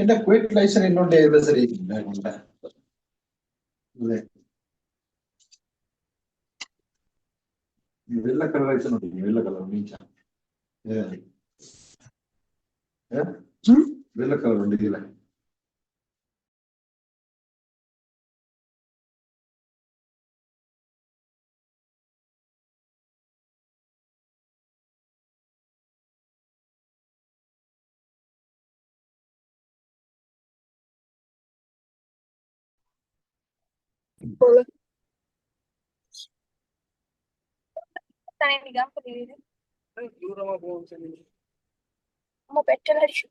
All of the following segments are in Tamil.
என்ன குயிக் லைசன் இன்னொன்று எது சரி வெள்ளை கலர் லைசன் வெள்ளை கலர் நீச்சா வெள்ளை கலர் உண்டு இதுல தூரமா போகும் சொல்லி பெட்ரோல் அடிச்சு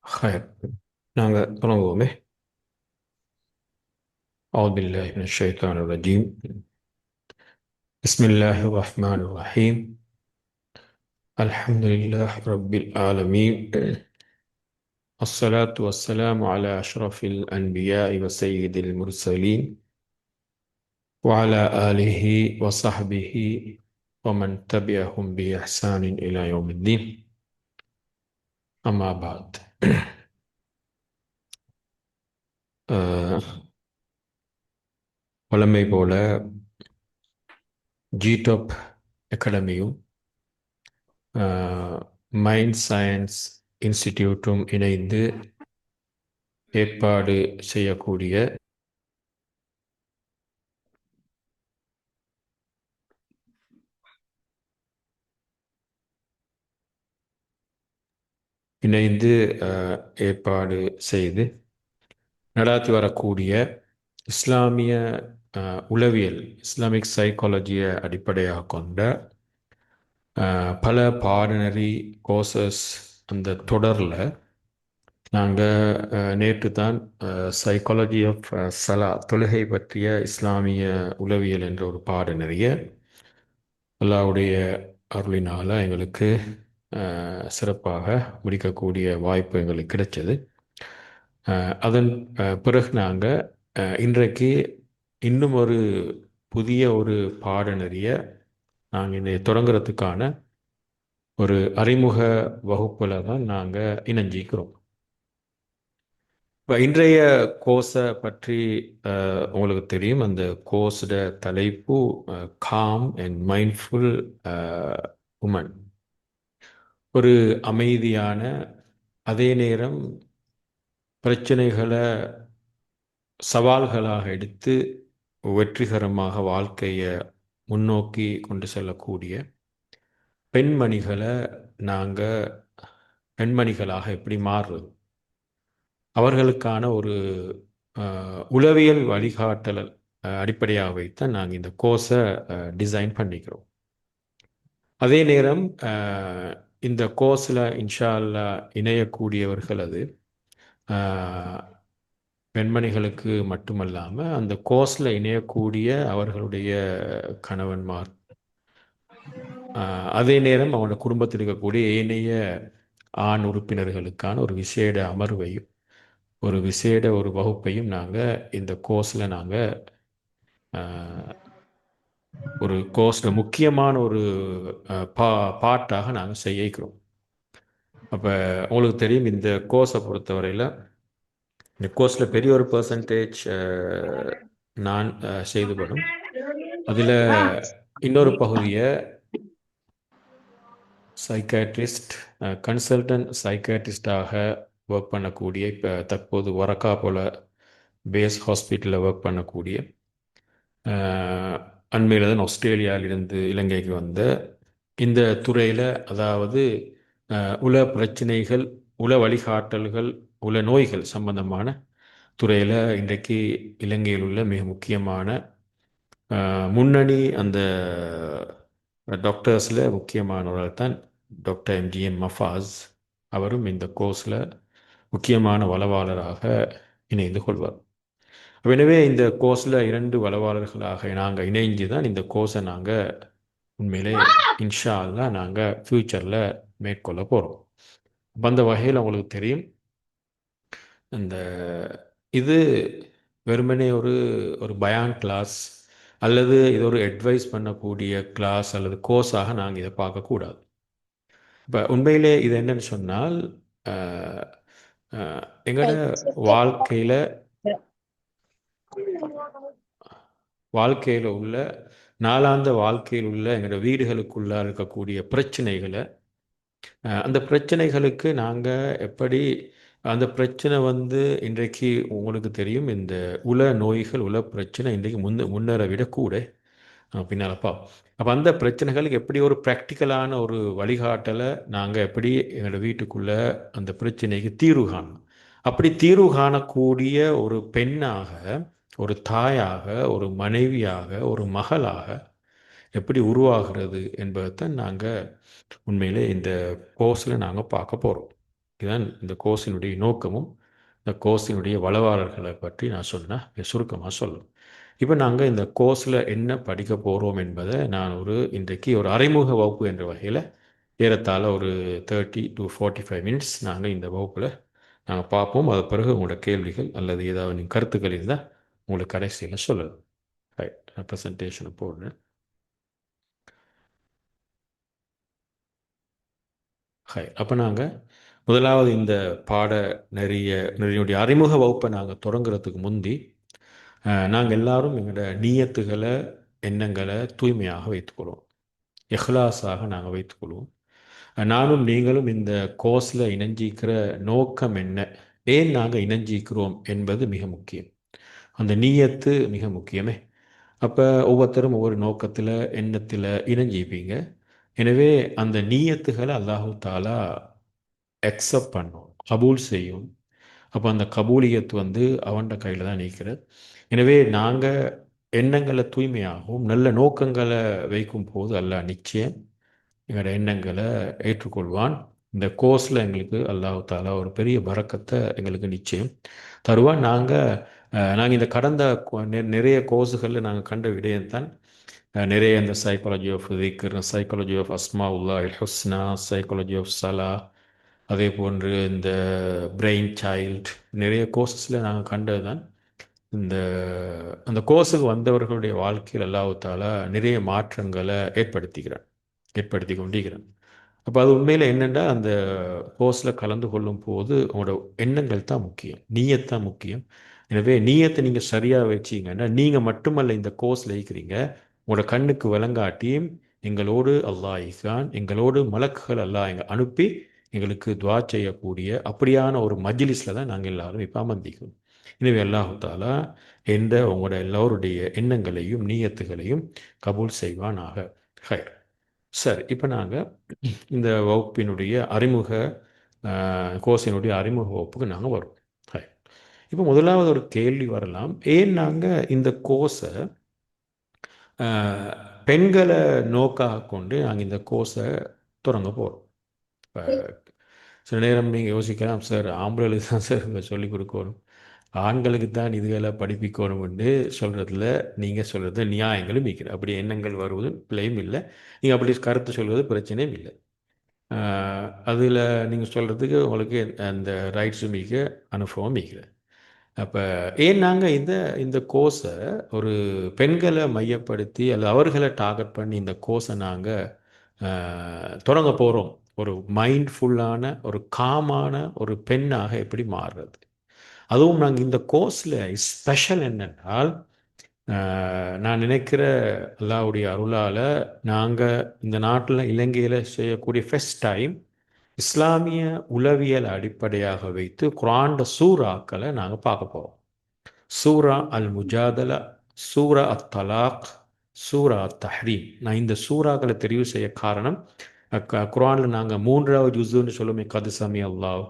خير நாங்கள் தொடங்குவோமே. أعوذ بالله من الشيطان الرجيم. بسم الله الرحمن الرحيم. الحمد لله رب العالمين. الصلاة والسلام على أشرف الأنبياء وسيد المرسلين وعلى آله وصحبه ومن تبعهم بإحسان إلى يوم الدين. أما بعد. வழமை போல ஜிடாப் அகாடமியும் மைண்ட் சயின்ஸ் இன்ஸ்டிடியூட்டும் இணைந்து ஏற்பாடு செய்யக்கூடிய ஏற்பாடு செய்து நடாத்தி வரக்கூடிய இஸ்லாமிய உளவியல் இஸ்லாமிக் சைக்காலஜியை அடிப்படையாக கொண்ட பல பாடநெறி கோர்சஸ் அந்த தொடரில் நாங்கள் நேற்று தான் சைக்காலஜி ஆஃப் சலா தொழுகை பற்றிய இஸ்லாமிய உளவியல் என்ற ஒரு பாடநெறியை அல்லாஹ்வுடைய அருளினால் எங்களுக்கு சிறப்பாக முடிக்கக்கூடிய வாய்ப்பு எங்களுக்கு கிடைச்சது. அதன் பிறகு நாங்கள் இன்றைக்கு இன்னும் ஒரு புதிய ஒரு பாடநெறியை நாங்கள் இதை தொடங்குறதுக்கான ஒரு அறிமுக வகுப்பில் தான் நாங்கள் இணைஞ்சிக்கிறோம். இப்போ இன்றைய கோர்ஸை பற்றி உங்களுக்கு தெரியும். அந்த கோர்ஸோட தலைப்பு காம் அண்ட் மைண்ட்ஃபுல் உமன். ஒரு அமைதியான, அதே நேரம் பிரச்சனைகளை சவால்களாக எடுத்து வெற்றிகரமாக வாழ்க்கையை முன்னோக்கி கொண்டு செல்லக்கூடிய பெண்மணிகளை நாங்கள் பெண்மணிகளாக எப்படி மாறுறது, அவர்களுக்கான ஒரு உளவியல் வழிகாட்டல் அடிப்படையாக வைத்தான் நாங்கள் இந்த கோர்ஸை டிசைன் பண்ணிக்கிறோம். அதே நேரம் இந்த கோர்ஸில் இன்ஷா அல்லாஹ் இணையக்கூடியவர்கள் அது பெண்மணிகளுக்கு மட்டுமல்லாமல் அந்த கோர்ஸில் இணையக்கூடிய அவர்களுடைய கணவன்மார், அதே நேரம் அவனோட குடும்பத்தில் இருக்கக்கூடிய ஏனைய ஆண் உறுப்பினர்களுக்கான ஒரு விசேட அமர்வையும் ஒரு விசேட ஒரு வகுப்பையும் நாங்கள் இந்த கோர்ஸில் நாங்கள் ஒரு கோர்ஸில் முக்கியமான ஒரு பாட்டாக நாங்கள் செய்யிக்கிறோம். அப்போ உங்களுக்கு தெரியும், இந்த கோர்ஸை பொறுத்தவரையில் இந்த கோர்ஸில் பெரிய ஒரு பர்சன்டேஜ் நான் செய்துபடும். அதில் இன்னொரு பகுதியை சைக்காட்ரிஸ்ட், கன்சல்டன்ட் சைக்காட்ரிஸ்டாக ஒர்க் பண்ணக்கூடிய, இப்போ தற்போது வரக்கா போல் பேஸ் ஹாஸ்பிட்டலில் ஒர்க் பண்ணக்கூடிய அண்மையில் தான் ஆஸ்திரேலியாவிலிருந்து இலங்கைக்கு வந்த இந்த துறையில், அதாவது உள பிரச்சனைகள், உள வழிகாட்டல்கள், உள நோய்கள் சம்பந்தமான துறையில் இன்றைக்கு இலங்கையில் உள்ள மிக முக்கியமான முன்னணி அந்த டாக்டர்ஸில் முக்கியமானவர்கள் தான் டாக்டர் எம்ஜிஎம் மஃபாஸ். அவரும் இந்த கோர்ஸில் முக்கியமான வளவாளராக இணைந்து கொள்வார். எனவே இந்த கோர்ஸில் 2 வளவாளர்களாக நாங்கள் இணைஞ்சு தான் இந்த கோர்ஸை நாங்கள் உண்மையிலே இன்ஷா அல்லாஹ் நாங்கள் ஃப்யூச்சரில் மேற்கொள்ள போகிறோம். அந்த வகையில் உங்களுக்கு தெரியும், இந்த இது வெறுமனே ஒரு ஒரு பயான் கிளாஸ் அல்லது இது ஒரு அட்வைஸ் பண்ணக்கூடிய கிளாஸ் அல்லது கோர்ஸாக நாங்கள் இதை பார்க்கக்கூடாது. இப்போ உண்மையிலே இது என்னன்னு சொன்னால், எங்களோட வாழ்க்கையில் உள்ள நாளாந்த வாழ்க்கையில் உள்ள எங்களோட வீடுகளுக்குள்ளே இருக்கக்கூடிய பிரச்சனைகளை, அந்த பிரச்சனைகளுக்கு நாங்கள் எப்படி அந்த பிரச்சனை இன்றைக்கு உங்களுக்கு தெரியும், இந்த உல நோய்கள், உல பிரச்சனை இன்றைக்கு முன்னேற விட கூட பின்னாலப்பா. அப்போ அந்த பிரச்சனைகளுக்கு எப்படி ஒரு ப்ராக்டிக்கலான ஒரு வழிகாட்டலை நாங்கள் எப்படி எங்களோட வீட்டுக்குள்ளே அந்த பிரச்சனைக்கு தீர்வு காணணும். அப்படி தீர்வு காணக்கூடிய ஒரு பெண்ணாக, ஒரு தாயாக, ஒரு மனைவியாக, ஒரு மகளாக எப்படி உருவாகிறது என்பதைத்தான் நாங்கள் உண்மையிலே இந்த கோர்ஸில் நாங்கள் பார்க்க போகிறோம். இதுதான் இந்த கோர்ஸினுடைய நோக்கமும். இந்த கோர்ஸினுடைய வளவாளர்களை பற்றி நான் சொன்னால் சுருக்கமாக சொல்லணும். இப்போ நாங்கள் இந்த கோர்ஸில் என்ன படிக்க போகிறோம் என்பதை நான் இன்றைக்கு ஒரு அறிமுக வகுப்பு என்ற வகையில் ஏறத்தாழ ஒரு 30 to 45 மினிட்ஸ் நாங்கள் இந்த வகுப்பில் நாங்கள் பார்ப்போம். அது பிறகு உங்களோட கேள்விகள் அல்லது ஏதாவது நீங்கள் கருத்துக்கள் இருந்தால் உங்களுக்கு கடைசியில் சொல்லலாம். நான் ப்ரெசன்டேஷனை போடுறேன். அப்போ நாங்கள் முதலாவது இந்த நெறியுடைய அறிமுக வகுப்பை நாங்கள் தொடங்குறதுக்கு முந்தி நாங்கள் எல்லாரும் எங்களோட நியத்துகளை, எண்ணங்களை தூய்மையாக வைத்துக்கொள்வோம், இஹ்லாஸாக நாங்கள் வைத்துக்கொள்வோம். நானும் நீங்களும் இந்த கோர்ஸில் இணைஞ்சிக்கிற நோக்கம் என்ன, ஏன் நாங்கள் இணைஞ்சிக்கிறோம் என்பது மிக முக்கியம். அந்த நீயத்து மிக முக்கியமே. அப்போ ஒவ்வொருத்தரும் ஒவ்வொரு நோக்கத்தில், எண்ணத்தில் இணைஞ்சிப்பீங்க. எனவே அந்த நீயத்துகளை அல்லாஹு தாலா அக்செப்ட் பண்ணும், கபூல் செய்யும். அப்போ அந்த கபூலியத்து அவன்ட கையில் தான் நிற்கிறது. எனவே நாங்கள் எண்ணங்களை தூய்மையாகவும் நல்ல நோக்கங்களை வைக்கும் போது அல்லாஹ் நிச்சயம் எங்களோட எண்ணங்களை ஏற்றுக்கொள்வான். இந்த கோர்ஸில் எங்களுக்கு அல்லாஹ் தாலா ஒரு பெரிய பரக்கத்தை எங்களுக்கு நிச்சயம் தருவான். நாங்கள் இந்த கடந்த நிறைய கோர்ஸுகளில் நாங்கள் கண்ட விடயம்தான் நிறைய இந்த சைக்காலஜி ஆஃப் திக்ர், சைக்காலஜி ஆஃப் அஸ்மாவுல்லா அல் ஹுஸ்னா, சைக்காலஜி ஆஃப் சலா, அதே போன்று இந்த பிரெயின் சைல்டு, நிறைய கோர்ஸஸில் நாங்கள் கண்டது தான் அந்த கோர்ஸுக்கு வந்தவர்களுடைய வாழ்க்கையில் அல்லாஹ் தாலா நிறைய மாற்றங்களை ஏற்படுத்தி கொண்டிருக்கிறான். அப்போ அது உண்மையில் என்னென்னா, அந்த கோர்ஸில் கலந்து கொள்ளும் போது உங்களோட எண்ணங்கள் தான் முக்கியம், நீயத்தான் முக்கியம். எனவே நீயத்தை நீங்கள் சரியாக வச்சிங்கன்னா, நீங்கள் மட்டுமல்ல இந்த கோர்ஸில் இருக்கிறீங்க, உங்களோட கண்ணுக்கு விளங்காட்டியும் எங்களோடு அல்லாஹ் இருக்கிறான், எங்களோடு மலக்குகள் அல்லாஹ் அனுப்பி எங்களுக்கு துவா செய்யக்கூடிய அப்படியான ஒரு மஜ்லிஸில் தான் நாங்கள் எல்லாரும் இப்போ அமர்ந்திக்கிறோம். எனவே அல்லாஹு தாலா உங்களோட எல்லோருடைய எண்ணங்களையும் நீயத்துகளையும் கபூல் செய்வானாக. ஹைர். சரி, இப்போ நாங்கள் இந்த வகுப்பினுடைய கோர்ஸினுடைய அறிமுக வகுப்புக்கு நாங்கள் வரோம். ஹை. இப்போ முதலாவது ஒரு கேள்வி வரலாம், ஏன் நாங்கள் இந்த கோர்ஸை பெண்களை நோக்காக கொண்டு நாங்கள் இந்த கோர்ஸை தொடங்க போகிறோம். இப்போ சில நேரம் நீங்கள் யோசிக்கலாம், சார் ஆம்பளைகளுக்கு தான் சார் இதை சொல்லிக் கொடுக்கணும், ஆண்களுக்கு தான் இதுகளை படிப்பிக்கணும்னு சொல்கிறதுல நீங்கள் சொல்கிறது நியாயங்களும் இருக்கிற, அப்படி எண்ணங்கள் வருவதும் பிள்ளையும் இல்லை. நீங்கள் அப்படி கருத்து சொல்வது பிரச்சனையும் இல்லை. அதில் நீங்கள் சொல்கிறதுக்கு உங்களுக்கு அந்த ரைட்ஸும் மிக அனுபவம் மிக. அப்போ ஏன் நாங்கள் இந்த கோர்ஸை ஒரு பெண்களை மையப்படுத்தி அல்லது அவர்களை டார்கெட் பண்ணி இந்த கோர்ஸை நாங்கள் தொடங்க போகிறோம், ஒரு மைண்ட்ஃபுல்லான, ஒரு காமான ஒரு பெண்ணாக எப்படி மாறுறது. அதுவும் நாங்கள் இந்த கோர்ஸில் ஸ்பெஷல் என்னென்றால், நான் நினைக்கிற அல்லாஹ்வுடைய அருளால் நாங்கள் இந்த நாட்டில் இலங்கையில் செய்யக்கூடிய ஃபர்ஸ்ட் டைம் இஸ்லாமிய உளவியல் அடிப்படையாக வைத்து குர்ஆன் சூறாக்களை நாங்கள் பார்க்க போகிறோம். சூரா அல் முஜாதலா, சூரா அத் தலாக், சூரா தஹ்ரீம். நான் இந்த சூறாக்களை தெரிவு செய்ய காரணம், குர்ஆனில் நாங்கள் மூன்றாவது ஜுஸுன்னு சொல்லுமே, கது சமி அல்லாஹ்,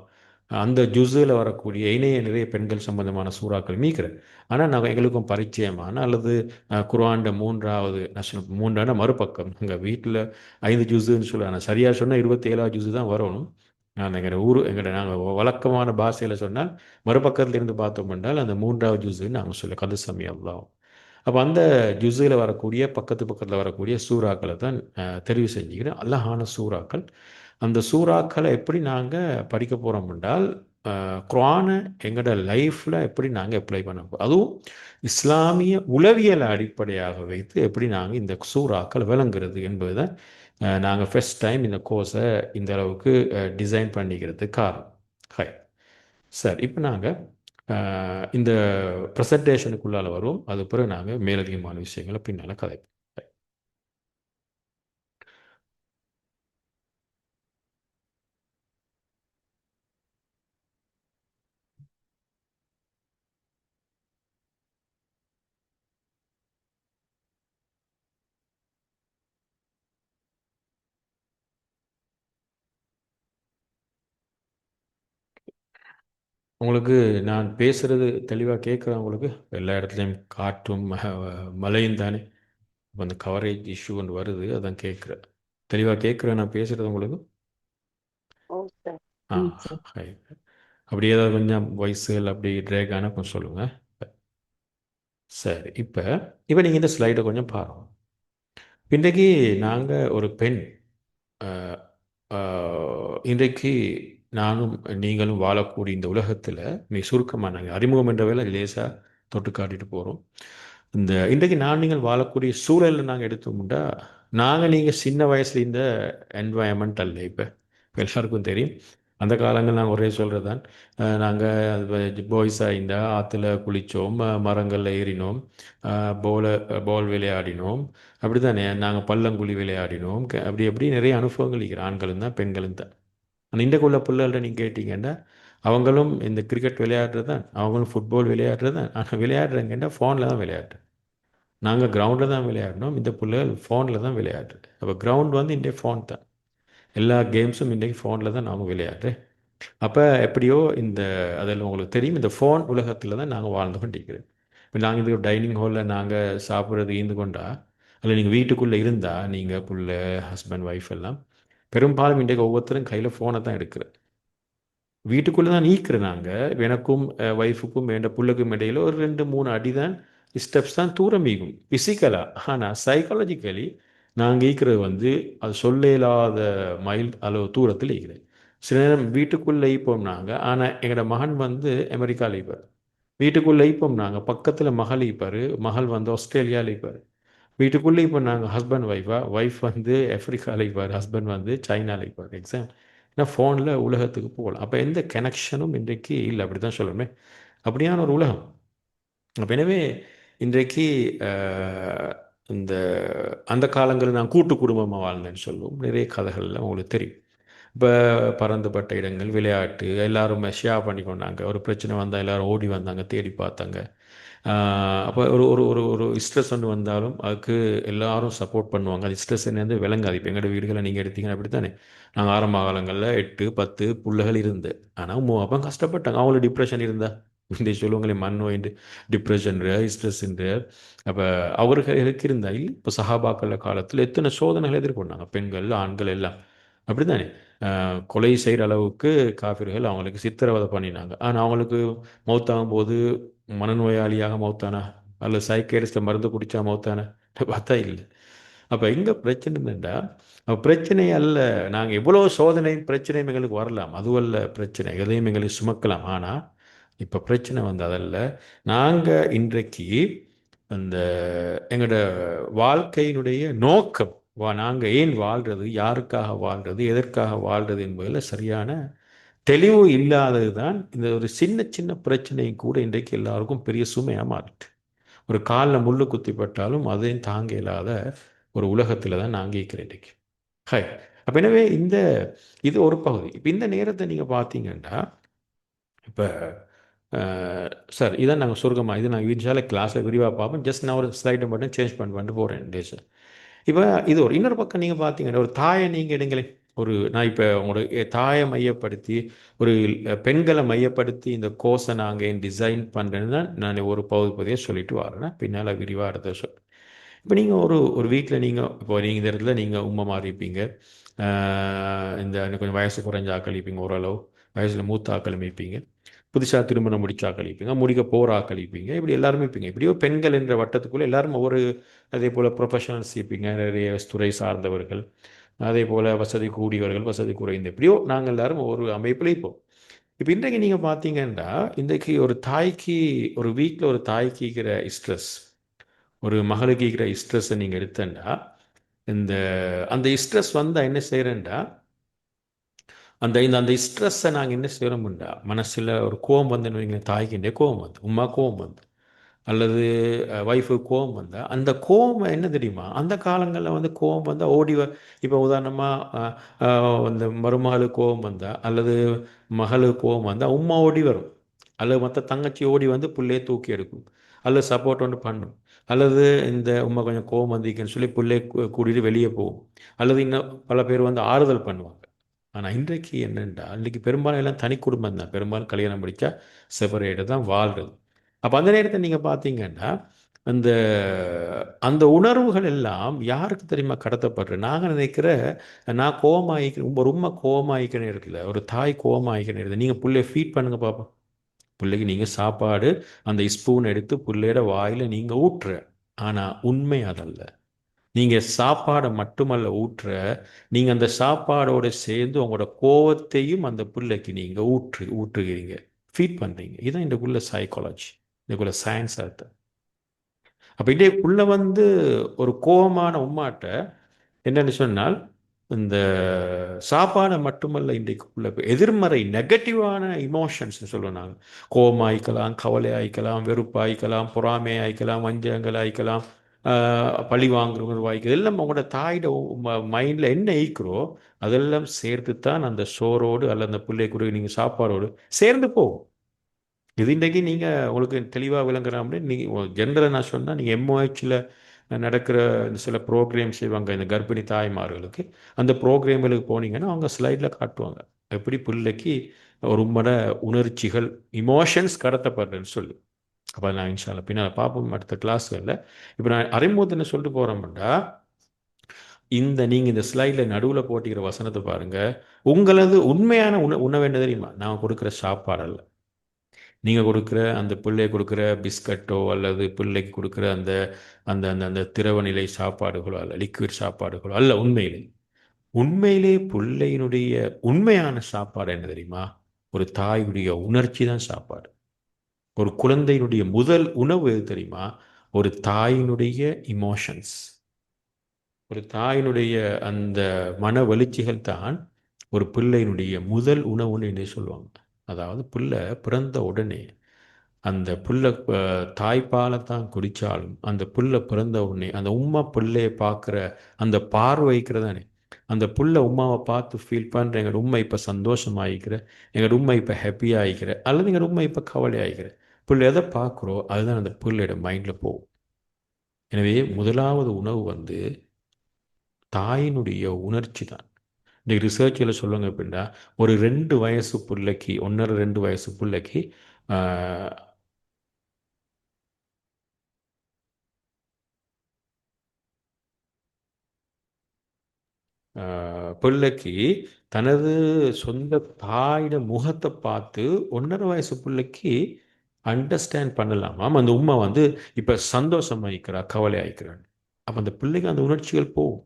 அந்த ஜுஸில் வரக்கூடிய இணைய நிறைய பெண்கள் சம்பந்தமான சூறாக்கள் மீக்கிறது. ஆனால் நாங்கள் எங்களுக்கும் பரிச்சயமான அல்லது குர்ஆன்ட மூன்றாவது, நான் சொன்ன மூன்றான மறுபக்கம், எங்கள் வீட்டில் 5 ஜுஸுன்னு சொல்லுவேன், நான் சரியாக சொன்னால் 27வது ஜுஸு தான் வரணும். நான் நாங்கள் வழக்கமான பாஷையில் சொன்னால் மறுபக்கத்தில் இருந்து பார்த்தோம் என்றால் அந்த மூன்றாவது ஜுஸுன்னு நாங்கள் சொல்ல கது சமி அல்லாஹ். அப்போ அந்த ஜுஸில் வரக்கூடிய பக்கத்தில் வரக்கூடிய சூறாக்களை தான் தெரிவு செஞ்சுக்கிறேன். அல்லாஹான சூறாக்கள். அந்த சூறாக்களை எப்படி நாங்கள் படிக்க போகிறோம் என்றால், குர்ஆனை எங்களோட லைஃப்பில் எப்படி நாங்கள் அப்ளை பண்ண போகிறோம், அதுவும் இஸ்லாமிய உளவியலை அடிப்படையாக வைத்து எப்படி நாங்கள் இந்த சூறாக்கள் விளங்குறது என்பது தான் நாங்கள் ஃபர்ஸ்ட் டைம் இந்த கோர்ஸை இந்த அளவுக்கு டிசைன் பண்ணிக்கிறதுக்கு காரணம். ஹை சார், இப்போ நாங்கள் இந்த ப்ரெசன்டேஷனுக்குள்ளால வரும். அது பிறகு நாங்கள் மேலதிகமான விஷயங்களை பின்னால் கதைப்போம். உங்களுக்கு நான் பேசுகிறது தெளிவாக கேட்குறேன்? உங்களுக்கு எல்லா இடத்துலையும் காற்றும் மழையும் தானே, இப்போ அந்த கவரேஜ் இஷ்யூ ஒன்று வருது, அதான் கேட்குறேன். தெளிவாக கேட்குறேன் நான் பேசுகிறது உங்களுக்கு? ஓ சார். ஆ, ஹை. அப்படி ஏதாவது கொஞ்சம் வாய்ஸுகள் அப்படி ட்ரேக் ஆனால் கொஞ்சம் சொல்லுங்கள். சரி, இப்போ இப்போ நீங்கள் இந்த ஸ்லைடை கொஞ்சம் பாருங்கள். இன்றைக்கு நாங்கள் ஒரு பெண், அஹ், இன்றைக்கு நானும் நீங்களும் வாழக்கூடிய இந்த உலகத்தில் மிக சுருக்கமாக நாங்கள் அறிமுகம் என்ற வேலை லேசாக தொட்டு காட்டிட்டு போகிறோம். இன்றைக்கு நான் நீங்கள் வாழக்கூடிய சூழலில் நாங்கள் எடுத்தோம்னா, நாங்கள் நீங்கள் சின்ன வயசில் இந்த என்வாயன்மெண்ட் அல்ல. இப்போ எல்லாருக்கும் தெரியும், அந்த காலங்கள் நாங்கள் ஒரே சொல்கிறது தான். நாங்கள் பாய்ஸாக இருந்தால் ஆற்றுல குளித்தோம், மரங்களில் ஏறினோம், பால் விளையாடினோம், அப்படி தானே நாங்கள் பள்ளங்குழி விளையாடினோம். அப்படி எப்படி நிறைய அனுபவங்கள் இருக்கிற ஆண்களும் தான் பெண்களும் தான். ஆனால் இன்றைக்குள்ள பிள்ளைகள்ட்ட நீங்கள் கேட்டிங்கன்னா, அவங்களும் இந்த கிரிக்கெட் விளையாடுறது தான், அவங்களும் ஃபுட்பால் விளையாடுறது தான். ஆனால் விளையாடுறங்கன்னா ஃபோனில் தான் விளையாடுறேன். நாங்கள் கிரவுண்டில் தான் விளையாடினோம், இந்த பிள்ளைகள் ஃபோனில் தான் விளையாடுறது. அப்போ கிரவுண்ட் வந்து இன்றைய ஃபோன் தான். எல்லா கேம்ஸும் இன்றைக்கி ஃபோனில் தான் நாம் விளையாடுறேன். அப்போ எப்படியோ அதில் உங்களுக்கு தெரியும், இந்த ஃபோன் உலகத்தில் தான் நாங்கள் வாழ்ந்து கொண்டிருக்கிறோம். இப்போ நாங்கள் இது டைனிங் ஹாலில் நாங்கள் சாப்பிட்றது ஈந்து கொண்டா, அதில் நீங்கள் வீட்டுக்குள்ளே இருந்தால் நீங்கள் புள்ள ஹஸ்பண்ட் ஒய்ஃப் எல்லாம் பெரும்பாலும் இன்றைக்கு ஒவ்வொருத்தரும் கையில் ஃபோனை தான் எடுக்கிறேன். வீட்டுக்குள்ளே தான் நீக்கிறேன். நாங்கள் எனக்கும் ஒய்ஃபுக்கும் என் புள்ளுக்கும் இடையில் ஒரு 2-3 அடி தான், ஸ்டெப்ஸ் தான் தூரம் ஈகும் ஃபிசிக்கலாக. ஆனால் சைக்காலஜிக்கலி நாங்கள் ஈக்கிறது வந்து அது சொல்ல இயலாத மைல் அளவு தூரத்தில் ஈக்கிறேன். சில நேரம் வீட்டுக்குள்ளே ஈப்போம் நாங்கள், ஆனால் எங்களோட மகன் வந்து அமெரிக்காவில் ஈப்பார். வீட்டுக்குள்ளே ஈப்போம் நாங்கள், பக்கத்தில் மகள் ஈப்பார், மகள் வந்து ஆஸ்திரேலியாவில் ஈப்பார். வீட்டுக்குள்ளே இப்போ நாங்கள் ஹஸ்பண்ட் ஒய்ஃப் வந்து ஆஃப்ரிக்காவில் ஈப்பார், ஹஸ்பண்ட் வந்து சைனாவில் ஈப்பார். ஏன்னா ஃபோனில் உலகத்துக்கு போகலாம். அப்போ எந்த கனெக்ஷனும் இன்றைக்கு இல்லை, அப்படி தான் சொல்லணுமே. அப்படியான ஒரு உலகம். அப்போ எனவே இன்றைக்கு அஹ், இந்த அந்த காலங்களில் நான் கூட்டு குடும்பமாக வாழ்ந்தேன்னு சொல்லுவோம். நிறைய கதைகள்லாம் உங்களுக்கு தெரியும். இப்போ பறந்துபட்ட இடங்கள், விளையாட்டு, எல்லாரும் ஷேர் பண்ணி கொண்டாங்க. ஒரு பிரச்சனை வந்தால் எல்லாரும் ஓடி வந்தாங்க, தேடி பார்த்தாங்க. அப்போ ஒரு ஒரு ஒரு ஒரு ஸ்ட்ரெஸ் ஒன்று வந்தாலும் அதுக்கு எல்லாரும் சப்போர்ட் பண்ணுவாங்க. அது ஸ்ட்ரெஸ் என்னது விளங்காது. இப்போ எங்களோட வீடுகளை நீங்கள் எடுத்தீங்கன்னா அப்படி தானே. நாங்கள் ஆரம்ப காலங்களில் 8-10 புள்ளைகள் இருந்து, ஆனால் அப்போ கஷ்டப்பட்டாங்க. அவங்களுக்கு டிப்ரெஷன் இருந்தால் இந்த சொல்லுவாங்களே மண் நோயின்று டிப்ரெஷன் ஸ்ட்ரெஸ்ன்ற. அப்போ அவர்களுக்கு இருந்தால் இல்லை. இப்போ சஹாபாக்கள் காலத்தில் எத்தனை சோதனைகள் எதிர்கொண்டாங்க, பெண்கள் ஆண்கள் எல்லாம் அப்படி தானே. கொலை செய்கிற அளவுக்கு காஃபிர்கள் அவங்களுக்கு சித்திரவதை பண்ணினாங்க. ஆனால் அவங்களுக்கு மௌத்தாகும் போது மனநோயாளியாக மௌத்தானா, அல்லது சைக்கேரிஸ்ட்டை மருந்து குடித்தா மௌத்தானா பார்த்தா இல்லை. அப்போ எங்கே பிரச்சனை இருந்துட்டா, பிரச்சனை அல்ல, நாங்கள் எவ்வளோ சோதனை பிரச்சனையும் எங்களுக்கு வரலாம், அதுவல்ல பிரச்சனை, எதையும் எங்களுக்கு சுமக்கலாம். ஆனால் இப்போ பிரச்சனை வந்து அதல்ல. நாங்கள் இன்றைக்கு அந்த எங்களோட வாழ்க்கையினுடைய நோக்கம், நாங்கள் ஏன் வாழ்கிறது, யாருக்காக வாழ்கிறது, எதற்காக வாழ்கிறது என்பதில் சரியான தெளிவு இல்லாதது தான் இந்த ஒரு சின்ன சின்ன பிரச்சனையும் கூட இன்றைக்கு எல்லாருக்கும் பெரிய சுமையாக மாறிட்டு. ஒரு காலில் முள்ளு குத்திப்பட்டாலும் அதையும் தாங்க இயலாத ஒரு உலகத்தில் தான் நாங்கள் இருக்கிறோம் இன்றைக்கு. ஹை. அப்போ எனவே இது ஒரு பகுதி. இப்போ இந்த நேரத்தை நீங்கள் பார்த்தீங்கன்னா, இப்போ சார் இதான் நாங்கள் சுருக்கமாக இது நாங்கள் இன்ஷால்ல கிளாஸில் விரிவாக பார்ப்போம். ஜஸ்ட் நான் ஒரு ஸ்லைட்டை மட்டும் சேஞ்ச் பண்ணிட்டு போகிறேன் டேஸ். இப்போ இது ஒரு இன்னொரு பக்கம் நீங்கள் பார்த்தீங்கன்னா ஒரு தாயை நீங்கள் எடுங்களேன். நான் இப்போ உங்களோட தாயை மையப்படுத்தி ஒரு பெண்களை மையப்படுத்தி இந்த கோர்ஸை நாங்கள் ஏன் டிசைன் பண்ணுறேன்னு தான் நான் ஒரு பகுதியாக சொல்லிட்டு வரேன். பின்னால் விரிவாக இருந்த சொல். இப்போ நீங்கள் ஒரு ஒரு வீட்டில் இப்போ நீங்கள் இந்த இடத்துல நீங்கள் உம்மை மாறி இருப்பீங்க. இந்த கொஞ்சம் வயசு குறைஞ்ச ஆக்கள் இருப்பீங்க, ஓரளவு வயசில் மூத்த ஆக்கள் இருப்பீங்க, புதுசாக திருமணம் முடிச்ச ஆக்கள் இருப்பீங்க, முடிக்க போகிற ஆக்கள் இருப்பீங்க, இப்படி எல்லாருமே இருப்பீங்க. இப்படியோ பெண்கள் என்ற வட்டத்துக்குள்ளே எல்லாரும் ஒவ்வொரு அதே போல் ப்ரொஃபஷனல்ஸ் இருப்பீங்க, நிறைய துறை சார்ந்தவர்கள், அதே போல் வசதி கூடியவர்கள், வசதி குறைந்த, இப்படியோ நாங்கள் எல்லாரும் ஒவ்வொரு அமைப்பில் இருப்போம். இப்போ இன்றைக்கு நீங்கள் பார்த்தீங்கன்னா இன்றைக்கு ஒரு தாய்க்கு ஒரு வீட்டில் ஒரு தாய்க்கு இருக்கிற ஸ்ட்ரெஸ், ஒரு மகளுக்கு இருக்கிற ஸ்ட்ரெஸ்ஸை நீங்கள் எடுத்தேன்டா இந்த அந்த ஸ்ட்ரெஸ் வந்தால் என்ன செய்கிறேன்டா அந்த ஸ்ட்ரெஸ்ஸை நாங்கள் என்ன செய்கிறோம்டா மனசில் ஒரு கோவம் வந்துன்னு வைங்களேன், தாய்க்கின்றே கோவம் வந்து உமா கோவம் வந்து அல்லது ஒய்ஃபு கோவம் வந்தால் அந்த கோவம் என்ன தெரியுமா, அந்த காலங்களில் வந்து கோவம் வந்தால் இப்போ உதாரணமாக அந்த மருமகளுக்கு கோவம் வந்தால் அல்லது மகளுக்கு கோவம் வந்தால் உம்மா ஓடி வரும், அல்லது மற்ற தங்கச்சி ஓடி வந்து புள்ளையை தூக்கி எடுக்கும், அல்லது சப்போர்ட் ஒன்று பண்ணும், அல்லது இந்த உம்மா கொஞ்சம் கோவம் வந்திருக்குன்னு சொல்லி புள்ளையை கூட்டிகிட்டு வெளியே போகும், அல்லது இன்னும் பல பேர் வந்து ஆறுதல் பண்ணுவாங்க. ஆனால் இன்றைக்கு என்னென்னா இன்றைக்கி பெரும்பாலும் எல்லாம் தனி குடும்பம் தான், பெரும்பாலும் கல்யாணம் முடித்தா செப்பரேட்டு தான் வாழ்கிறது. அப்போ அந்த நேரத்தை நீங்கள் பார்த்தீங்கன்னா அந்த அந்த உணர்வுகள் எல்லாம் யாருக்கு தெரியுமா கடத்தப்படுற, நாங்கள் நினைக்கிற நான் கோவமாயிக்கிறேன், ஒரு உண்மை கோவமாயிக்கிற நேரத்தில், ஒரு தாய் கோவமாயிக்கிற நேரத்தில் நீங்கள் பிள்ளைய ஃபீட் பண்ணுங்க பார்ப்போம். பிள்ளைக்கு நீங்கள் சாப்பாடு அந்த ஸ்பூன் எடுத்து பிள்ளையோட வாயில் நீங்கள் ஊட்டுற, ஆனால் உண்மை அதல்ல. நீங்கள் சாப்பாடை மட்டுமல்ல ஊட்டுற, நீங்கள் அந்த சாப்பாடோடு சேர்ந்து உங்களோட கோவத்தையும் அந்த பிள்ளைக்கு நீங்கள் ஊற்றுகிறீங்க, ஃபீட் பண்ணுறீங்க. இதுதான் இன்றைக்குள்ள சைக்காலஜி, இதுக்குள்ள சயின்ஸ் அர்த்தம். அப்போ இன்றைக்குள்ள வந்து ஒரு கோபமான உம்மாட்ட என்னென்னு சொன்னால் இந்த சாப்பாடை மட்டுமல்ல, இன்றைக்குள்ள எதிர்மறை நெகட்டிவான இமோஷன்ஸ்னு சொல்லுவோம் நாங்கள். கோபம் ஆயிக்கலாம், கவலை ஆயிக்கலாம், வெறுப்பு ஆயிக்கலாம், பொறாமை ஆயிக்கலாம், வஞ்சகங்கள் ஆயிக்கலாம், பழி வாங்குறவங்க வாய்க்கு எல்லாம் உங்களோட தாயோட மைண்டில் என்ன ஈக்கிறோ அதெல்லாம் சேர்த்து தான் அந்த சோறோடு அல்ல அந்த பிள்ளை கூட நீங்கள் சாப்பாடோடு சேர்ந்து போகும். இது இன்றைக்கு நீங்கள் உங்களுக்கு தெளிவாக விளங்குறாமலே நீங்கள் ஜென்ரலாக நான் சொன்னால் நீங்கள் எம்ஓஹெச்சில் நடக்கிற இந்த சில ப்ரோக்ராம் செய்வாங்க இந்த கர்ப்பிணி தாய்மார்களுக்கு. அந்த ப்ரோக்ராம்களுக்கு போனீங்கன்னா அவங்க ஸ்லைடில் காட்டுவாங்க எப்படி பிள்ளைக்கு ஒரு உம்மட உணர்ச்சிகள் இமோஷன்ஸ் கடத்தப்படுறேன்னு சொல்லி. அப்போ நான் இன்ஷால்லா பின்னால் பார்ப்போம் அடுத்த கிளாஸ்களில். இப்போ நான் அறிமுகத்தில் சொல்லிட்டு போகிறோம்டா நீங்கள் இந்த ஸ்லைடில் நடுவில் போட்டிக்கிற வசனத்தை பாருங்கள். உங்களது உண்மையான உணவு என்ன தெரியுமா, நான் கொடுக்குற சாப்பாடல்ல, நீங்கள் கொடுக்குற அந்த பிள்ளை கொடுக்குற பிஸ்கட்டோ அல்லது பிள்ளைக்கு கொடுக்குற அந்த அந்த அந்த அந்த திரவநிலை சாப்பாடுகளோ அல்ல லிக்விட் சாப்பாடுகளோ அல்ல. உண்மையிலே பிள்ளையினுடைய உண்மையான சாப்பாடு என்ன தெரியுமா, ஒரு தாயுடைய உணர்ச்சி தான் சாப்பாடு. ஒரு குழந்தையினுடைய முதல் உணவு எது தெரியுமா, ஒரு தாயினுடைய இமோஷன்ஸ், ஒரு தாயினுடைய அந்த மன வலிச்சிகள் தான் ஒரு பிள்ளையினுடைய முதல் உணவுன்னு என்ன சொல்லுவாங்க. அதாவது பிள்ளை பிறந்த உடனே அந்த புல்லை தாய்ப்பாலை தான் குடித்தாலும் அந்த புல்லை பிறந்த உடனே அந்த உம்மா பிள்ளையை பார்க்குற அந்த பார்வைக்கிறதானே, அந்த புல்லை உம்மாவை பார்த்து ஃபீல் பண்ணுற எங்கள் உண்மை இப்போ சந்தோஷமாகிக்கிற, எங்கள் உண்மை இப்போ ஹாப்பியாக ஆகிக்கிற, அல்லது எங்கள் உண்மை இப்போ கவலை ஆகிக்கிற, புல் எதை பார்க்குறோ அதுதான் அந்த புள்ளையோட மைண்டில் போகும். எனவே முதலாவது உணவு வந்து தாயினுடைய உணர்ச்சி தான். இன்றைக்கி ரிசர்ச்சில் சொல்லுங்க அப்படின்னா ஒரு 2 வயசு பிள்ளைக்கு 1.5 2 வயசு பிள்ளைக்கு பிள்ளைக்கு தனது சொந்த தாயோட முகத்தை பார்த்து 1.5 வயசு பிள்ளைக்கு அண்டர்ஸ்டாண்ட் பண்ணலாமாம் அந்த உண்மை வந்து இப்போ சந்தோஷமாயிக்கிறா கவலை ஆயிக்கிறான். அப்போ அந்த பிள்ளைக்கு அந்த உணர்ச்சிகள் போகும்.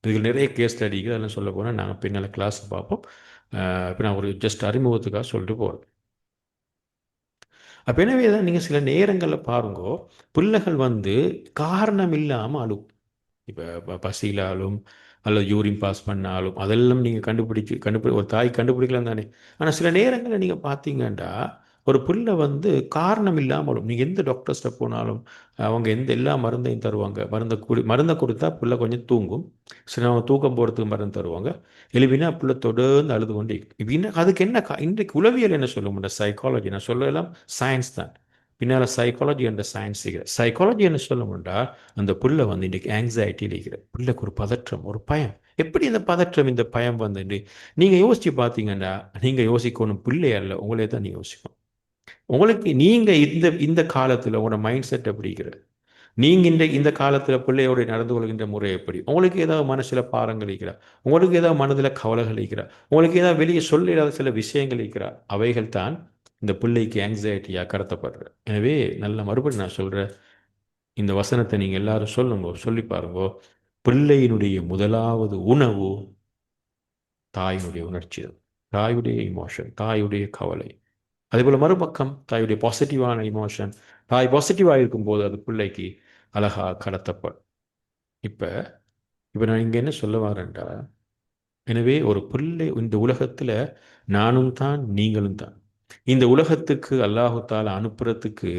இதுக்கு நிறைய கேஸ் ஸ்டடிக்கு அதெல்லாம் சொல்ல போனால் நாங்கள் பின்னால் கிளாஸ் பார்ப்போம். இப்போ நான் ஒரு ஜஸ்ட் அறிமுகத்துக்காக சொல்லிட்டு போகிறேன். அப்போ எனவே தான் நீங்கள் சில நேரங்களில் பாருங்கோ பிள்ளைகள் வந்து காரணம் இல்லாமல் அழும். இப்போ பசியிலாலும் அல்லது யூரின் பாஸ் பண்ணாலும் அதெல்லாம் நீங்கள் கண்டுபிடி ஒரு தாய் கண்டுபிடிக்கலாம் தானே. ஆனால் சில நேரங்களில் நீங்கள் பார்த்தீங்கன்னா ஒரு புல்லை வந்து காரணம் இல்லாமலும் நீங்கள் எந்த டாக்டர்ஸ்ட்ட போனாலும் அவங்க எல்லா மருந்தையும் தருவாங்க. மருந்தை கொடுத்தா புல்லை கொஞ்சம் தூங்கும். சில அவங்க தூக்கம் போகிறதுக்கு மருந்து தருவாங்க. எழுப்பினா புல்லை தொடர்ந்து அழுது கொண்டே இருக்கும். இப்போ அதுக்கு என்ன இன்றைக்கு உளவியல் என்ன சொல்ல முடியும்? சைக்காலஜி நான் சொல்லலாம், சயின்ஸ் தான். பின்னால் சைக்காலஜி என்ற சயின்ஸ் இருக்கிற சைக்காலஜி என்ன சொல்ல முடியா, அந்த புல்லை வந்து இன்றைக்கு ஆங்ஸைட்டியில் இருக்கிற புல்லுக்கு ஒரு பதற்றம், ஒரு பயம். எப்படி இந்த பதற்றம், இந்த பயம் வந்து நீங்கள் யோசித்து பார்த்தீங்கன்னா, நீங்கள் யோசிக்கணும் பிள்ளை அல்ல, உங்களே தான் நீங்கள் யோசிக்கணும். உங்களுக்கு நீங்கள் இந்த இந்த காலத்தில் உங்களோட மைண்ட் செட் எப்படி இருக்கிறது? நீங்கள் இந்த காலத்தில் பிள்ளையோட நடந்து கொள்கின்ற முறை எப்படி? உங்களுக்கு ஏதாவது மனசில் பாரங்கள் இருக்கிறா? உங்களுக்கு ஏதாவது மனதில் கவலைகள் இருக்கிறா? உங்களுக்கு ஏதாவது வெளியே சொல்ல இல்லாத சில விஷயங்கள் இருக்கிறா? அவைகள் தான் இந்த பிள்ளைக்கு ஆங்ஸைட்டியாக கடத்தப்படுற. எனவே நல்ல மறுபடியும் நான் சொல்கிறேன், இந்த வசனத்தை நீங்கள் எல்லாரும் சொல்லுங்க, சொல்லி பாருங்க. பிள்ளையினுடைய முதலாவது உணவு தாயினுடைய உணர்ச்சி, தாயுடைய இமோஷன், தாயுடைய கவலை. அதே போல் மறுபக்கம் தாயுடைய பாசிட்டிவான இமோஷன். தாய் பாசிட்டிவாக இருக்கும்போது அது பிள்ளைக்கு அழகாக கடத்தப்படும். இப்போ இப்போ நான் இங்கே என்ன சொல்ல வரேன்டா, எனவே ஒரு பிள்ளை இந்த உலகத்தில் நானும் தான் நீங்களும் தான். இந்த உலகத்துக்கு அல்லாஹு தாலா அனுப்புறதுக்கு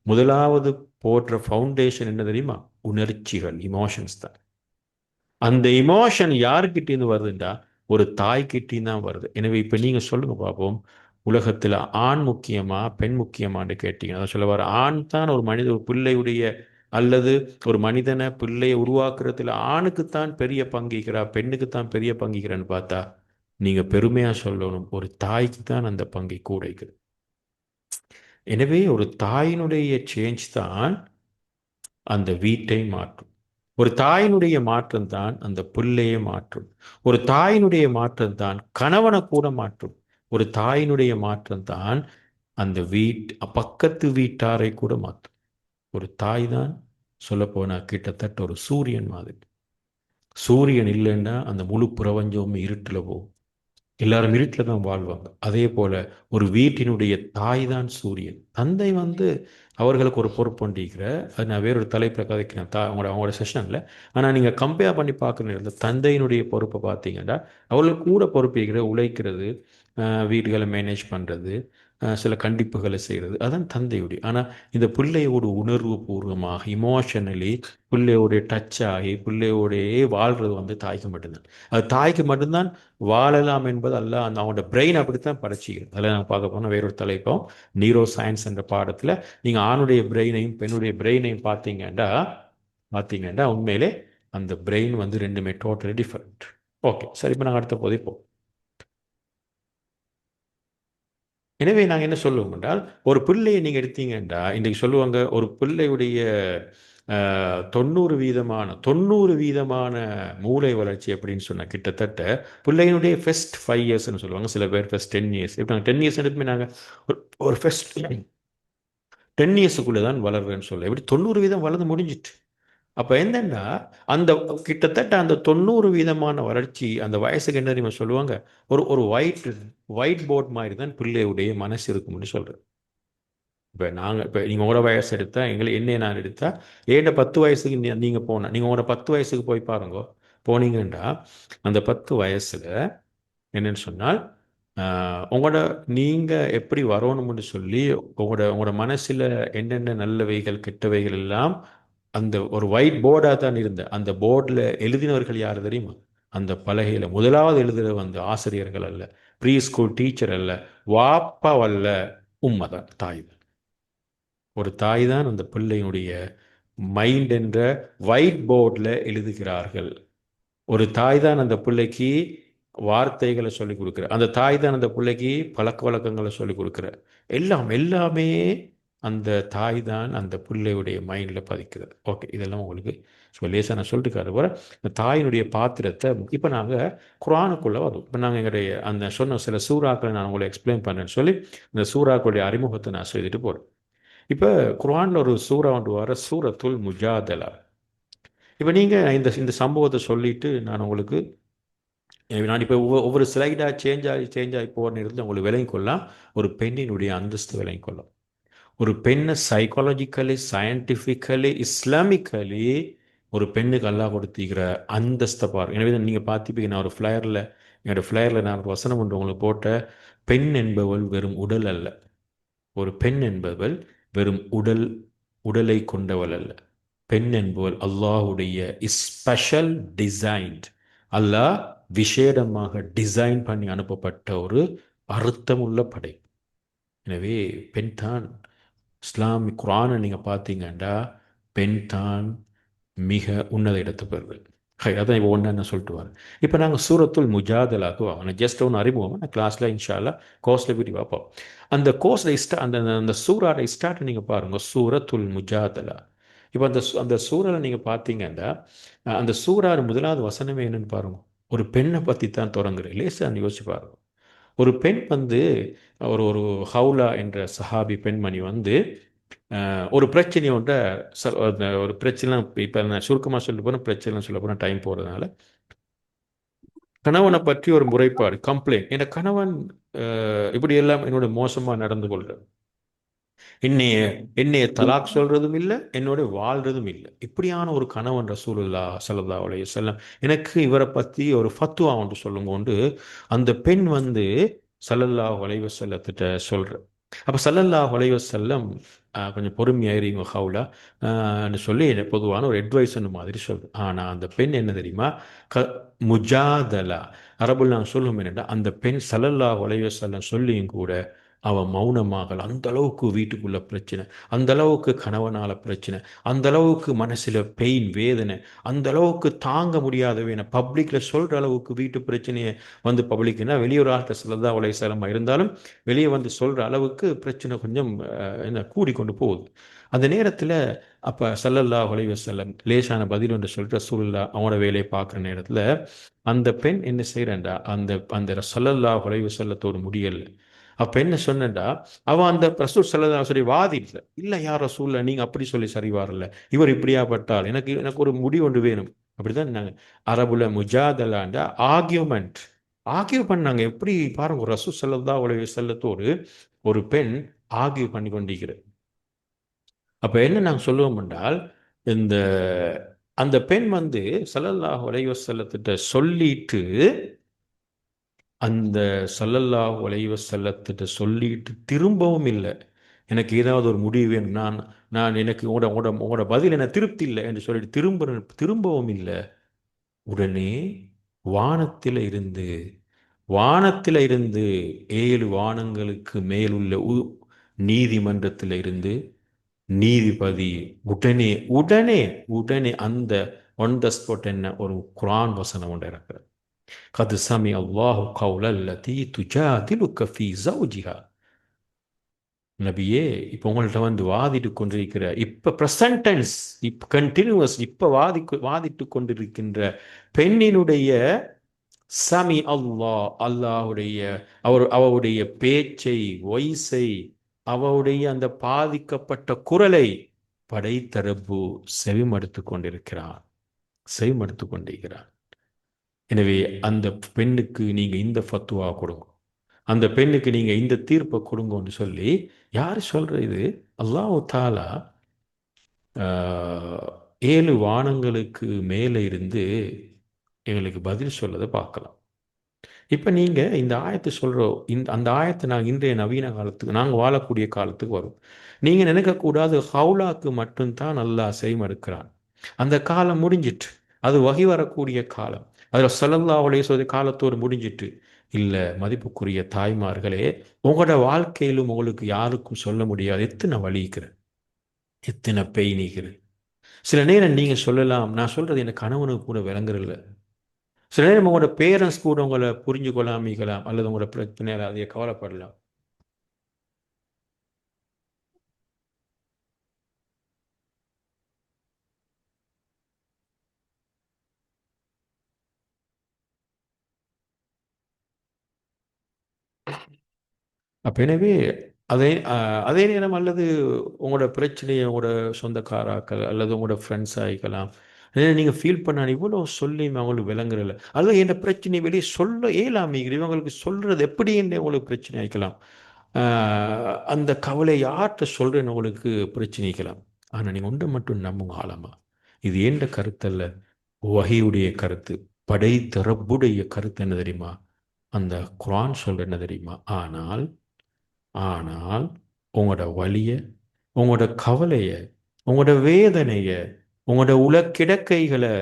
முதலாவது போடுற ஃபவுண்டேஷன் என்ன தெரியுமா? உணர்ச்சிகள், இமோஷன்ஸ் தான். அந்த இமோஷன் யாருக்கிட்டேருந்து வருதுண்டா, ஒரு தாய்கிட்டேருந்து தான் வருது. எனவே இப்போ நீங்கள் சொல்லுங்க பார்ப்போம், உலகத்தில் ஆண் முக்கியமா பெண் முக்கியமான்னு கேட்டீங்க. அதான் சொல்ல வர, ஆண் தான் ஒரு பிள்ளையுடைய அல்லது ஒரு மனிதனை பிள்ளையை உருவாக்குறதுல ஆணுக்குத்தான் பெரிய பங்கிக்கிறா, பெண்ணுக்குத்தான் பெரிய பங்கிக்கிறன்னு பார்த்தா நீங்கள் பெருமையாக சொல்லணும், ஒரு தாய்க்கு தான் அந்த பங்கை கூடைக்குது. எனவே ஒரு தாயினுடைய சேஞ்ச் தான் அந்த வீட்டை மாற்றும். ஒரு தாயினுடைய மாற்றம் தான் அந்த பிள்ளையை மாற்றும். ஒரு தாயினுடைய மாற்றம் தான் கணவனை கூட மாற்றும். ஒரு தாயினுடைய மாற்றம் தான் அந்த பக்கத்து வீட்டாரை கூட மாற்றும். ஒரு தாய் தான் சொல்லப்போனா கிட்டத்தட்ட ஒரு சூரியன் மாதிரி. சூரியன் இல்லைன்னா அந்த முழு பிரபஞ்சமும் இருட்டில் போகும். எல்லாரும் இருட்டில் தான் வாழ்வாங்க. அதே போல ஒரு வீட்டினுடைய தாய் தான் சூரியன். தந்தை வந்து அவர்களுக்கு ஒரு பொறுப்புண்டிருக்கிற, அது நான் வேறொரு தலைப்பில் கதைக்கிறேன் அவங்களோட செஷனில். ஆனால் நீங்கள் கம்பேர் பண்ணி பார்க்குற நேரத்தில் தந்தையினுடைய பொறுப்பை பார்த்தீங்கன்னா, அவர்களுக்கு கூட பொறுப்பிருக்கிற உழைக்கிறது, வீடுகளை மேனேஜ் பண்ணுறது, சில கண்டிப்புகளை செய்கிறது, அதான் தந்தையுடைய. ஆனால் இந்த பிள்ளையோட உணர்வு பூர்வமாக இமோஷனலி பிள்ளையோடைய டச் ஆகி பிள்ளையோடையே வாழ்கிறது வந்து தாய்க்கு மட்டும்தான். அது தாய்க்கு மட்டும்தான் வாழலாம் என்பது அல்ல. அவனோட பிரெயின் அப்படித்தான் படைச்சிக்கிறது. அதில் நாங்கள் பார்க்க போனால் வேறொரு தலைப்போம், நியூரோ சயின்ஸ் என்ற பாடத்தில் நீங்கள் ஆணுடைய பிரெயினையும் பெண்ணுடைய பிரெயினையும் பார்த்தீங்கன்னா உண்மையிலே அந்த பிரெயின் வந்து ரெண்டுமே டோட்டலி டிஃப்ரெண்ட். ஓகே, சரி, இப்போ நாங்கள் அடுத்த போதே போவோம். எனவே நாங்கள் என்ன சொல்லுவோம் என்றால், ஒரு பிள்ளையை நீங்கள் எடுத்தீங்கன்னா இன்றைக்கு சொல்லுவாங்க, ஒரு பிள்ளையுடைய 90% மூளை வளர்ச்சி அப்படின்னு சொன்னால் கிட்டத்தட்ட பிள்ளையினுடைய ஃபர்ஸ்ட் 5 இயர்ஸ்ன்னு சொல்லுவாங்க. சில பேர் ஃபர்ஸ்ட் 10 இயர்ஸ். இப்போ நாங்கள் 10 இயர்ஸ் எடுத்துமே நாங்கள் ஒரு ஃபர்ஸ்ட் 10 இயர்ஸுக்குள்ளே தான் வளர்றேன்னு சொல்ல, எப்படி 90% வளர்ந்து முடிஞ்சிட்டு. அப்போ என்னன்னா அந்த கிட்டத்தட்ட அந்த 90% வளர்ச்சி அந்த வயசுக்கு என்ன தெரியுமா சொல்லுவாங்க, ஒரு ஒரு ஒயிட் போர்ட் மாதிரி தான் பிள்ளையுடைய மனசு இருக்கும்னு சொல்கிறேன். இப்போ நீங்கள் உங்களோட வயசு எடுத்தால் என்னையை நான் எடுத்தால், ஏண்ட 10 வயசுக்கு நீங்கள் உங்களோட 10 வயசுக்கு போய் பாருங்க. போனீங்கன்னா அந்த 10 வயசில் என்னன்னு சொன்னால், உங்களோட நீங்கள் எப்படி வரணும்னு சொல்லி உங்களோட மனசில் என்னென்ன நல்லவைகள் கெட்டவைகள் எல்லாம் அந்த ஒரு ஒயிட் போர்டாக தான் இருந்த அந்த போர்டில் எழுதினவர்கள் யார் தெரியுமா? அந்த பலகையில் முதலாவது எழுதுகிற வந்து ஆசிரியர்கள் அல்ல, ப்ரீ ஸ்கூல் டீச்சர் அல்ல, வாப்பாவல்ல, உம்மை தான், தாய். ஒரு தாய் தான் அந்த பிள்ளையினுடைய மைண்ட் என்ற ஒயிட் போர்டில் எழுதுகிறார்கள். ஒரு தாய் தான் அந்த பிள்ளைக்கு வார்த்தைகளை சொல்லிக் கொடுக்குற, அந்த தாய் தான் அந்த பிள்ளைக்கு பழக்க வழக்கங்களை சொல்லிக் கொடுக்குற. எல்லாமே அந்த தாய் தான் அந்த பிள்ளையுடைய மைண்டில் பதிக்கிறது. ஓகே, இதெல்லாம் உங்களுக்கு லேசாக நான் சொல்லிட்டுக்காரு போல. இந்த தாயினுடைய பாத்திரத்தை இப்போ நாங்கள் குர்ஆனுக்குள்ளே வரும். இப்போ நாங்கள் எங்களுடைய அந்த சொன்ன சில சூறாக்களை நான் உங்களை எக்ஸ்பிளைன் பண்ணேன்னு சொல்லி இந்த சூறாக்களுடைய அறிமுகத்தை நான் சொல்லிட்டு போகிறேன். இப்போ குர்ஆனில் ஒரு சூறா ஒன்று வர, சூரத்துல் முஜாதலா. இப்போ நீங்கள் இந்த சம்பவத்தை சொல்லிட்டு நான் உங்களுக்கு இப்போ ஒவ்வொரு ஸ்லைடாக சேஞ்ச் ஆகி போகிற நேரத்தில் உங்களுக்கு விளங்கிக் கொள்ளலாம் ஒரு பெண்ணினுடைய அந்தஸ்து விளங்கிக் கொள்ளலாம். ஒரு பெண்ணை சைக்காலஜிக்கலி, சயின்டிஃபிக்கலி, இஸ்லாமிக்கலி ஒரு பெண்ணுக்கு அல்லாஹ் கொடுத்திருக்கிற அந்தஸ்தை பாருங்க. எனவே நீங்கள் பார்த்துப்பீங்க, நான் என்னோடய ஃப்ளையரில் நான் ஒரு வசனம் ஒன்று உங்களுக்கு போட்ட, பெண் என்பவள் வெறும் உடல் அல்ல, ஒரு பெண் என்பவள் வெறும் உடலை கொண்டவள் அல்ல. பெண் என்பவள் அல்லாஹ்வுடைய ஸ்பெஷல் டிசைன்ட், அல்லாஹ் விசேடமாக டிசைன் பண்ணி அனுப்பப்பட்ட ஒரு அர்த்தமுள்ள படை. எனவே பெண் தான் இஸ்லாமிக் குர்ஆனை நீங்கள் பார்த்தீங்கன்னா பெண் தான் மிக உன்னத இடத்தை பெறுது. அதான் இப்போ ஒன்று என்ன சொல்லிட்டு வரேன். இப்போ நாங்கள் சூரத்துல் முஜாதலாக்கு வாங்க, ஜஸ்ட் ஒன்று அறிமுகம். நான் கிளாஸில் இன்ஷால்லா கோர்ஸில் போய் பார்ப்போம். அந்த கோர்ஸில் அந்த அந்த சூறாட ஸ்டார்ட் நீங்கள் பாருங்கள், சூரத்துல் முஜாதலா. இப்போ அந்த சூறாவில் நீங்கள் பார்த்தீங்கன்னா அந்த சூறாறு முதலாவது வசனமே என்னன்னு பாருங்க, ஒரு பெண்ணை பற்றி தான் தொடங்குறேன். லேசாக யோசிச்சு பாருங்க. ஒரு பெண் வந்து ஒரு ஒரு ஹவுலா என்ற சஹாபி பெண்மணி வந்து ஒரு பிரச்சனை ஒன்றை ஒரு பிரச்சனை, இப்போ நான் சுருக்கமாக சொல்ல போனால் பிரச்சனை சொல்ல போனால் டைம் போகிறதுனால, கணவனை பற்றி ஒரு முறைப்பாடு, கம்ப்ளைண்ட். என் கணவன் இப்படி எல்லாம் என்னோட மோசமாக நடந்து கொள்கிறார், என்னைய என்னைய தலாக் சொல்றதும் இல்லை, என்னோட வாழ்றதும் இல்லை. இப்படியான ஒரு கணவன் ரசூலுல்லாஹ் ஸல்லல்லாஹு அலைஹி வஸல்லம், எனக்கு இவரை பற்றி ஒரு ஃபத்வா ஒன்று சொல்லுங்க கொண்டு அந்த பெண் வந்து ஸல்லல்லாஹு அலைஹி வஸல்லத்திட்ட சொல்ற. அப்போ ஸல்லல்லாஹு அலைஹி வஸல்லம் கொஞ்சம் பொறுமையாயிருங்க ஹவுலா சொல்லி பொதுவான ஒரு அட்வைஸ் மாதிரி சொல்றேன். ஆனால் அந்த பெண் என்ன தெரியுமா, முஜாதலா அரபுல் நான் சொல்லும் என்னென்னா, அந்த பெண் ஸல்லல்லாஹு அலைஹி வஸல்லம் சொல்லியும் கூட அவன் மௌனமாகல. அந்த அளவுக்கு வீட்டுக்குள்ள பிரச்சனை, அந்த அளவுக்கு கணவனால பிரச்சனை, அந்த அளவுக்கு மனசுல பெயின் வேதனை, அந்த அளவுக்கு தாங்க முடியாத வேணும் பப்ளிக்ல சொல்ற அளவுக்கு வீட்டு பிரச்சனையை வந்து பப்ளிக்னா வெளியூர் ஆள்கிட்ட ஸல்லல்லாஹு அலைஹி வஸல்லம் இருந்தாலும் வெளியே வந்து சொல்ற அளவுக்கு பிரச்சனை கொஞ்சம் என்ன கூடிக்கொண்டு போகுது. அந்த நேரத்தில் அப்போ ஸல்லல்லாஹு அலைஹி வஸல்லம் லேசான பதில் ஒன்று சொல்லிட்டு ரசூலுல்லாஹ் அவனோட வேலையை பார்க்குற நேரத்தில் அந்த பெண் என்ன செய்யறா, அந்த அந்த ஸல்லல்லாஹு அலைஹி வஸல்லத்தோடு முடியல. அப்ப என்ன சொன்னடா, அவன் அந்த ரசூல் ஸல்லல்லாஹு அலைஹி வஸல்லம் வாதிடல. இல்ல யார் ரசூல்ல, நீங்க அப்படி சொல்லி சரி வரல, இவர் இப்படியாப்பட்டால் எனக்கு எனக்கு ஒரு முடிவு ஒன்று வேணும். அப்படிதான் நாங்க அரபுல முஜாதலாண்ட ஆர்கியூமெண்ட் ஆர்கியூ பண்ணாங்க. எப்படி பாருங்க, ரசூல் ஸல்லல்லாஹு அலைஹி வஸல்லத்தோடு ஒரு பெண் ஆர்கியூ பண்ணி கொண்டிருக்கிறது. அப்ப என்ன நாங்க சொல்லுவோம் என்றால், இந்த அந்த பெண் வந்து ஸல்லல்லாஹு அலைஹி வஸல்லத்திட்ட சொல்லிட்டு, அந்த ஸல்லல்லாஹு அலைஹி வஸல்லத்திட்ட சொல்லிட்டு திரும்பவும் இல்லை, எனக்கு ஏதாவது ஒரு முடிவு வேணும், நான் நான் எனக்கு உங்களோட உங்களோட உங்களோட பதில் என்ன திருப்தி இல்லை என்று சொல்லிட்டு திரும்பவும் இல்லை. உடனே வானத்தில இருந்து வானத்தில இருந்து 7 வானங்களுக்கு மேலுள்ள நீதிமன்றத்தில் இருந்து நீதிபதி உடனே உடனே உடனே அந்த ஒன் த ஸ்பாட் என்ன ஒரு குர்ஆன் வசனம் ஒன்று இருக்கிறது. கது சமி அல்லாஹு கௌலல்லதி துஜாதிலுக ஃபீ ஜௌஜிஹா. நபியே, இப்போ உங்கள்கிட்ட வந்து வாதிட்டு கொண்டிருக்கிற, இப்போ ப்ரெசன்ட் டென்ஸ், இப்போ கண்டினியூஸ், இப்போ வாதிட்டு கொண்டிருக்கின்ற பெண்ணினுடைய சமி அல்லாஹ், அல்லாஹுடைய அவருடைய பேச்சை, வொய்ஸை, அவருடைய அந்த பாதிக்கப்பட்ட குரலை படைத்தரப்பு செவிமடுத்து கொண்டிருக்கிறார், செவிமடுத்து கொண்டிருக்கிறார். எனவே அந்த பெண்ணுக்கு நீங்க இந்த ஃபத்வா கொடுங்க, அந்த பெண்ணுக்கு நீங்க இந்த தீர்ப்பை கொடுங்கன்னு சொல்லி யார் சொல்ற இது? அல்லாஹ் தாலா 7 வானங்களுக்கு மேலே இருந்து எங்களுக்கு பதில் சொல்லதை பார்க்கலாம். இப்போ நீங்கள் இந்த ஆயத்தை சொல்கிறோம், அந்த ஆயத்தை நாங்கள் இன்றைய நவீன காலத்துக்கு, நாங்கள் வாழக்கூடிய காலத்துக்கு வரும். நீங்கள் நினைக்கக்கூடாது ஹவுலாக்கு மட்டும்தான் அல்லாஹ் செய்மறுக்கிறான், அந்த காலம் முடிஞ்சிட்டு, அது வகி வரக்கூடிய காலம், அதில் ஸல்லல்லாஹு அலைஹி வஸல்லம் காலத்தோடு முடிஞ்சிட்டு. இல்லை மதிப்புக்குரிய தாய்மார்களே, உங்களோட வாழ்க்கையிலும் உங்களுக்கு யாருக்கும் சொல்ல முடியாது எத்தனை வலிக்குது, எத்தனை பெயினிக்குது. சில நேரம் நீங்கள் சொல்லலாம், நான் சொல்கிறது எனக்கு கணவனுக்கு கூட விளங்குறதில்ல. சில நேரம் உங்களோட பேரண்ட்ஸ் கூட உங்களை புரிஞ்சு கொள்ளாமிக்கலாம், அல்லது உங்களோட பிரச்சனையால் அதைய கவலைப்படலாம். அப்போ எனவே அதே அதே நேரம் அல்லது உங்களோட பிரச்சனையை உங்களோட சொந்தக்காராக்கள் அல்லது உங்களோட ஃப்ரெண்ட்ஸ் ஆகிக்கலாம், நீங்கள் ஃபீல் பண்ண இவ்வளோ சொல்லியும் அவங்களுக்கு விளங்குறதில்ல, அல்லது என் பிரச்சனை வெளியே சொல்ல இயலாமைகள், இவங்களுக்கு சொல்கிறது எப்படி என்று உங்களுக்கு பிரச்சனை ஆகிக்கலாம். அந்த கவலை யார்கிட்ட சொல்கிறேன்னு உங்களுக்கு பிரச்சனை ஆகிக்கலாம். ஆனால் நீங்கள் ஒன்றை மட்டும் நம்புங்க ஆழமா, இது ஏண்ட கருத்தல்ல, வஹியுடைய கருத்து, படைத்த ரப்புடைய கருத்து. என்ன தெரியுமா? அந்த குர்ஆன் சொல்ற என்ன தெரியுமா? ஆனால் ஆனால் உங்களோட வலிய, உங்களோட கவலைய, உங்களோட வேதனைய, உங்களோட உளக்கிடக்கைகளை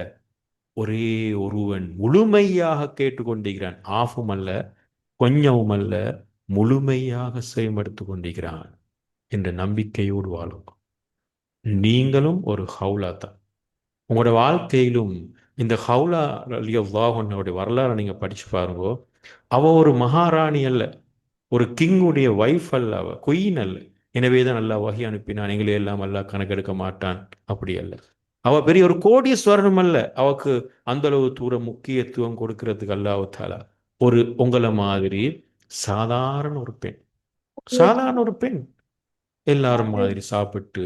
ஒரே ஒருவன் முழுமையாக கேட்டுக்கொண்டிருக்கிறான். ஆஃபும் அல்ல, கொஞ்சமும் அல்ல, முழுமையாக செயல்படுத்திக் கொண்டிருக்கிறான் என்ற நம்பிக்கையோடு வாழும். நீங்களும் ஒரு ஹவுலா தான். உங்களோட வாழ்க்கையிலும் இந்த ஹவுலா ரலியல்லாஹு அன்ஹாவுடைய வரலாறை நீங்க படிச்சு பாருங்க. அவ ஒரு மகாராணி அல்ல, ஒரு கிங்குடைய வைஃப் அல்ல, அவ குயின் அல்ல. எனவே தான் அல்லாஹ் வஹி அனுப்பினான், எங்களை எல்லாம் அல்லாஹ் கணக்கெடுக்க மாட்டான். அப்படி அல்ல. அவ பெரிய ஒரு கோடீஸ்வரனும் அல்ல. அவக்கு அந்த அளவு தூரம் முக்கியத்துவம் கொடுக்கிறதுக்கு அல்லாஹ் தாலா ஒரு உங்களை மாதிரி சாதாரண ஒரு பெண், சாதாரண ஒரு பெண், எல்லாரும் மாதிரி சாப்பிட்டு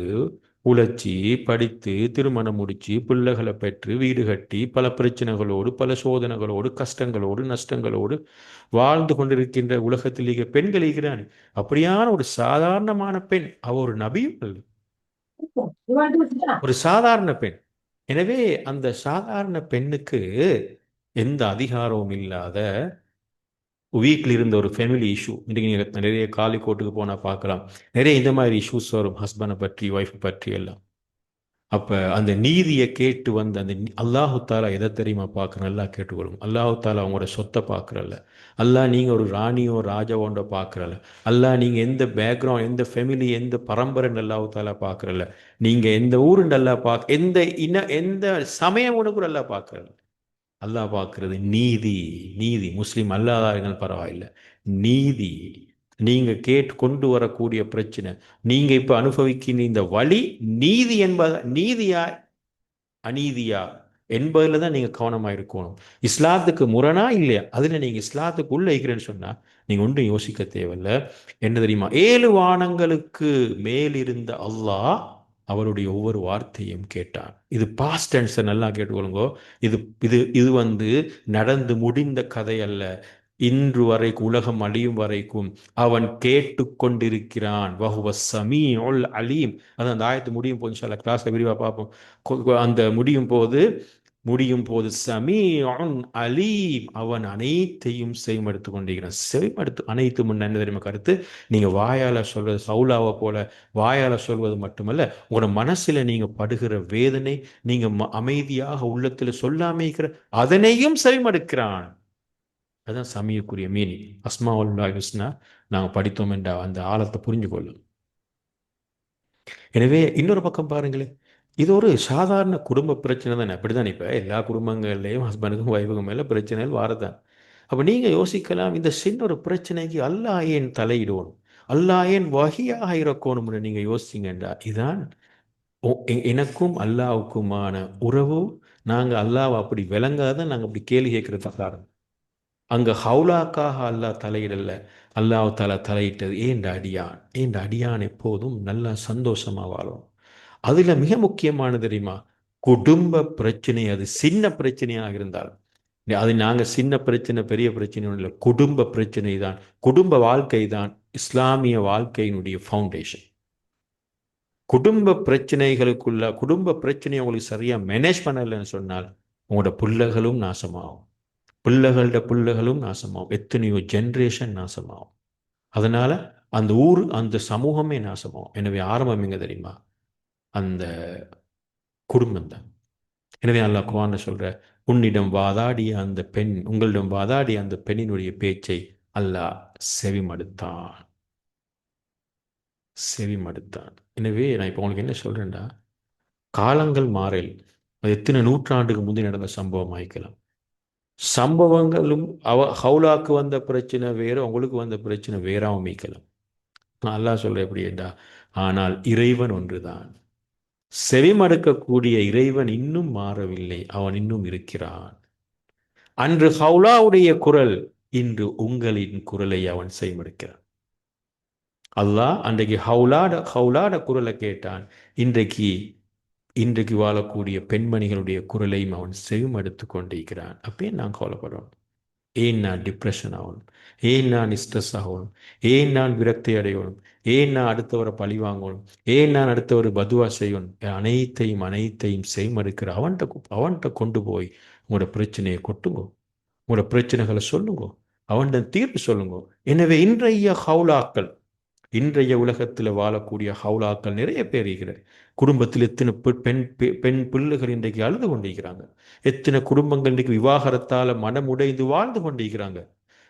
உழைச்சி படித்து திருமணம் முடிச்சு பிள்ளைகளை பெற்று வீடு கட்டி பல பிரச்சனைகளோடு பல சோதனைகளோடு கஷ்டங்களோடு நஷ்டங்களோடு வாழ்ந்து கொண்டிருக்கின்ற உலகத்தில் பெண்கள் இருக்கிறான். அப்படியான ஒரு சாதாரணமான பெண். அவ ஒரு நபியும் அல்ல, ஒரு சாதாரண பெண். எனவே அந்த சாதாரண பெண்ணுக்கு எந்த அதிகாரமும் இல்லாத வீட்டில் இருந்த ஒரு ஃபேமிலி இஷ்யூ. இன்றைக்கு நீங்கள் நிறைய காலி கோட்டுக்கு போனால் பார்க்கலாம், நிறைய இந்த மாதிரி இஷ்யூஸ் வரும், ஹஸ்பண்டை பற்றி ஒய்ஃபை பற்றி எல்லாம். அப்போ அந்த நீதியை கேட்டு வந்த அந்த அல்லாஹு தாலா எதை தெரியுமா பார்க்குற, நல்லா கேட்டுக்கொள்ளும். அல்லாஹு தாலா அவங்களோட சொத்தை பார்க்குறல்ல, அல்லாஹ் நீங்கள் ஒரு ராணியோ ராஜாவோண்டோ பார்க்குறல்ல, அல்லாஹ் நீங்கள் எந்த பேக்ரவுண்ட் எந்த ஃபேமிலி எந்த பரம்பரைன்னு அல்லாஹு தாலா பார்க்குறல்ல, நீங்கள் எந்த ஊருன்னு நல்லா எந்த எந்த சமயம் கூட நல்லா பார்க்குறல்ல. அல்லாஹ் பார்க்கிறது நீதி. நீதி முஸ்லீம் அல்லாதார்கள் பரவாயில்லை, நீதி. நீங்க கேட்டு கொண்டு வரக்கூடிய பிரச்சனை, நீங்க இப்ப அனுபவிக்கின்ற இந்த வழி நீதி என்பது நீதியா அநீதியா என்பதில் தான் நீங்கள் கவனமாக இருக்கணும். இஸ்லாத்துக்கு முரணா இல்லையா, அதில் நீங்கள் இஸ்லாத்துக்கு உள்ள இருக்கிறேன்னு சொன்னால் நீங்கள் ஒன்றும் யோசிக்க தேவையில்லை. என்ன தெரியுமா, 7 வானங்களுக்கு மேலிருந்த அல்லாஹ் அவருடைய ஒவ்வொரு வார்த்தையும் கேட்டான். இது பாஸ்ட் டென்ஸை நல்லா கேட்டுக்கொள்ளுங்க. இது இது இது நடந்து முடிந்த கதை அல்ல. இன்று வரைக்கும் உலகம் அழியும் வரைக்கும் அவன் கேட்டு கொண்டிருக்கிறான். வஹுவ ஸமீஉல் அலீம். அது அந்த ஆயத்து முடியும் போது இன்ஷா அல்லாஹ் கிளாஸ்ல விரிவாக பார்ப்போம். அந்த முடியும் போது ஸமீஉன் அலீம், அவன் அனைத்தையும் செவிமடுத்து கொண்டிருக்கிறான். செவிமடுத்து அனைத்து முன்ன என்ன தெரியுமா கருத்து, நீங்க வாயால சொல்றது சவுலாவை போல வாயால சொல்வது மட்டுமல்ல, உங்களோட மனசுல நீங்க படுகிற வேதனை, நீங்க அமைதியாக உள்ளத்துல சொல்லாம இருக்கிற அதனையும் செவிமடுக்கிறான். அதுதான் சமீக்குரிய மீனிங். அஸ்மாவுல்லாஹி ஹுஸ்னா நாங்கள் படித்தோம் என்ற அந்த ஆழத்தை புரிஞ்சு கொள்ளும். எனவே இன்னொரு பக்கம் பாருங்களேன், இது ஒரு சாதாரண குடும்ப பிரச்சனை தானே. அப்படிதான் இப்போ எல்லா குடும்பங்கள்லேயும் ஹஸ்பண்டுக்கும் ஒய்ஃபுக்கும் மேலே பிரச்சனைகள் வாரதான். அப்போ நீங்கள் யோசிக்கலாம், இந்த சின்ன ஒரு பிரச்சனைக்கு அல்லாஹ் ஏன் தலையிடணும், அல்லாஹ் ஏன் வஹியாக இருக்கணும்னு நீங்கள் யோசிச்சிங்கண்டா, இதான் எனக்கும் அல்லாவுக்குமான உறவு. நாங்கள் அல்லாஹ் அப்படி விளங்காத நாங்கள் அப்படி கேள்வி கேட்கறது காரணம். அங்க ஹவுலாக்காக அல்லாஹ் தலையிடல, அல்லாஹ் தாலா தலையிட்டது ஏண்ட அடியான் எப்போதும் நல்லா சந்தோஷமா வாழும். அதுல மிக முக்கியமானது தெரியுமா, குடும்ப பிரச்சனை. அது சின்ன பிரச்சனையாக இருந்தால், அது நாங்க சின்ன பிரச்சனை பெரிய பிரச்சனை இல்லை, குடும்ப பிரச்சனை தான், குடும்ப வாழ்க்கை தான் இஸ்லாமிய வாழ்க்கையினுடைய ஃபவுண்டேஷன். குடும்ப பிரச்சனைகளுக்குள்ள குடும்ப பிரச்சனையை உங்களுக்கு சரியா மேனேஜ் பண்ணலைன்னு சொன்னால் உங்களோட பிள்ளைகளும் நாசமாகும், பிள்ளைகளும் நாசமாகும், எத்தனையோ ஜென்ரேஷன் நாசமாகும். அதனால அந்த ஊர் அந்த சமூகமே நாசமாகும். எனவே ஆரம்பம் எங்க தெரியுமா, அந்த குடும்பம் தான். எனவே அல்லாஹ் குர்ஆன்ல சொல்ற, உங்களிடம் வாதாடிய அந்த பெண்ணினுடைய பேச்சை அல்லாஹ் செவிமடுத்தான். எனவே நான் இப்போ உங்களுக்கு என்ன சொல்றேன்டா, காலங்கள் மாறல், அது எத்தனை நூற்றாண்டுக்கு முந்தைய நடந்த சம்பவம் ஆயிக்கலாம். சம்பவங்களும் ஹவுலாக்கு வந்த பிரச்சனை வேற, உங்களுக்கு வந்த பிரச்சனை வேறாவும் மீக்கலாம். அல்லாஹ் சொல்ற எப்படி என்றா, ஆனால் இறைவன் ஒன்றுதான். செவிமடுக்கக்கூடிய இறைவன் இன்னும் மாறவில்லை, அவன் இன்னும் இருக்கிறான். அன்று ஹவுலாவுடைய குரல், இன்று உங்களின் குரலை அவன் செவிமடுக்கிறான். அல்லாஹ் அன்றைக்கு ஹவுலாட குரலை கேட்டான், இன்றைக்கு வாழக்கூடிய பெண்மணிகளுடைய குரலையும் அவன் செவிமடுத்து கொண்டிருக்கிறான். அப்பயே நான் கவலைப்படுறோம். ஏன் நான் டிப்ரெஷன் ஆகணும், ஏன் நான் ஸ்ட்ரெஸ் ஆகணும், ஏன் நான் விரக்தி அடையணும், ஏன் நான் அடுத்தவரை பழி வாங்கணும், ஏன் நான் அடுத்தவரை பதுவா செய்யணும். அனைத்தையும் செய்மடுக்கிற அவன்கிட்ட கொண்டு போய் உங்களோட பிரச்சனையை கொட்டுங்கோ, உங்களோட பிரச்சனைகளை சொல்லுங்கோ, அவன்கிட்ட தீர்ப்பு சொல்லுங்கோ. எனவே இன்றைய ஹவுலாக்கள் இன்றைய உலகத்தில் வாழக்கூடிய ஹவுலாக்கள் நிறைய பேர் இருக்கிறார். குடும்பத்தில் எத்தனை பெண் பிள்ளைகள் இன்றைக்கு அழுது கொண்டிருக்கிறாங்க. எத்தனை குடும்பங்கள் இன்றைக்கு விவாகரத்தால் மனமுடைந்து வாழ்ந்து கொண்டிருக்கிறாங்க.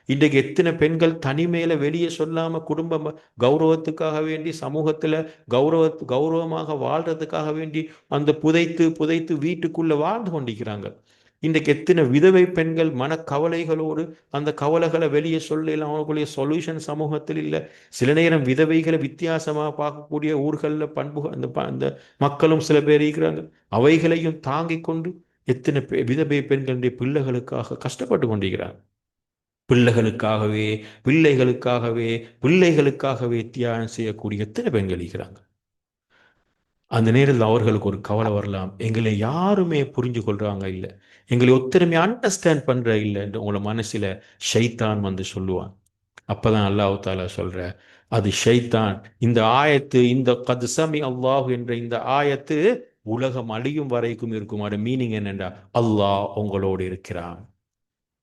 இன்றைக்கு எத்தனை பெண்கள் தனிமையில வெளியே சொல்லாம குடும்ப கௌரவத்துக்காக வேண்டி சமூகத்துல கௌரவமாக வாழ்றதுக்காக வேண்டி அந்த புதைத்து புதைத்து வீட்டுக்குள்ள வாழ்ந்து கொண்டிருக்கிறாங்க. இன்றைக்கு எத்தனை விதவை பெண்கள் மனக்கவலைகளோடு அந்த கவலைகளை வெளியே சொல்லலாம், அவங்களுடைய சொல்யூஷன் சமூகத்தில் இல்லை. சில நேரம் விதவைகளை வித்தியாசமாக பார்க்கக்கூடிய ஊர்களில் அந்த மக்களும் சில பேர் இருக்கிறாங்க. அவைகளையும் தாங்கிக் கொண்டு எத்தனை விதவை பெண்களுடைய பிள்ளைகளுக்காக கஷ்டப்பட்டு கொண்டிருக்கிறாங்க. பிள்ளைகளுக்காகவே பிள்ளைகளுக்காகவே பிள்ளைகளுக்காகவே தியாகம் செய்யக்கூடிய எத்தனை பெண்கள் இருக்கிறாங்க. அந்த நேரத்தில் அவர்களுக்கு ஒரு கவலை வரலாம், எங்களை யாருமே புரிஞ்சு கொள்றாங்க இல்லை, எங்களை ஒத்தருமே அண்டர்ஸ்டாண்ட் பண்ற இல்லை என்று உங்களை மனசுல ஷைத்தான் வந்து சொல்லுவான். அப்பதான் அல்லாஹ் தாலா சொல்ற, அது ஷைத்தான். இந்த ஆயத்து, இந்த கத் சமி அல்லாஹ் என்ற இந்த ஆயத்து உலகம் அழியும் வரைக்கும் இருக்கும். அது மீனிங் என்னென்றா, அல்லாஹ் உங்களோடு இருக்கிறான்.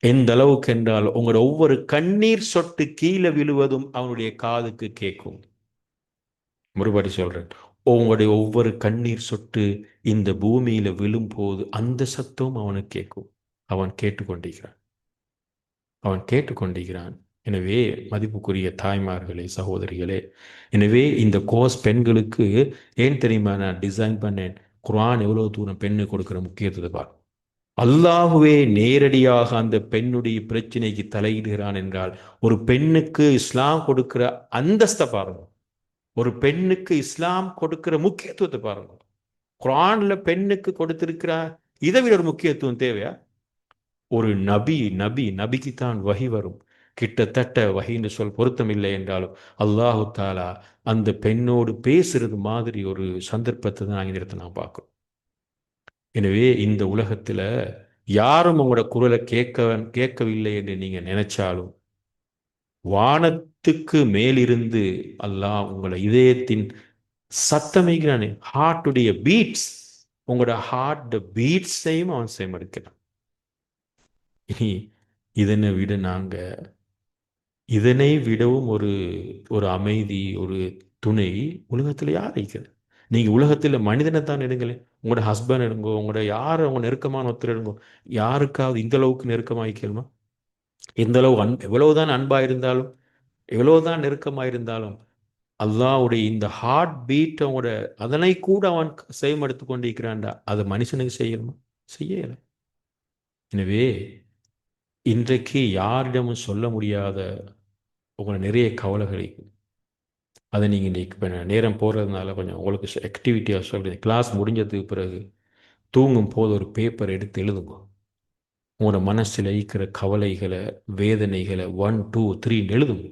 எந்த அளவுக்கு என்றால் உங்களோட ஒவ்வொரு கண்ணீர் சொட்டு கீழே விழுவதும் அவனுடைய காதுக்கு கேட்கும். மறுபடி சொல்றேன், உங்களுடைய ஒவ்வொரு கண்ணீர் சொட்டு இந்த பூமியில விழும் போது அந்த சத்தம் அவனுக்கு கேட்கும். அவன் கேட்டுக்கொண்டிருக்கிறான், அவன் கேட்டுக்கொண்டிருக்கிறான். எனவே மதிப்புக்குரிய தாய்மார்களே, சகோதரிகளே, எனவே இந்த கோர்ஸ் பெண்களுக்கு ஏன் தெரியுமா நான் டிசைன் பண்ணேன்? குர்ஆன் எவ்வளவு தூரம் பெண்ணு கொடுக்கிற முக்கியத்துவத்தை பார். அல்லாஹுவே நேரடியாக அந்த பெண்ணுடைய பிரச்சனைக்கு தலையிடுகிறான் என்றால் ஒரு பெண்ணுக்கு இஸ்லாம் கொடுக்கிற அந்தஸ்தை பாருங்க, ஒரு பெண்ணுக்கு இஸ்லாம் கொடுக்கிற முக்கியத்துவத்தை பாருங்க. குர்ஆன்ல பெண்ணுக்கு கொடுத்திருக்கிற இதை விட ஒரு முக்கியத்துவம் தேவையா? ஒரு நபிக்கு தான் வஹி வரும். கிட்டத்தட்ட வஹின்னு சொல் பொருத்தம் இல்லை என்றாலும் அல்லாஹு தாலா அந்த பெண்ணோடு பேசுறது மாதிரி ஒரு சந்தர்ப்பத்தை தான் நாங்கள் இடத்தை நான் பார்க்கிறோம். எனவே இந்த உலகத்துல யாரும் உங்களோட குரலை கேட்கவில்லை என்று நீங்க நினைச்சாலும் வானத்துக்கு மேலிருந்து அல்லாஹ் உங்களை இதயத்தின் சத்தமைக்கிறானே, ஹார்ட்டுடைய பீட்ஸ், உங்களோட ஹார்ட் பீட்ஸையும் அவன் சேமடிக்கிறான். இனி இதனை விடவும் ஒரு ஒரு அமைதி, ஒரு துணை உலகத்துல யார் இருக்கிறது? நீங்க உலகத்துல மனிதனை தான் எடுங்களேன், உங்களோட ஹஸ்பண்ட் எடுங்கோ, உங்களோட யார் உங்க நெருக்கமான ஒருத்தர் எடுங்கோ, யாருக்காவது இந்த அளவுக்கு நெருக்கமாயிக்கலுமா? இந்த அளவு எவ்வளவுதான் அன்பா இருந்தாலும், எவ்வளவுதான் நெருக்கமா இருந்தாலும் அல்லாஹ்வுடைய இந்த ஹார்ட் பீட் அவனோட அதனை கூட அவன் செய்யமெடுத்து கொண்டிருக்கிறான்டா, அது மனுஷனுக்கு செய்யணுமா? செய்யல. எனவே இன்றைக்கு யாரிடமும் சொல்ல முடியாத உங்களை நிறைய கவலைகளை, அதை நீங்கள் இன்றைக்கு இப்போ நேரம் போகிறதுனால கொஞ்சம் உங்களுக்கு ஆக்டிவிட்டியாக சொல்கிறேன். கிளாஸ் முடிஞ்சதுக்கு பிறகு தூங்கும் போது ஒரு பேப்பர் எடுத்து எழுதுங்க. உங்களோட மனசில் இருக்கிற கவலைகளை, வேதனைகளை 1 2 3 எழுதுங்க.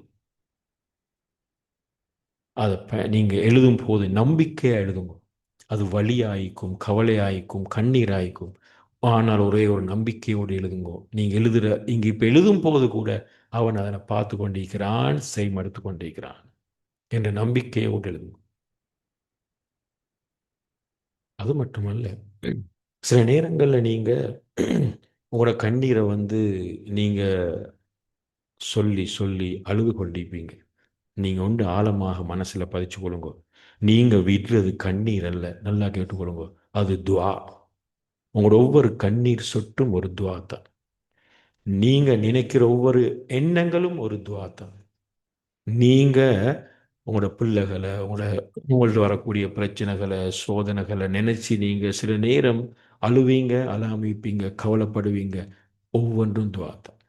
அதை நீங்கள் எழுதும் போது நம்பிக்கையாக எழுதுங்க. அது வலியாயிக்கும், கவலையாயிக்கும், கண்ணீராயிக்கும். ஆனால் ஒரே ஒரு நம்பிக்கையோடு எழுதுங்கோ. நீங்கள் இங்கே இப்போ எழுதும் போது கூட அவன் அதனை பார்த்து கொண்டிருக்கிறான், செய்மடுத்து கொண்டிருக்கிறான் என்ற நம்பிக்கையோடு எழுதுங்க. அது மட்டுமல்ல, சில நேரங்களில் நீங்கள் உங்களோட கண்ணீரை நீங்கள் சொல்லி சொல்லி அழுது கொண்டிருப்பீங்க. நீங்கள் ஒன்று ஆழமாக மனசில் பதிச்சு கொள்ளுங்க, நீங்கள் விடுறது கண்ணீர் அல்ல. நல்லா கேட்டுக்கொள்ளுங்க, அது துவா. உங்களோட ஒவ்வொரு கண்ணீர் சொட்டும் ஒரு துவா தான். நீங்கள் நினைக்கிற ஒவ்வொரு எண்ணங்களும் ஒரு துவா தான். நீங்கள் உங்களோட பிள்ளைகளை, உங்கள்ட்ட வரக்கூடிய பிரச்சனைகளை, சோதனைகளை நினைச்சு நீங்கள் சில நேரம் அழுவீங்க, அலாமிப்பீங்க, கவலைப்படுவீங்க. ஒவ்வொன்றும் துவா தான்,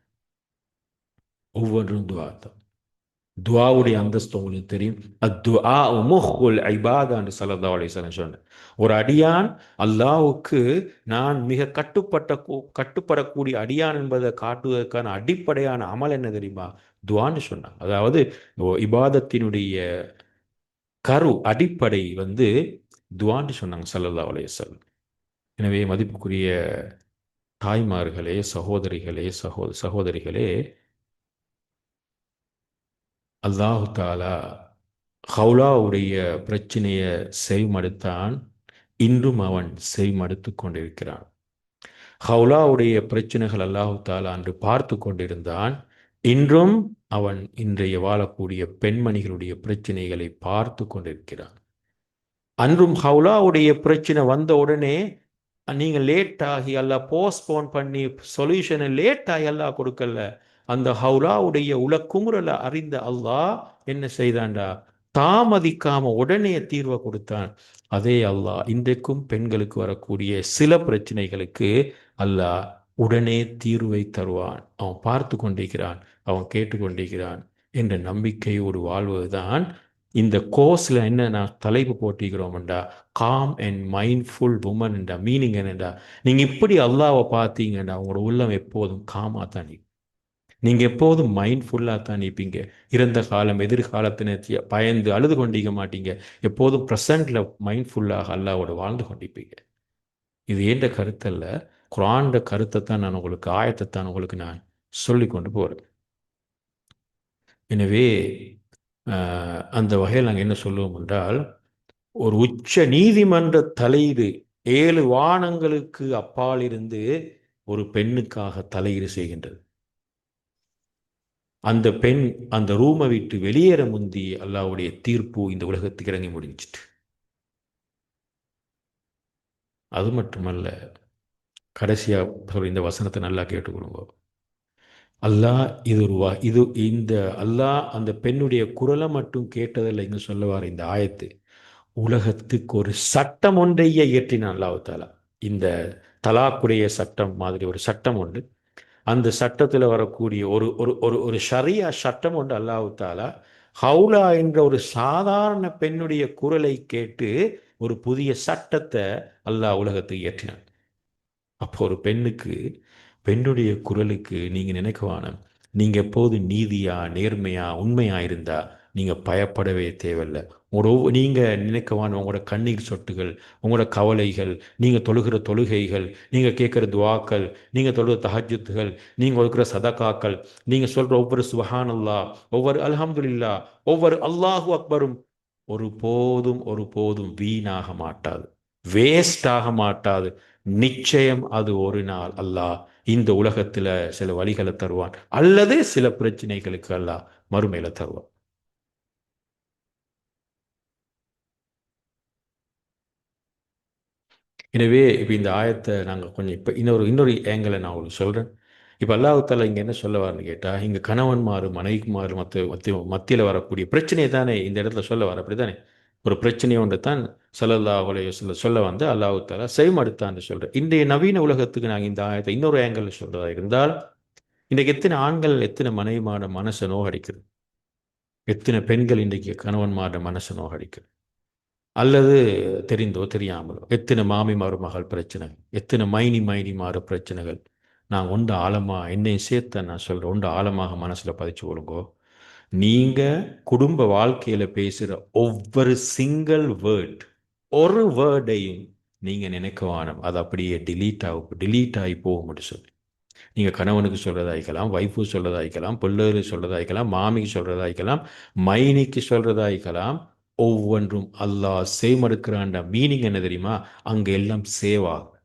ஒவ்வொன்றும் துவா தான். துவாவுடைய அந்தஸ்து உங்களுக்கு தெரியும். அத்துஆ முஹ்வுல் இபாதான்னு ஸல்லல்லாஹு அலைஹி வஸல்லம் சொன்னார். ஒரு அடியான் அல்லாஹ்வுக்கு நான் மிக கட்டுப்படக்கூடிய அடியான் என்பதை காட்டுவதற்கான அடிப்படையான அமல் என்ன தெரியுமா? துவான்னு சொன்னாங்க. அதாவது இபாதத்தினுடைய அடிப்படை துவான்னு சொன்னாங்க ஸல்லல்லாஹு அலைஹி வஸல்லம். எனவே மதிப்புக்குரிய தாய்மார்களே, சகோதரிகளே, சகோதரிகளே, அல்லாஹு தாலா ஹவுலாவுடைய பிரச்சனையை செவிமடுத்தான், இன்றும் அவன் செவிமடுத்து கொண்டிருக்கிறான். ஹவுலாவுடைய பிரச்சனைகள் அல்லாஹு தாலா அன்று பார்த்து கொண்டிருந்தான், இன்றும் அவன் இன்றைய வாழக்கூடிய பெண்மணிகளுடைய பிரச்சனைகளை பார்த்து கொண்டிருக்கிறான். அன்றும் ஹவுலாவுடைய பிரச்சனை வந்த உடனே நீங்கள் லேட் ஆகி அல்லாஹ் போஸ்ட்போன் பண்ணி சொல்யூஷனை லேட் ஆகி அல்லாஹ் கொடுக்கல. அந்த ஹவுலாவுடைய உலக்குமுறலை அறிந்த அல்லாஹ் என்ன செய்தான்டா, தாமதிக்காம உடனே தீர்வை கொடுத்தான். அதே அல்லாஹ் இன்றைக்கும் பெண்களுக்கு வரக்கூடிய சில பிரச்சனைகளுக்கு அல்லாஹ் உடனே தீர்வை தருவான். அவன் பார்த்து கொண்டிருக்கிறான், அவன் கேட்டுக்கொண்டிருக்கிறான் என்ற நம்பிக்கையோடு வாழ்வதுதான் இந்த கோர்ஸில் என்ன நான் தலைப்பு போட்டிக்கிறோம்டா, காம் அண்ட் மைண்ட்ஃபுல் உமன் என்ற மீனிங் என்னடா, நீங்கள் இப்படி அல்லாவை பார்த்தீங்கடா உங்களோட உள்ளம் எப்போதும் காமாக தான் நிற்கும். நீங்கள் எப்போதும் மைண்ட்ஃபுல்லாக தான் நிற்பீங்க. இறந்த காலம் எதிர்காலத்தின பயந்து அழுது கொண்டிருக்க மாட்டீங்க. எப்போதும் ப்ரெசண்டில் மைண்ட்ஃபுல்லாக அல்லாவோட வாழ்ந்து கொண்டிருப்பீங்க. இது ஏண்ட கருத்தல்ல, குரான்ட கருத்தை தான் நான் உங்களுக்கு, ஆயத்தை தான் உங்களுக்கு நான் சொல்லி கொண்டு போகிறேன். எனவே அந்த வகையில் நாங்கள் என்ன சொல்லுவோம் என்றால், ஒரு உச்ச நீதிமன்ற தலையீடு 7 வானங்களுக்கு அப்பால் இருந்து ஒரு பெண்ணுக்காக தலையீடு செய்கின்றது. அந்த பெண் அந்த ரூமை விட்டு வெளியேற முந்தி அல்லாஹ்வுடைய தீர்ப்பு இந்த உலகத்துக்கு இறங்கி முடிஞ்சிட்டு. அது மட்டுமல்ல, கடைசியா சொல்ற இந்த வசனத்தை நல்லா கேட்டுக்கொள்ளுங்க. அல்லாஹ் இது இந்த அல்லாஹ் அந்த பெண்ணுடைய குரலை மட்டும் கேட்டதில்லை. இங்க சொல்லுவார் இந்த ஆயத்து, உலகத்துக்கு ஒரு சட்டம் ஒன்றையே இயற்றினான் அல்லாஹ் தாலா. இந்த தலாக்குடைய சட்டம் மாதிரி ஒரு சட்டம் உண்டு. அந்த சட்டத்தில் வரக்கூடிய ஒரு ஒரு ஒரு ஒரு ஷரியா சட்டம் உண்டு. அல்லாஹ் தாலா ஹவுலா என்ற ஒரு சாதாரண பெண்ணுடைய குரலை கேட்டு ஒரு புதிய சட்டத்தை அல்லாஹ் உலகத்துக்கு இயற்றினான். அப்போ ஒரு பெண்ணுடைய குரலுக்கு நீங்கள் நினைக்குவான, நீங்கள் எப்போது நீதியா நேர்மையா உண்மையா இருந்தா நீங்கள் பயப்படவே தேவையில்லை. நீங்கள் நினைக்கவான உங்களோட கண்ணீர் சொட்டுகள், உங்களோட கவலைகள், நீங்கள் தொழுகிற தொழுகைகள், நீங்கள் கேட்குற துவாக்கள், நீங்கள் தொழுகிற தஹஜ்ஜுத்துகள், நீங்கள் கொடுக்குற சதகாக்கள், நீங்கள் சொல்கிற ஒவ்வொரு சுபஹானல்லா, ஒவ்வொரு அல்ஹம்துலில்லா, ஒவ்வொரு அல்லாஹு அக்பரும் ஒருபோதும் வீணாக மாட்டாது, வேஸ்ட் ஆக மாட்டாது. நிச்சயம் அது ஒரு நாள் அல்லாஹ் இந்த உலகத்துல சில வழிகளை தருவான், அல்லது சில பிரச்சனைகளுக்கு அல்லாஹ் மறுமையில தருவான். எனவே இப்போ இந்த ஆயத்தை நாங்கள் கொஞ்சம் இப்போ இன்னொரு ஏங்கலை நான் உங்களுக்கு சொல்கிறேன். இப்போ அல்லாஹ்வுத்தாலா இங்கே என்ன சொல்ல வரேன்னு கேட்டால், இங்கே கணவன்மார் மனைவிக்குமார் மத்தியில் வரக்கூடிய பிரச்சனையை தானே இந்த இடத்துல சொல்ல வர, அப்படி தானே? ஒரு பிரச்சனை ஒன்று தான் ஸல்லல்லாஹு அலைஹி வஸல்லம் சொல்ல வந்து அல்லாஹ்வுத்தாலா செய்மடுத்தான்னு சொல்கிறேன். இன்றைய நவீன உலகத்துக்கு நாங்கள் இந்த ஆயத்தை இன்னொரு ஏங்கல் சொல்கிறதா இருந்தால், இன்றைக்கு எத்தனை ஆண்கள் எத்தனை மனைவிமாட மனசை நோகடிக்குது, எத்தனை பெண்கள் இன்றைக்கு கணவன்மாட மனசை நோகடிக்குது, அல்லது தெரிந்தோ தெரியாமலோ எத்தனை மாமி மருமகள் பிரச்சனை, எத்தனை மைனி மாறு பிரச்சனைகள். நான் ஒன்று ஆழமாக என்னையும் சேர்த்த நான் சொல்கிறேன், ஒன்று ஆழமாக மனசில் பதிச்சு கொள்ளுங்கோ. நீங்கள் குடும்ப வாழ்க்கையில் பேசுகிற ஒவ்வொரு சிங்கிள் வேர்ட், ஒரு வேர்டையும் நீங்கள் நினைக்கவானம் அது அப்படியே டிலீட் ஆகி போகும்னு சொல்லி. நீங்கள் கணவனுக்கு சொல்கிறதாய்க்கலாம், ஒய்ஃபு சொல்கிறதாய்க்கலாம், பிள்ளைகளுக்கு சொல்கிறதாய்க்கலாம், மாமிக்கு சொல்கிறதாய்க்கலாம், மைனிக்கு சொல்கிறதாய்க்கலாம். ஒவ்வொன்றும் அல்லாஹ் செய்மடுக்கிறான்ட மீனிங் என்ன தெரியுமா? அங்கே எல்லாம் சேவ் ஆகும்.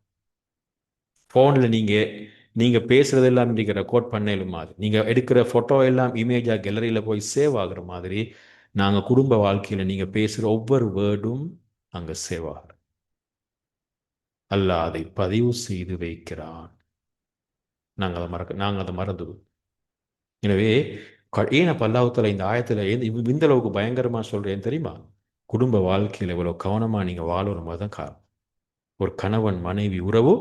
ஃபோனில் நீங்கள் பேசுகிறதெல்லாம் இன்றைக்கி ரெக்கார்ட் பண்ணலும் மாதிரி, நீங்கள் எடுக்கிற ஃபோட்டோ எல்லாம் இமேஜாக கேலரியில் போய் சேவ் ஆகுற மாதிரி, நாங்கள் குடும்ப வாழ்க்கையில் நீங்கள் பேசுகிற ஒவ்வொரு வேர்டும் அங்கே சேவ் ஆகுற. அல்லாஹ் அதை பதிவு செய்து வைக்கிறான். நாங்கள் அதை மறந்துடுவோம். எனவே ஏன் அப்போ அல்லாஹ்வுத்தாலா இந்த ஆயத்தில் இந்த அளவுக்கு பயங்கரமாக சொல்கிறேன்னு தெரியுமா? குடும்ப வாழ்க்கையில் இவ்வளோ கவனமாக நீங்கள் வாழுற மாதிரி தான் காரணம். ஒரு கணவன் மனைவி உறவு,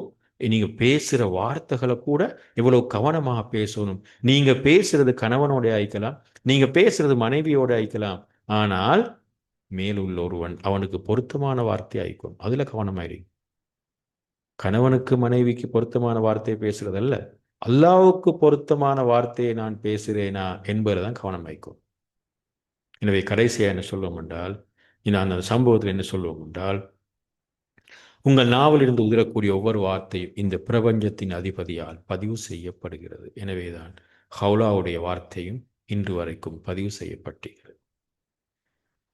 நீங்கள் பேசுகிற வார்த்தைகளை கூட இவ்வளோ கவனமாக பேசணும். நீங்கள் பேசுறது கணவனோட ஆயிக்கலாம், நீங்கள் பேசுறது மனைவியோட ஆயிக்கலாம், ஆனால் மேலுள்ள ஒருவன் அவனுக்கு பொருத்தமான வார்த்தை ஆயிக்கும், அதில் கவனமாயிரு. கணவனுக்கு மனைவிக்கு பொருத்தமான வார்த்தையை பேசுறதல்ல, அல்லாஹ்வுக்கு பொருத்தமான வார்த்தையை நான் பேசுகிறேனா என்பதுதான் கவனம் வைக்கும். எனவே கடைசியாக என்ன சொல்லுவோம் என்றால், நான் அந்த சம்பவத்தில் என்ன சொல்லுவோம் என்றால், உங்கள் நாவலிருந்து உதிரக்கூடிய ஒவ்வொரு வார்த்தையும் இந்த பிரபஞ்சத்தின் அதிபதியால் பதிவு செய்யப்படுகிறது. எனவேதான் ஹவுலாவுடைய வார்த்தையும் இன்று வரைக்கும் பதிவு செய்யப்பட்டிருக்கிறது.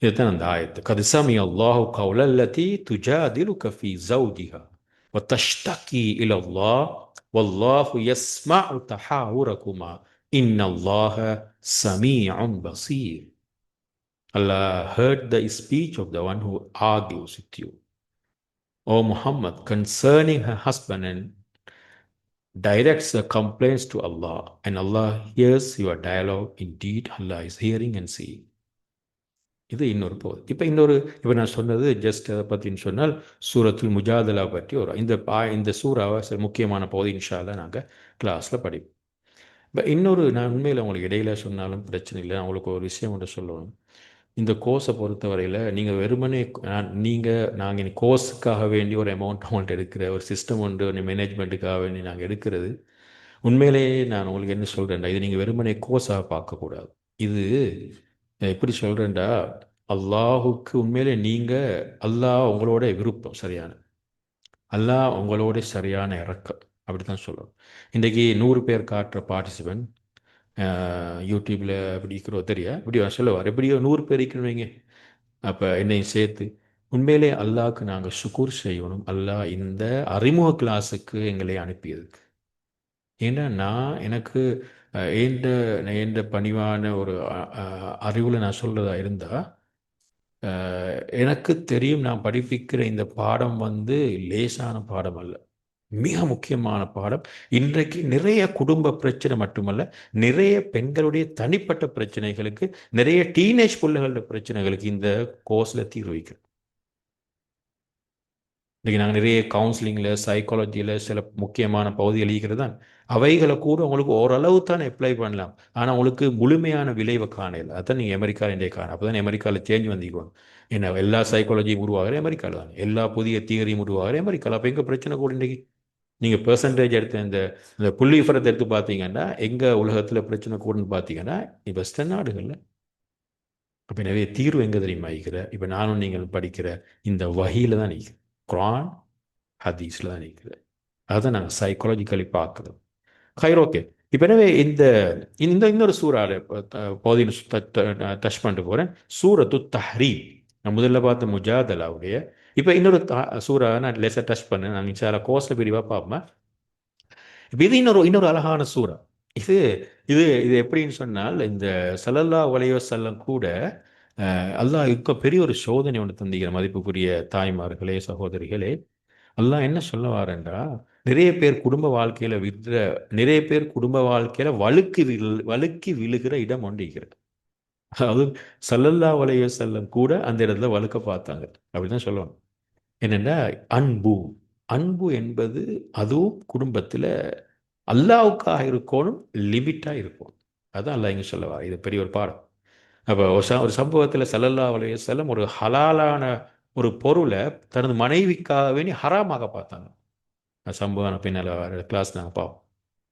இதுதான் அந்த ஆயத்து. கத் சமி அல்லாஹு கௌலல்லதி துஜாதிலுக ஃபீ ஸௌஜிஹா வதஷ்தகி இலல்லாஹ் வல்லாஹு யஸ்மஉ தஹாவுரகுமா இன்னல்லாஹ சமீஉன் Basheer. Allah heard the speech of the one who argues with you, O Muhammad, concerning her husband, and directs the complaints to Allah, and Allah hears your dialogue. Indeed, Allah is hearing and seeing. இது இன்னொரு பகுதி. இப்போ நான் சொன்னது ஜஸ்ட் அதை பற்றின்னு சொன்னால் சூரத்துல் முஜாதலா பற்றி இந்த சூறாவை சில முக்கியமான பகுதி இன்ஷா அல்லாஹ் நாங்கள் கிளாஸில் படிப்போம். இப்போ நான் உண்மையில் உங்களுக்கு இடையில சொன்னாலும் பிரச்சனை இல்லை. நான் உங்களுக்கு ஒரு விஷயம் ஒன்று சொல்லணும். இந்த கோர்ஸை பொறுத்தவரையில் நீங்கள் வெறுமனே நாங்கள் கோர்ஸுக்காக வேண்டி ஒரு அமௌண்ட் எடுக்கிற ஒரு சிஸ்டம் ஒன்று மேனேஜ்மெண்ட்டுக்காக வேண்டி நாங்கள் எடுக்கிறது உண்மையிலேயே நான் உங்களுக்கு என்ன சொல்கிறேன்டா, இது நீங்கள் வெறுமனே கோர்ஸாக பார்க்கக்கூடாது. இது எப்படி சொல்கிறேன்டா, அல்லாஹுக்கு உண்மையிலே அல்லாஹ் உங்களோட விருப்பம் சரியான, அல்லாஹ் உங்களோட சரியான இறக்கம், அப்படி தான் சொல்லணும். இன்றைக்கி 100 பேர் காட்டுற பார்ட்டிசிபெண்ட் யூடியூப்பில் எப்படி இருக்கிறோ இப்படி சொல்லுவார், எப்படியோ 100 பேர் இருக்கிறவங்க, அப்போ என்னையும் சேர்த்து உண்மையிலே அல்லாஹ்க்கு நாங்கள் சுக்கூர் செய்யணும். அல்லாஹ் இந்த அறிமுக கிளாஸுக்கு எங்களை அனுப்பியதுக்கு. ஏன்னா எனக்கு எந்த பணிவான ஒரு அறிவில் நான் சொல்கிறதா இருந்தால், எனக்கு தெரியும் நான் படிப்பிக்கிற இந்த பாடம் லேசான பாடம் அல்ல, மிக முக்கியமான பாடம். இன்றைக்கு நிறைய குடும்ப பிரச்சனை மட்டுமல்ல, நிறைய பெண்களுடைய தனிப்பட்ட பிரச்சனைகளுக்கு, நிறைய டீனேஜ் பிள்ளைகளோட பிரச்சனைகளுக்கு இந்த கோர்ஸில் தீர்வு வைக்கிறோம். இன்றைக்கி நாங்கள் நிறைய கவுன்சிலிங்கில், சைக்காலஜியில் சில முக்கியமான பகுதிகள் இருக்கிறது தான், அவைகளை கூட உங்களுக்கு ஓரளவு தான் அப்ளை பண்ணலாம். ஆனால் உங்களுக்கு முழுமையான விளைவை காணல. அதான் நீங்கள் அமெரிக்காவில் இன்றைய காணும். அப்போ தான் அமெரிக்காவில் சேஞ்ச் வந்திக்கணும். ஏன்னா எல்லா சைக்காலஜியும் உருவாகிற அமெரிக்காவில் தான், எல்லா புதிய தியரியும் உருவாகிற அமெரிக்காவில். அப்போ எங்கள் பிரச்சனை கூட இன்றைக்கி நீங்கள் பெர்சன்டேஜ் எடுத்து இந்த புள்ளி விவரத்தை எடுத்து பார்த்தீங்கன்னா, எங்கள் உலகத்தில் பிரச்சனை கூடன்னு பார்த்தீங்கன்னா வெஸ்டர்ன் நாடுகளில். அப்போ நிறைய தீர்வு எங்கே தெரியுமா இருக்கிற, இப்போ நானும் நீங்கள் படிக்கிற இந்த வகையில் தான் நிற்கிறேன், குரான் ஹதீஸில் தான் நிற்குது. அதுதான் நாங்கள் சைக்காலஜிக்கலி பார்க்குறோம். ஓகே. இப்போ எனவே இன்னொரு சூறாவில் பகுதியில் டச் பண்ணிட்டு போகிறேன். சூரத்து தஹ்ரீம். நான் முதல்ல பார்த்த முஜாதலாவுடைய இப்போ இன்னொரு சூறா நான் லேசாக டச் பண்ணேன். நாங்கள் சில கோர்ஸில் பிரிவாக பார்ப்போம். இப்போ இது இன்னொரு அழகான சூறா. இது இது இது எப்படின்னு சொன்னால், இந்த ஸல்லல்லாஹு அலைஹி வஸல்லம் கூட அல்லாஹ் பெரிய ஒரு சோதனை ஒன்று தந்திக்கிற மதிப்புக்குரிய தாய்மார்களே, சகோதரிகளே. அல்லாஹ் என்ன சொல்ல வாரேன்டா, நிறைய பேர் குடும்ப வாழ்க்கையில வழுக்கி விழுகிற இடம் ஒன்றிருக்கிறது. அதாவது ஸல்லல்லாஹு அலைஹி வஸல்லம் கூட அந்த இடத்துல வழுக்க பார்த்தாங்க, அப்படிதான் சொல்லணும். என்னென்னா அன்பு என்பது அதுவும் குடும்பத்தில் அல்லாஹ்வுக்காக இருக்கணும், லிமிட்டாக இருக்கும். அதுதான் அல்லாஹ் இங்கே சொல்ல வார. இது பெரிய ஒரு பாடம். அப்போ ஒரு சம்பவத்தில் ஸல்லல்லாஹு அலைஹி வஸல்லம் ஒரு ஹலாலான ஒரு பொருளை தனது மனைவிக்காக வேண்டி ஹராமாக பார்த்தாங்க. சம்பவம் பின்னால் கிளாஸ் நாங்கள் பார்ப்போம்.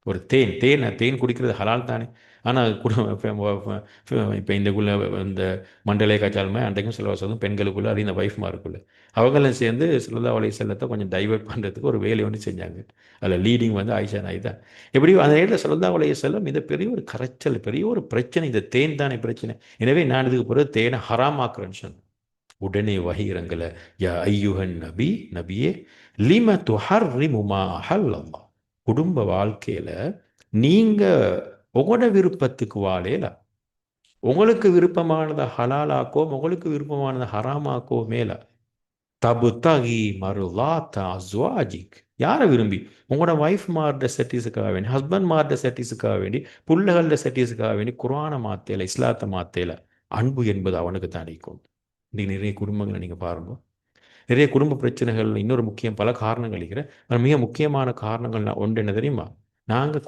ஒரு தேன் குடிக்கிறது ஹலால் தானே. ஆனால் இப்போ இந்த மண்டலே காய்ச்சாலுமே அன்றைக்கும் சில வருஷம் பெண்களுக்குள்ளே அது இந்த வைஃப்மாருக்குள்ளே அவங்களும் சேர்ந்து ஸல்லல்லாஹு அலைஹி வஸல்லத்தை கொஞ்சம் டைவர்ட் பண்ணுறதுக்கு ஒரு வேலை ஒன்று செஞ்சாங்க. அதில் லீடிங் ஆயிஷா நாய் தான். எப்படியும் அந்த நேரத்தில் ஸல்லல்லாஹு அலைஹி வஸல்லம் இந்த பெரிய ஒரு கரைச்சல், பெரிய ஒரு பிரச்சனை, இந்த தேன் தானே பிரச்சனை, எனவே நான் இதுக்கு பிறகு தேனை ஹராமாக்குறேன்னு சொன்னேன். உடனே வஹி இறங்கல, யா ஐயுஹன் நபியே லிம துஹர்ரிமு மா அஹல்லல்லாஹ். குடும்ப வாழ்க்கையில் நீங்கள் உங்களோட விருப்பத்துக்கு வாழல, உங்களுக்கு விருப்பமானதை ஹலாலாக்கோ உங்களுக்கு விருப்பமானதை ஹராமாக்கோ மேல தபுதகி மருளாத்த அஸ்வாஜிக். யாரை விரும்பி? உங்களோட ஒய்ஃப் மார்ட செட்டிஸுக்காக வேண்டி, ஹஸ்பண்ட் மார்ட செட்டிஸுக்காக வேண்டி, பிள்ளைகளோட செட்டிஸுக்காக வேண்டி குர்ஆனை மாத்தேல, இஸ்லாத்தை மாத்தேல. அன்பு என்பது அவனுக்கு தான் அடிக்கும். இன்றைக்கி நிறைய குடும்பங்களை நீங்கள் பாருங்க, நிறைய குடும்ப பிரச்சனைகள் இன்னொரு பல காரணங்கள் இருக்கிற மிக முக்கியமான காரணங்கள் ஒன்று என்ன தெரியுமா? நாங்கள்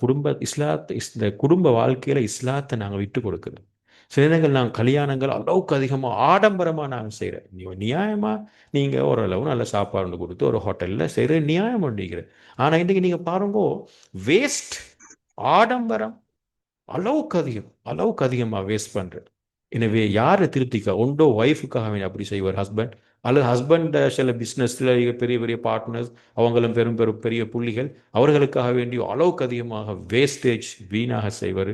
இந்த குடும்ப வாழ்க்கையில் இஸ்லாத்தை நாங்கள் விட்டு கொடுக்குறோம். சில நேரங்கள் நாங்கள் கல்யாணங்கள் அளவுக்கு அதிகமாக ஆடம்பரமாக நாங்கள் செய்கிறோம். நியாயமாக நீங்கள் ஓரளவு நல்ல சாப்பாடு கொடுத்து ஒரு ஹோட்டலில் செய்கிற நியாயம் பண்ணிக்கிறேன். ஆனால் இன்றைக்கி நீங்கள் பாருங்கோ, வேஸ்ட், ஆடம்பரம் அளவுக்கு அதிகமாக வேஸ்ட் பண்ணுறது. எனவே யாரை திருப்திக்கா உண்டோ ஒய்ஃபுக்காக வேண்டி அப்படி செய்வார் ஹஸ்பண்ட், அல்லது ஹஸ்பண்ட் சில பிஸ்னஸில் பெரிய பெரிய பார்ட்னர்ஸ், அவங்களும் பெரிய புள்ளிகள், அவர்களுக்காக வேண்டி அளவுக்கு அதிகமாக வேஸ்டேஜ் வீணாக செய்வார்.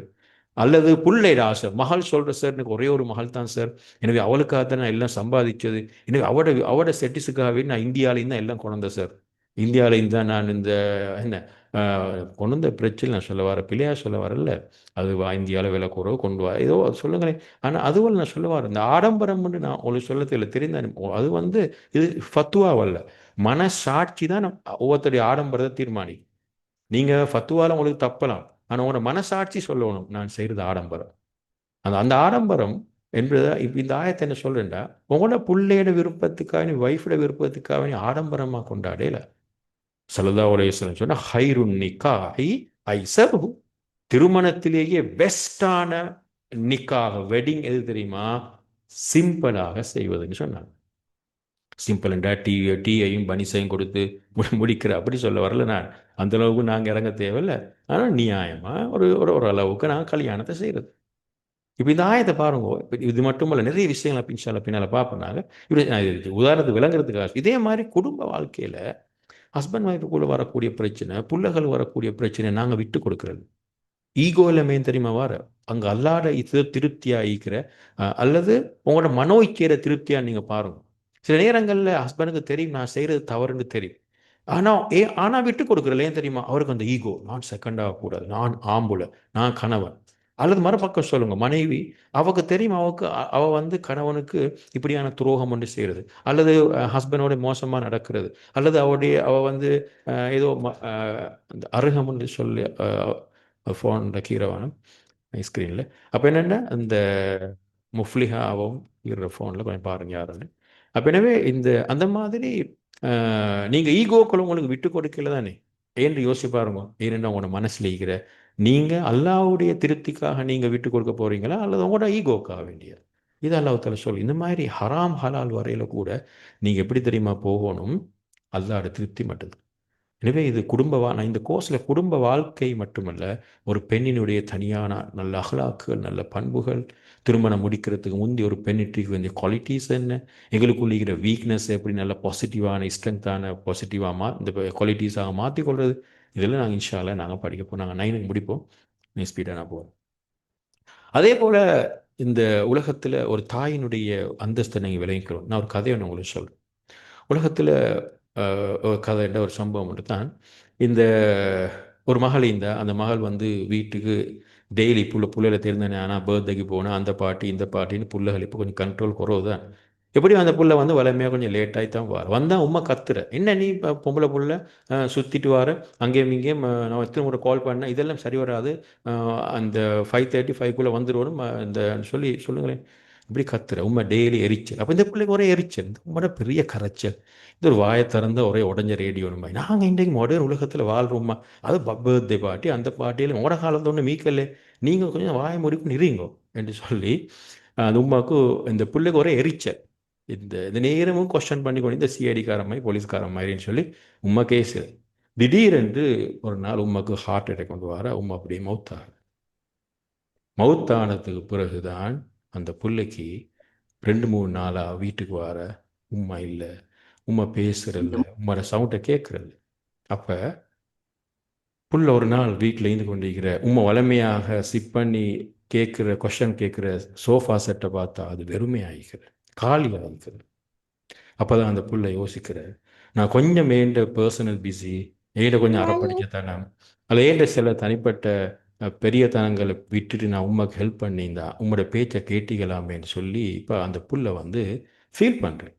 அல்லது புள்ளைட ஆசை, மகள் சொல்கிற சார் எனக்கு ஒரே ஒரு மகள் தான் சார், எனவே அவளுக்காக தான் நான் எல்லாம் சம்பாதிச்சது, எனவே அவட செட்டிஸுக்காகவே நான் இந்தியாவிலேருந்து தான் எல்லாம் கொண்டேன் சார், இந்தியாவிலேருந்து தான் நான் கொண்டு வந்த பிரச்சனை நான் சொல்ல வர பிள்ளையா சொல்ல வரல. அது இந்தியாவில் விலை குறைவு கொண்டு வா ஏதோ அது சொல்லுங்களேன். ஆனால் அதுவல்ல நான் சொல்ல வரேன். இந்த ஆடம்பரம்னு நான் உங்களுக்கு சொல்ல தெரியல தெரிந்த அது வந்து இது ஃபத்துவாவல்ல, மனசாட்சி தான் ஒவ்வொருத்தருடைய ஆடம்பரத்தை தீர்மானிக்கும். நீங்கள் ஃபத்துவால உங்களுக்கு தப்பலாம், ஆனால் உங்களோட மனசாட்சி சொல்லணும் நான் செய்கிறது ஆடம்பரம். அந்த அந்த ஆடம்பரம் என்பது இப்போ இந்த ஆயத்தை என்ன சொல்றேன்டா, உங்களோட பிள்ளையோட விருப்பத்துக்காக நீ ஒய்ஃபோட விருப்பத்துக்காக நீ ஆடம்பரமாக கொண்டாடல. ஸல்லல்லாஹு அலைஹி வஸல்லம் சொன்னா ஹைருன் நிக்காஹி ஐஸருஹு, திருமணத்திலேயே பெஸ்டான நிக்காக வெட்டிங் எது தெரியுமா? சிம்பிளாக செய்வதுன்னு சொன்னாங்க. சிம்பிள்ண்டா டீயையும் பனிசையும் கொடுத்து முடிக்கிற அப்படி சொல்ல வரல நான். அந்த அளவுக்கு நாங்கள் இறங்க தேவையில்லை. ஆனால் நியாயமாக ஒரு ஒரு ஒரு அளவுக்கு நாங்கள் கல்யாணத்தை செய்கிறது. இப்போ இந்த ஆயத்தை பாருங்க. இது மட்டுமல்ல, நிறைய விஷயங்களை பின்னால் பார்ப்போம். இப்படி உதாரணத்துக்கு விளங்குறதுக்காக இதே மாதிரி குடும்ப வாழ்க்கையில் ஹஸ்பண்ட் ஒய்ஃபுக்குள்ளே வரக்கூடிய பிரச்சனை, பிள்ளைகள் வரக்கூடிய பிரச்சனை நாங்கள் விட்டு கொடுக்கறது. ஈகோ இல்லைமேன் தெரியுமா வார அங்கே அல்லாட இது திருப்தியாக ஈக்கிற அல்லது உங்களோட மனோ இச்சையிற திருப்தியாக நீங்கள் பாருங்க. சில நேரங்களில் ஹஸ்பண்டுக்கு தெரியும் நான் செய்கிறது தவறுன்னு தெரியும். ஆனால் விட்டு கொடுக்குறல ஏன் தெரியுமா? அவருக்கு அந்த ஈகோ, நான் செகண்ட் ஆகக்கூடாது, நான் ஆம்புல, நான் கணவன். அல்லது மறுபக்கம் சொல்லுங்க, மனைவி அவக்கு தெரியும் அவ வந்து கணவனுக்கு இப்படியான துரோகம் ஒன்று செய்கிறது, அல்லது ஹஸ்பண்டோட மோசமாக நடக்கிறது, அல்லது அவ வந்து ஏதோ அந்த அருகம் என்று சொல்லி ஃபோனில் கீரவானம் ஸ்க்ரீனில். அப்போ என்னென்னா அந்த முஃப்லிஹாவும் இருக்கிற ஃபோனில் கொஞ்சம் பாருங்க யாருன்னு. அப்போ எனவே அந்த மாதிரி நீங்கள் ஈகோக்கள் உங்களுக்கு விட்டு கொடுக்கல தானே ஏன்னு யோசிச்சு பாருங்க. ஏன்னா உங்களோட மனசில் இருக்கிற நீங்கள் அல்லாவுடைய திருப்திக்காக நீங்கள் விட்டு கொடுக்க போகிறீங்களா அல்லது உங்களோட ஈகோக்காக வேண்டிய? இது அல்லாஹ்வுத்தாலா சொல்லு. இந்த மாதிரி ஹராம் ஹலால் வரையில் கூட நீங்கள் எப்படி தெரியுமா போகணும்? அல்லாஹ்வோட திருப்தி மட்டும்தான். எனவே இது நான் இந்த கோர்ஸில் குடும்ப வாழ்க்கை மட்டுமல்ல, ஒரு பெண்ணினுடைய தனியான நல்ல அகலாக்குகள், நல்ல பண்புகள், திருமணம் முடிக்கிறதுக்கு முந்தைய ஒரு பெண்ணிற்கு வேண்டிய குவாலிட்டிஸ் என்ன, எங்களுக்குள்ள இருக்கிற வீக்னஸ் எப்படி நல்ல பாசிட்டிவான ஸ்ட்ரென்த்தான பாசிட்டிவாக இந்த குவாலிட்டிஸாக மாற்றிக்கொள்வது, இதெல்லாம் நாங்கள் இன்ஷா அல்லாஹ் நாங்கள் படிக்க போகிறோம். நாங்கள் 9க்கு முடிப்போம். நீ ஸ்பீடாக நான் போவோம். அதே போல் இந்த உலகத்தில் ஒரு தாயினுடைய அந்தஸ்தை நீங்கள் விளங்கிக்கிறோம். நான் ஒரு கதையை உங்களுக்கு சொல்கிறேன். உலகத்தில் ஒரு கதைன்ற ஒரு சம்பவம் மட்டும் தான். இந்த ஒரு மகள் அந்த மகள் வந்து வீட்டுக்கு டெய்லி பிள்ளைகளை தெரிந்தனே, ஆனால் பர்த்டேக்கு போனால் அந்த பாட்டி இந்த பாட்டின்னு பிள்ளைகள் இப்போ கொஞ்சம் கண்ட்ரோல் குறவு தான். எப்படியும் அந்த புள்ள வந்து வளமையாக கொஞ்சம் லேட்டாகி தான் வந்தால் உண்மை கத்துற, என்ன நீ இப்போ பொம்பளை புள்ள சுற்றிட்டு வர அங்கேயும் இங்கேயும், நான் எத்தனை முறை கால் பண்ணேன், இதெல்லாம் சரி வராது, அந்த 5:35 வந்துடுவோம் இந்த சொல்லுங்களேன். இப்படி கத்துற உண்மை டெய்லி எரிச்சல். அப்போ இந்த பிள்ளைக்கு ஒரே எரிச்சல், இந்த உண்மையோட பெரிய கரைச்சல். இது ஒரு வாயை திறந்த ஒரே உடஞ்ச ரேடியோனுமா. நாங்கள் இன்றைக்கு மாடர்ன் உலகத்தில் வாழ்கிறோம்மா. அது பர்த்டே பார்ட்டி, அந்த பார்ட்டியில் உங்களோட காலத்தை ஒன்று மீக்கல்ல, நீங்கள் கொஞ்சம் வாயை முடிக்கும் நிறீங்கோ என்று சொல்லி அந்த உமாவுக்கு இந்த பிள்ளைக்கு ஒரே எரிச்சல். இந்த நேரமும் கொஸ்டின் பண்ணி கொண்டு இந்த சிஐடிக்கார மாதிரி போலீஸ்கார மாதிரின்னு சொல்லி உமா கேஸு. திடீரென்று ஒரு நாள் உமாக்கு ஹார்ட் அட்டாக் கொண்டு வர உமா அப்படியே மவுத்தானதுக்கு பிறகுதான் அந்த பிள்ளைக்கு 2-3 நாளாக வீட்டுக்கு வர உமா இல்லை, உமா பேசுறதில்ல, உமாட சவுண்டை கேட்கறது. அப்போ புள்ள ஒரு நாள் வீட்டில் இருந்து கொண்டிருக்கிற உமா வளமையாக சிப் பண்ணி கொஸ்டின் கேட்குற சோஃபா செட்டை பார்த்தா அது வெறுமை ஆகிக்கிறது, காலியாக ஆகிக்கிறது. அப்போ தான் அந்த புள்ள யோசிக்கிற, நான் கொஞ்சம் ஏண்ட பர்சனல் பிஸி, கொஞ்சம் அறப்படிக்கத்தனம், அதில் ஏண்ட சில தனிப்பட்ட பெரிய தனங்களை விட்டுட்டு நான் உமாக்கு ஹெல்ப் பண்ணியிருந்தா உங்களோட பேச்சை கேட்டிக்கலாமேன்னு சொல்லி இப்போ அந்த புள்ள வந்து ஃபீல் பண்ணுறேன்.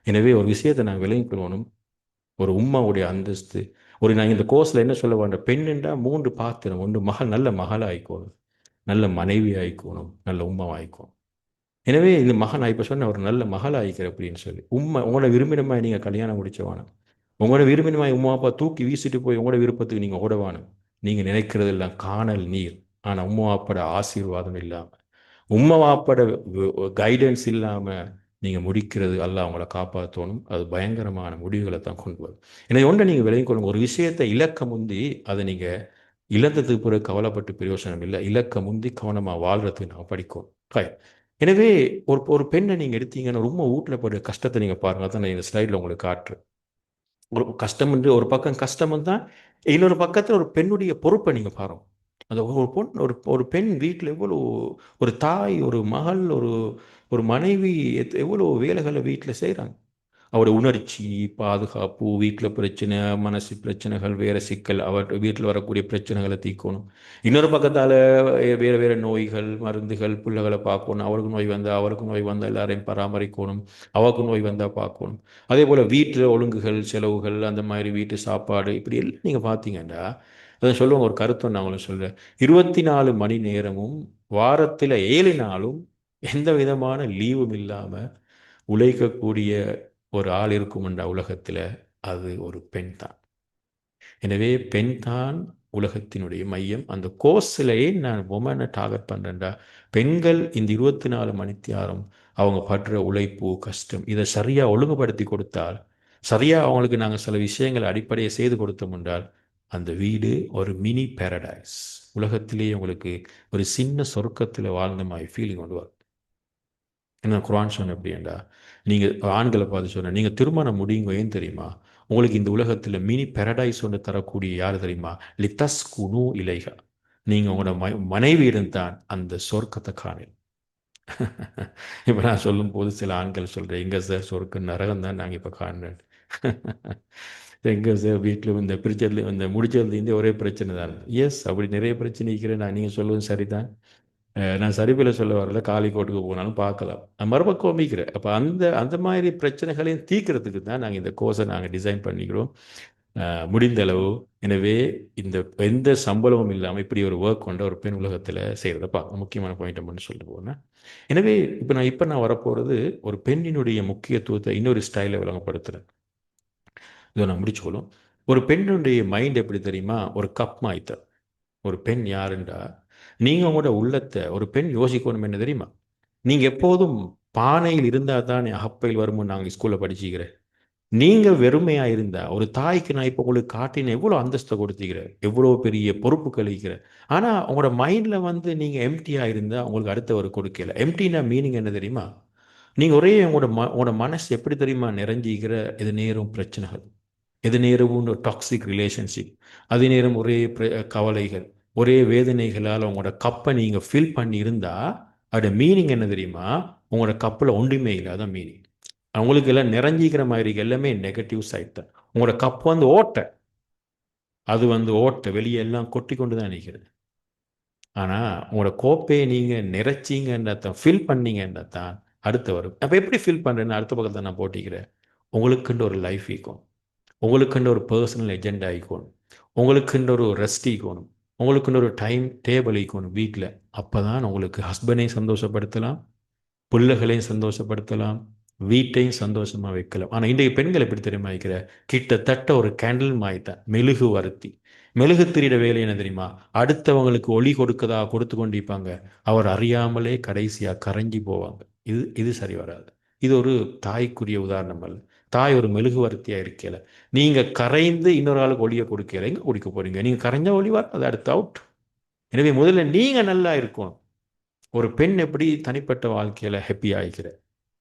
எனவே ஒரு விஷயத்தை நான் விளங்கிக்கொள்ளணும். ஒரு உம்மாவுடைய அந்தஸ்து, நான் இந்த கோர்ஸில் என்ன சொல்ல வேண்ட, பெண்ணுண்டா 3 பாத்திரம். ஒன்று மகள், நல்ல மகள் ஆயிக்கணும், நல்ல மனைவி ஆயிக்கணும், நல்ல உம்மா ஆயிக்கணும். எனவே இந்த மகன் நான் இப்போ சொன்ன ஒரு நல்ல மகள் ஆயிக்கிற அப்படின்னு சொல்லி உங்களோட விரும்பினமாய் நீங்கள் கல்யாணம் முடிச்சவானு, உங்களோட விரும்பினமாய் உமா அப்பா தூக்கி வீசிட்டு போய் உங்களோட விருப்பத்துக்கு நீங்கள் ஓடவானு. நீங்கள் நினைக்கிறது எல்லாம் காணல் நீர். ஆனால் உம்மா அப்பாட ஆசீர்வாதம் இல்லாமல், உம்மா அப்பாட கைடன்ஸ் இல்லாமல் நீங்கள் முடிக்கிறது அல்லாஹ் அவங்கள காப்பாற்றணும். அது பயங்கரமான முடிவுகளை தான் கொண்டு வரும். எனவே ஒன்றை நீங்கள் விளங்கிக் கொள்ளுங்க, ஒரு விஷயத்தை இலக்க முந்தி அதை நீங்கள் இழந்ததுக்கு பிறகு கவலைப்பட்டு பிரயோசனம் இல்லை. இலக்க முந்தி கவனமாக வாழ்கிறதுக்கு நான் படிக்கும். எனவே ஒரு பெண்ணை நீங்கள் எடுத்தீங்கன்னா ரொம்ப வீட்டில் போய்ட்டு கஷ்டத்தை நீங்கள் பாருங்கள். அதான் நான் இந்த ஸ்லைடில் உங்களுக்கு காட்டுறேன். ஒரு கஷ்டம் என்று ஒரு பக்கம் கஷ்டம் தான், இன்னொரு பக்கத்தில் ஒரு பெண்ணுடைய பொறுப்பை நீங்கள் பாருங்கள். அந்த ஒரு பெண் வீட்டில் எவ்வளோ, ஒரு தாய், ஒரு மகள், ஒரு மனைவி எவ்வளோ வேலைகளை வீட்டில் செய்கிறாங்க. அவருடைய உணர்ச்சி, பாதுகாப்பு, வீட்டில் பிரச்சனை, மனசு பிரச்சனைகள், வேறு சிக்கல், அவர் வீட்டில் வரக்கூடிய பிரச்சனைகளை தீர்க்கணும். இன்னொரு பக்கத்தால் வேறு வேறு நோய்கள், மருந்துகள், பிள்ளைகளை பார்க்கணும். அவருக்கு நோய் வந்தால் அவருக்கு நோய் வந்தால் எல்லாரையும் பராமரிக்கணும். அவருக்கு நோய் வந்தால் பார்க்கணும். அதே போல் வீட்டில் ஒழுங்குகள், செலவுகள், அந்த மாதிரி வீட்டு சாப்பாடு, இப்படி எல்லாம் நீங்கள் பார்த்தீங்கன்னா அதை சொல்லுவாங்க. ஒரு கருத்தை நான் உங்களுக்கு சொல்கிறேன். 24 மணி நேரமும் வாரத்தில் 7 நாளும் எந்த விதமான லீவும் இல்லாமல் உழைக்கக்கூடிய ஒரு ஆள் இருக்குமெண்டா உலகத்தில், அது ஒரு பெண் தான். எனவே பெண் தான் உலகத்தினுடைய மையம். அந்த கோர்ஸ்லேயே நான் உமனை டார்கெட் பண்ணுறேன்டா. பெண்கள் இந்த 24 மணித்தியாரம் அவங்க படுற உழைப்பு, கஷ்டம், இதை சரியாக ஒழுங்குபடுத்தி கொடுத்தால், சரியாக அவங்களுக்கு நாங்கள் சில விஷயங்களை அடிப்படையை செய்து கொடுத்தோம் என்றால், அந்த வீடு ஒரு மினி பேரடைஸ். உலகத்திலேயே உங்களுக்கு ஒரு சின்ன சொர்க்கத்தில் வாழ்ந்த மாதிரி ஃபீலிங் கொண்டு வரும். என்ன குரான் சொன்ன எப்படின்டா, நீங்கள் ஆண்களை பார்த்து சொன்ன, நீங்கள் திருமணம் முடியுங்க. ஏன் தெரியுமா? உங்களுக்கு இந்த உலகத்தில் மினி பேரடைஸ் ஒன்று தரக்கூடிய யார் தெரியுமா? லித்தஸ் குனு இலைகா. நீங்கள் உங்களோட மனைவி இருந்தான் அந்த சொர்க்கத்தை காணல். இப்போ நான் சொல்லும்போது சில ஆண்கள் சொல்கிறேன், எங்கே சார் சொர்க்க நரகம் தான் நாங்கள் இப்போ காணுறேன். எங்கே சார் வீட்டில் இந்த பிரிச்சதுல இந்த முடிச்சதுலேருந்தே ஒரே பிரச்சனை தான். எஸ், அப்படி நிறைய பிரச்சனை இருக்கிறேன். நீங்கள் சொல்லுவது சரிதான். நான் சரிபில் சொல்ல வரல, காலிக்கோட்டுக்கு போனாலும் பார்க்கலாம். நான் மறுபக்கம் வைக்கிறேன். அப்போ அந்த அந்த மாதிரி பிரச்சனைகளையும் தீர்க்கறதுக்கு தான் நாங்கள் இந்த கோர்ஸை நாங்கள் டிசைன் பண்ணிக்கிறோம், முடிந்த அளவு. எனவே இந்த எந்த சம்பளமும் இல்லாமல் இப்படி ஒரு ஒர்க் கொண்ட ஒரு பெண் உலகத்தில் செய்கிறத பார்க்க முக்கியமான பாயிண்ட் மட்டும் சொல்லிட்டு போனேன். எனவே இப்போ நான் வரப்போகிறது ஒரு பெண்ணினுடைய முக்கியத்துவத்தை இன்னொரு ஸ்டைலில் விளங்கப்படுத்துகிறேன். இதை நான் முடிச்சுக்கொள்ளும். ஒரு பெண்ணுடைய மைண்ட் எப்படி தெரியுமா? ஒரு கப் மாய்த்த ஒரு பெண் யாருண்டா, நீங்கள் உங்களோட உள்ளத்தை ஒரு பெண் யோசிக்கணும். என்ன தெரியுமா? நீங்கள் எப்போதும் பானையில் இருந்தால் தான் அகப்பையில் வரும்னு நாங்கள் ஸ்கூலில் படிச்சுக்கிறேன். நீங்கள் வெறுமையாக இருந்தால், ஒரு தாய்க்கு நான் இப்போ உங்களுக்கு காட்டின எவ்வளோ அந்தஸ்தை கொடுத்துக்கிறேன், எவ்வளோ பெரிய பொறுப்பு கழிக்கிறேன். ஆனால் உங்களோட மைண்டில் வந்து நீங்கள் எம்டியாக இருந்தால் உங்களுக்கு அடுத்தவர் கொடுக்கல. எம்டினா மீனிங் என்ன தெரியுமா? நீங்கள் ஒரே உங்களோட மனசு எப்படி தெரியுமா நிறைஞ்சிக்கிற? இது நேரம் பிரச்சனைகள், எது நேரமும் ஒரு டாக்ஸிக் ரிலேஷன்ஷிப், அதே நேரம் ஒரே கவலைகள், ஒரே வேதனைகளால் உங்களோட கப்பை நீங்கள் ஃபில் பண்ணி இருந்தால், அதோட மீனிங் என்ன தெரியுமா? உங்களோட கப்பில் ஒன்றுமே இல்லை. அதான் மீனிங். அவங்களுக்கு எல்லாம் நிறைஞ்சிக்கிற மாதிரி எல்லாமே நெகட்டிவ் சைட் தான். உங்களோட கப் வந்து ஓட்டை, அது வந்து ஓட்டை வெளியே எல்லாம் கொட்டி கொண்டு தான் நிற்கிறது. ஆனால் உங்களோட கோப்பையை நீங்கள் நிறைச்சிங்கன்றதான், ஃபில் பண்ணீங்கன்றதான் அடுத்து வரும். அப்போ எப்படி ஃபில் பண்ணுறேன்னு அடுத்த பக்கத்தை நான் போட்டிக்கிறேன். உங்களுக்குன்ற ஒரு லைஃப் ஈக்கும், உங்களுக்குன்ற ஒரு பர்சனல் எஜெண்டா ஈக்கணும், உங்களுக்குன்ற ஒரு ரெஸ்ட் ஈக்கணும், உங்களுக்குன்ற ஒரு டைம் டேபிள் ஈக்கணும் வீட்டில். அப்போ தான் உங்களுக்கு ஹஸ்பண்டையும் சந்தோஷப்படுத்தலாம், பிள்ளைகளையும் சந்தோஷப்படுத்தலாம், வீட்டையும் சந்தோஷமாக வைக்கலாம். ஆனால் இன்றைய பெண்கள் எப்படி தெரியுமா வைக்கிற? கிட்டத்தட்ட ஒரு கேண்டில் மாய்த்தான், மெழுகு வருத்தி. மெழுகு திரியிட வேலை என்ன தெரியுமா? அடுத்தவங்களுக்கு ஒளி கொடுத்து கொண்டிருப்பாங்க. அவர் அறியாமலே கடைசியாக கரைஞ்சி போவாங்க. இது சரி வராது. இது ஒரு தாய்க்குரிய உதாரணம் அல்ல. தாய் ஒரு மெழுகு வருத்தியாக இருக்கல. நீங்கள் கரைந்து இன்னொரு ஆளுக்கு ஒளியை கொடுக்கல, எங்கே குடிக்க போறீங்க? நீங்கள் கரைஞ்ச ஒளி வர அது அடுத்து அவுட். எனவே முதல்ல நீங்கள் நல்லா இருக்கணும். ஒரு பெண் எப்படி தனிப்பட்ட வாழ்க்கையில் ஹாப்பி ஆகிக்கிற,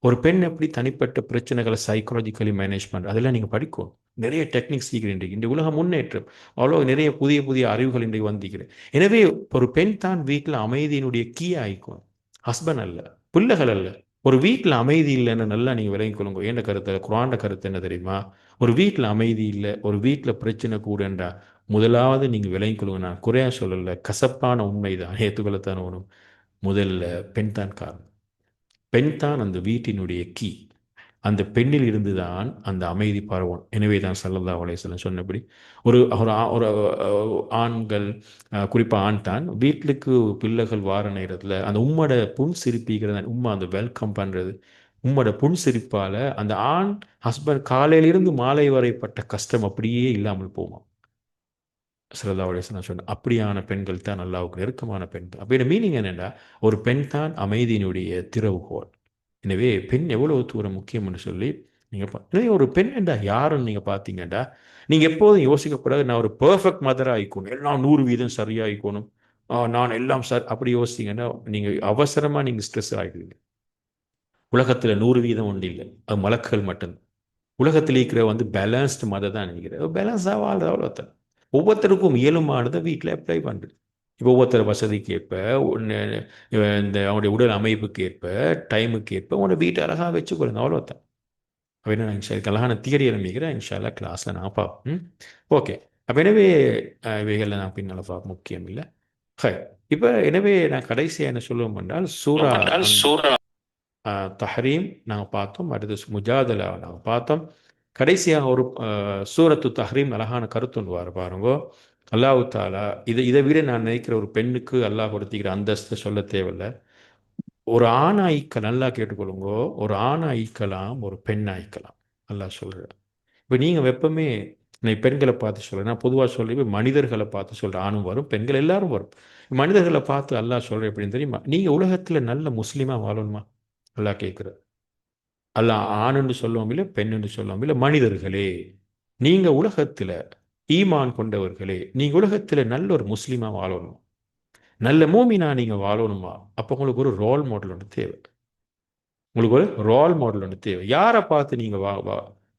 ஒரு பெண் எப்படி தனிப்பட்ட பிரச்சனைகளை சைக்காலஜிக்கலி மேனேஜ் பண்ணுற, அதெல்லாம் நீங்கள் படிக்கணும். நிறைய டெக்னிக்ஸ் சீக்கிரம் இந்த உலகம் முன்னேற்றம், அவ்வளோ நிறைய புதிய புதிய அறிவுகள் இன்றைக்கு வந்திக்கிறேன். எனவே ஒரு பெண் தான் வீட்டில் அமைதியினுடைய கீ ஆகிக்கும், ஹஸ்பண்ட் அல்ல, பிள்ளைகள் அல்ல. ஒரு வீட்டில் அமைதி இல்லைன்னு நல்லா நீங்கள் விளங்கிக் கொள்ளுங்க. என்ன கருத்து, குரான்ட கருத்து என்ன தெரியுமா? ஒரு வீட்டில் அமைதி இல்லை, ஒரு வீட்டில் பிரச்சனை கூடன்றா, முதலாவது நீங்கள் விளங்கிக் கொள்ளுங்க. நான் குறையா சொல்லலை, கசப்பான உண்மை தான், ஏற்றுக்கொள்ளத்தான் வேணும். முதல்ல பெண் தான் காரணம். பெண் தான் அந்த வீட்டினுடைய கீ. அந்த பெண்ணில் இருந்து தான் அந்த அமைதி பரவும். எனவே தான் ஸல்லல்லாஹு அலைஹி வஸல்லம் சொன்னபடி ஒரு ஒரு ஒரு ஆண்கள், குறிப்பாக ஆண் தான் வீட்டுக்கு பிள்ளைகள் வார நேரத்தில் அந்த உம்மோட புன் சிரிப்பிக்கிறது, உம்மா அந்த வெல்கம் பண்ணுறது, உம்மோட புன் சிரிப்பால் அந்த ஆண் ஹஸ்பண்ட் காலையிலிருந்து மாலை வரைப்பட்ட கஷ்டம் அப்படியே இல்லாமல் போகும். ஸல்லல்லாஹு அலைஹி வஸல்லம் சொன்ன அப்படியான பெண்கள் தான் அல்லாஹ்வுக்கு நெருக்கமான பெண்கள். அப்போ மீனிங் என்னென்னா, ஒரு பெண் தான் அமைதியினுடைய திறவுகோல். எனவே பெண் எவ்வளவு தூரம் முக்கியம்னு சொல்லி நீங்கள் எனவே ஒரு பெண் என்றா யாருன்னு நீங்கள் பார்த்தீங்கன்னா, நீங்கள் எப்போதும் யோசிக்கக்கூடாது நான் ஒரு பெர்ஃபெக்ட் மதராக ஆயிக்கணும், எல்லாம் 100% சரியாக ஆயிக்கணும், நான் எல்லாம் சார் அப்படி யோசிச்சிங்கன்னா நீங்கள் அவசரமாக நீங்கள் ஸ்ட்ரெஸ் ஆகிடுவீங்க. உலகத்தில் 100% ஒன்று இல்லை, அது மலக்குகள் மட்டும்தான். உலகத்தில் இருக்கிற வந்து பேலன்ஸ்டு மதம் தான் நினைக்கிறேன். பேலன்ஸாக வாழ்றது அவ்வளோத்தான். ஒவ்வொருத்தருக்கும் இயலுமானதை வீட்டில் அப்ளை பண்ணுறது. இப்போ ஒவ்வொருத்தர் வசதிக்கு ஏற்ப, இந்த அவனுடைய உடல் அமைப்புக்கு ஏற்ப, டைமுக்கு ஏற்ப உங்களோட வீட்டை அழகாக வச்சுக்கொள்ளுங்க, அவ்வளோத்தான். அப்போ என்ன இன்ஷா அழகான தியரி எழுமிக்கிறேன் இன்ஷால்லா கிளாஸில் நான் பார்ப்போம். ஓகே. அப்போ எனவே இவைகளில் நான் பின்னால் பார்க்க முக்கியம் இல்லை. ஹை. இப்போ எனவே நான் கடைசியாக என்ன சொல்லுவோம் என்றால் சூரா தஹரீம் நாங்கள் பார்த்தோம். அடுத்து முஜாதலா நாங்கள் பார்த்தோம். கடைசியாக ஒரு சூரத்து தஹரீம் அழகான கருத்து ஒன்று வர பாருங்கோ. அல்லாஹ் தாலா இதை விட நான் நினைக்கிற ஒரு பெண்ணுக்கு அல்லாஹ் கொடுத்திக்கிற அந்தஸ்து சொல்ல தேவையில்லை. ஒரு ஆண் ஆயிக்க நல்லா கேட்டுக்கொள்ளுங்கோ. ஒரு ஆண் ஆயிக்கலாம், ஒரு பெண் ஆயிக்கலாம். அல்லாஹ் சொல்கிறார். இப்போ நீங்கள் வெப்பமே நான் பெண்களை பார்த்து சொல்கிறேன். நான் பொதுவாக சொல்கிறேன், மனிதர்களை பார்த்து சொல்கிறேன். ஆணும் வரும், பெண்கள் எல்லாரும் வரும். மனிதர்களை பார்த்து அல்லாஹ் சொல்கிறேன் எப்படின்னு தெரியுமா? நீங்கள் உலகத்தில் நல்ல முஸ்லீமாக வாழணுமா? அல்லாஹ் கேட்குறார். அல்லாஹ் ஆணுன்னு சொல்லுவோம் இல்லை, பெண்ணுன்னு சொல்லுவோம் இல்லை. மனிதர்களே, நீங்கள் உலகத்தில் ஈமான் கொண்டவர்களே, நீங்கள் உலகத்தில் நல்ல ஒரு முஸ்லீமாக வாழணும், நல்ல மூமினா நீங்கள் வாழணுமா? அப்போ உங்களுக்கு ஒரு ரோல் மாடல் ஒன்று தேவை. உங்களுக்கு ஒரு ரோல் மாடல் ஒன்று தேவை. யாரை பார்த்து நீங்கள்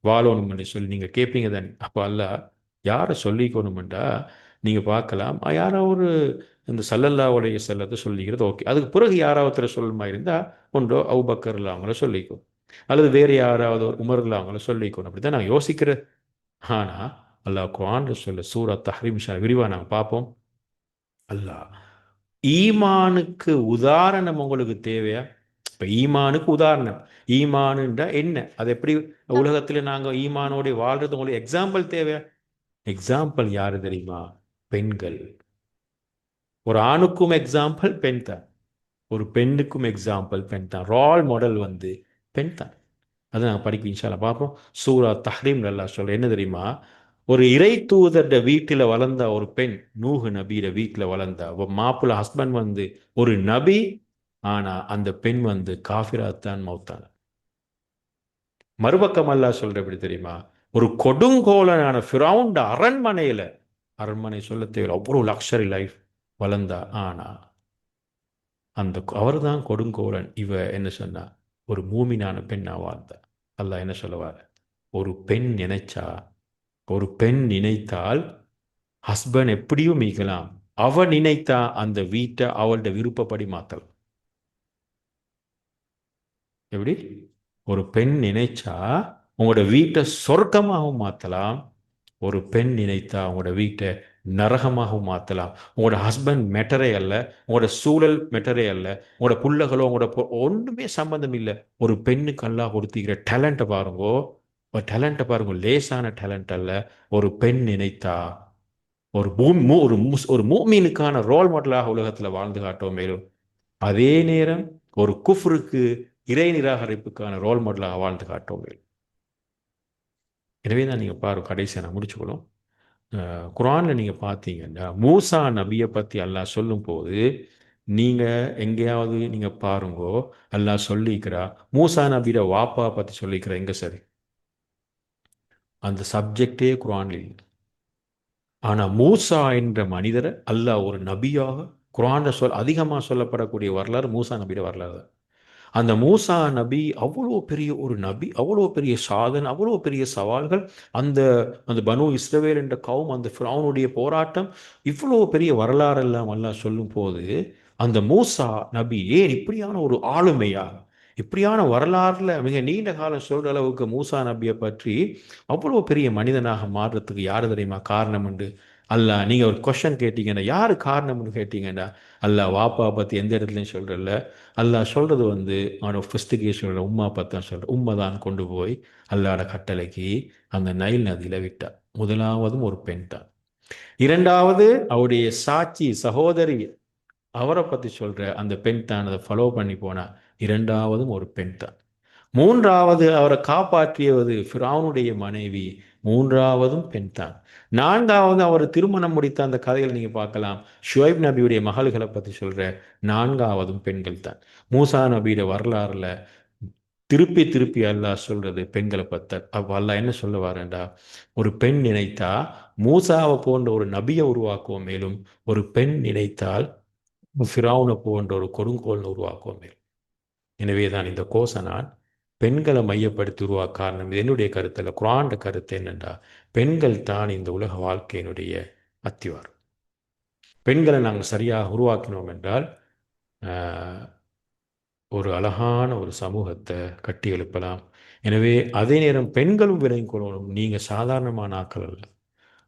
வாழணும்னு சொல்லி நீங்கள் கேட்பீங்க தானே. அப்போ அல்லாஹ் யாரை சொல்லிக்கணுமெண்டா நீங்கள் பார்க்கலாம். யாரோ ஒரு இந்த சல்லல்லாஹு செல்லத்தை சொல்லிக்கிறது ஓகே. அதுக்கு பிறகு யாராவது சொல்லுமா இருந்தால் ஒன்றோ அபூபக்கர் அவங்கள சொல்லிக்கும், அல்லது வேறு யாராவது ஒரு உமர்ல அவங்கள சொல்லிக்கணும். அப்படி தான் நான் யோசிக்கிறேன். ஆனால் அல்லாஹ் குர்ஆன்ல சொல்ல சூரா தஹ்ரீம் விரிவாக நாங்கள் பார்ப்போம். அல்லாஹ் ஈமானுக்கு உதாரணம் உங்களுக்கு தேவையா? இப்போ ஈமானுக்கு உதாரணம், ஈமானுன்றா என்ன, அது எப்படி உலகத்தில் நாங்கள் ஈமானோட வாழ்றது உங்களுக்கு எக்ஸாம்பிள் தேவையா? எக்ஸாம்பிள் யாரு தெரியுமா? பெண்கள். ஒரு ஆணுக்கும் எக்ஸாம்பிள் பெண் தான், ஒரு பெண்ணுக்கும் எக்ஸாம்பிள் பெண் தான். ரோல் மாடல் வந்து பெண் தான். அதை நாங்கள் படிக்க இன்ஷால்லா பார்ப்போம். சூரா தஹ்ரீம் நல்லா சொல்ல என்ன தெரியுமா? ஒரு இறை தூதர்ட வீட்டில் வளர்ந்த ஒரு பெண், நூஹு நபியிட வீட்டில் வளர்ந்த மாப்பிள்ள ஹஸ்பண்ட் வந்து ஒரு நபி. ஆனா அந்த பெண் வந்து காஃபிராத்தான் மௌத்தான. மறுபக்கம் அல்லாஹ் சொல்ற எப்படி தெரியுமா? ஒரு கொடுங்கோலனான ஃபிரௌன்ட அரண்மனை சொல்ல தேவை, அவ்வளோ லக்ஸரி லைஃப் வளர்ந்தா. ஆனா அந்த அவர் தான் கொடுங்கோலன். இவ என்ன சொன்னா? ஒரு மூமினான பெண்ணா வாழ்ந்தா. அல்லாஹ் என்ன சொல்லுவார்? ஒரு பெண் நினைச்சா, ஒரு பெண் நினைத்தால் ஹஸ்பண்ட் எப்படியும் மீக்கலாம். அவ நினைத்தா அந்த வீட்டை அவள்கிட்ட விருப்பப்படி மாத்தலாம். எப்படி? ஒரு பெண் நினைச்சா உங்களோட வீட்டை சொர்க்கமாகவும் மாற்றலாம். ஒரு பெண் நினைத்தா உங்களோட வீட்டை நரகமாகவும் மாற்றலாம். உங்களோட ஹஸ்பண்ட் மெட்டரே அல்ல, உங்களோட சூழல் மெட்டரே அல்ல, உங்களோட புள்ளகளோ உங்களோட ஒன்றுமே சம்பந்தம் இல்லை. ஒரு பெண்ணுக்கு அல்லாஹ் கொடுத்திக்கிற டேலண்ட்டை பாருங்கோ. ஒரு டேலண்ட்டை பாருங்க, லேசான டேலண்ட் அல்ல. ஒரு பெண் நினைத்தா ஒரு மூமீனுக்கான ரோல் மாடலாக உலகத்தில் வாழ்ந்து காட்டும். மேலும் அதே நேரம் ஒரு குஃப்ருக்கு, இறை நிராகரிப்புக்கான ரோல் மாடலாக வாழ்ந்து காட்டும். எனவே தான் நீங்கள் பாருங்க, கடைசியாக நான் முடிச்சுக்கணும். குர்ஆனில் நீங்கள் பார்த்தீங்கன்னா மூசா நபியை பற்றி அல்லாஹ் சொல்லும் போது நீங்கள் எங்கேயாவது நீங்கள் பாருங்கோ, அல்லாஹ் சொல்லிக்கிறா மூசா நபியோட வாப்பா பற்றி சொல்லிக்கிற எங்க சரி? அந்த சப்ஜெக்டே குர்ஆனில் இல்லை. ஆனால் மூசா என்ற மனிதரை அல்லாஹ் ஒரு நபியாக குர்ஆனில் அதிகமாக சொல்லப்படக்கூடிய வரலாறு மூசா நபியோட வரலாறு. அந்த மூசா நபி அவ்வளோ பெரிய ஒரு நபி, அவ்வளோ பெரிய சாதனை, அவ்வளோ பெரிய சவால்கள். அந்த அந்த பனு இஸ்ரவேல் என்ற கௌம், அந்த ஃபிரௌனுடைய போராட்டம், இவ்வளோ பெரிய வரலாறெல்லாம் அல்லாஹ் சொல்லும் போது அந்த மூசா நபி ஏன் இப்படியான ஒரு ஆளுமையா, இப்படியான வரலாறுல மிக நீண்ட காலம் சொல்ற அளவுக்கு மூசா நபியை பற்றி அவ்வளோ பெரிய மனிதனாக மாறுறதுக்கு யார் தெரியுமா காரணம் உண்டு? அல்லாஹ். நீங்கள் ஒரு கொஷன் கேட்டீங்கன்னா யார் காரணம்னு கேட்டீங்கன்னா அல்லாஹ் வாப்பா பற்றி எந்த இடத்துலையும் சொல்கிறல்ல. அல்லாஹ் சொல்கிறது வந்து அவனோட ஃபஸ்ட்டுகேஷனோட உம்மா பற்றி தான் சொல்கிறேன். உம்மை தான் கொண்டு போய் அல்லாட கட்டளைக்கு அந்த நைல் நதியில் விட்டார். முதலாவதும் ஒரு பெண் தான். இரண்டாவது அவருடைய சாட்சி சகோதரி, அவரை பற்றி சொல்கிற அந்த பெண் தான் அதை ஃபாலோ பண்ணி போனா. இரண்டாவதும் ஒரு பெண் தான். மூன்றாவது அவரை காப்பாற்றியது ஃபிரௌனுடைய மனைவி, மூன்றாவதும் பெண் தான். நான்காவது அவர் திருமணம் முடித்த அந்த கதைகள் நீங்க பார்க்கலாம். ஷுவைப் நபியுடைய மகள்களை பற்றி சொல்ற நான்காவதும் பெண்கள் தான். மூசா நபியோட வரலாறுல திருப்பி திருப்பி அல்லாஹ் சொல்றது பெண்களை பத்த. அப்ப அல்லாஹ் என்ன சொல்ல வாரேன்டா, ஒரு பெண் நினைத்தா மூசாவை போன்ற ஒரு நபியை உருவாக்குவோம், மேலும் ஒரு பெண் நினைத்தால் ஃபிரௌனை போன்ற ஒரு கொடுங்கோல் உருவாக்குவோம் மேலும். எனவே தான் இந்த கோசை நான் பெண்களை மையப்படுத்தி உருவாக்க காரணம். இது என்னுடைய கருத்து இல்லை, குர்ஆன் கருத்து என்னென்றா, பெண்கள் தான் இந்த உலக வாழ்க்கையினுடைய அத்திவாரம். பெண்களை நாங்கள் சரியாக உருவாக்கினோம் என்றால் ஒரு அழகான ஒரு சமூகத்தை கட்டி எழுப்பலாம். எனவே அதே நேரம் பெண்களும் விளங்கிக் கொள்ளணும், நீங்கள் சாதாரணமான ஆட்கள் அல்ல.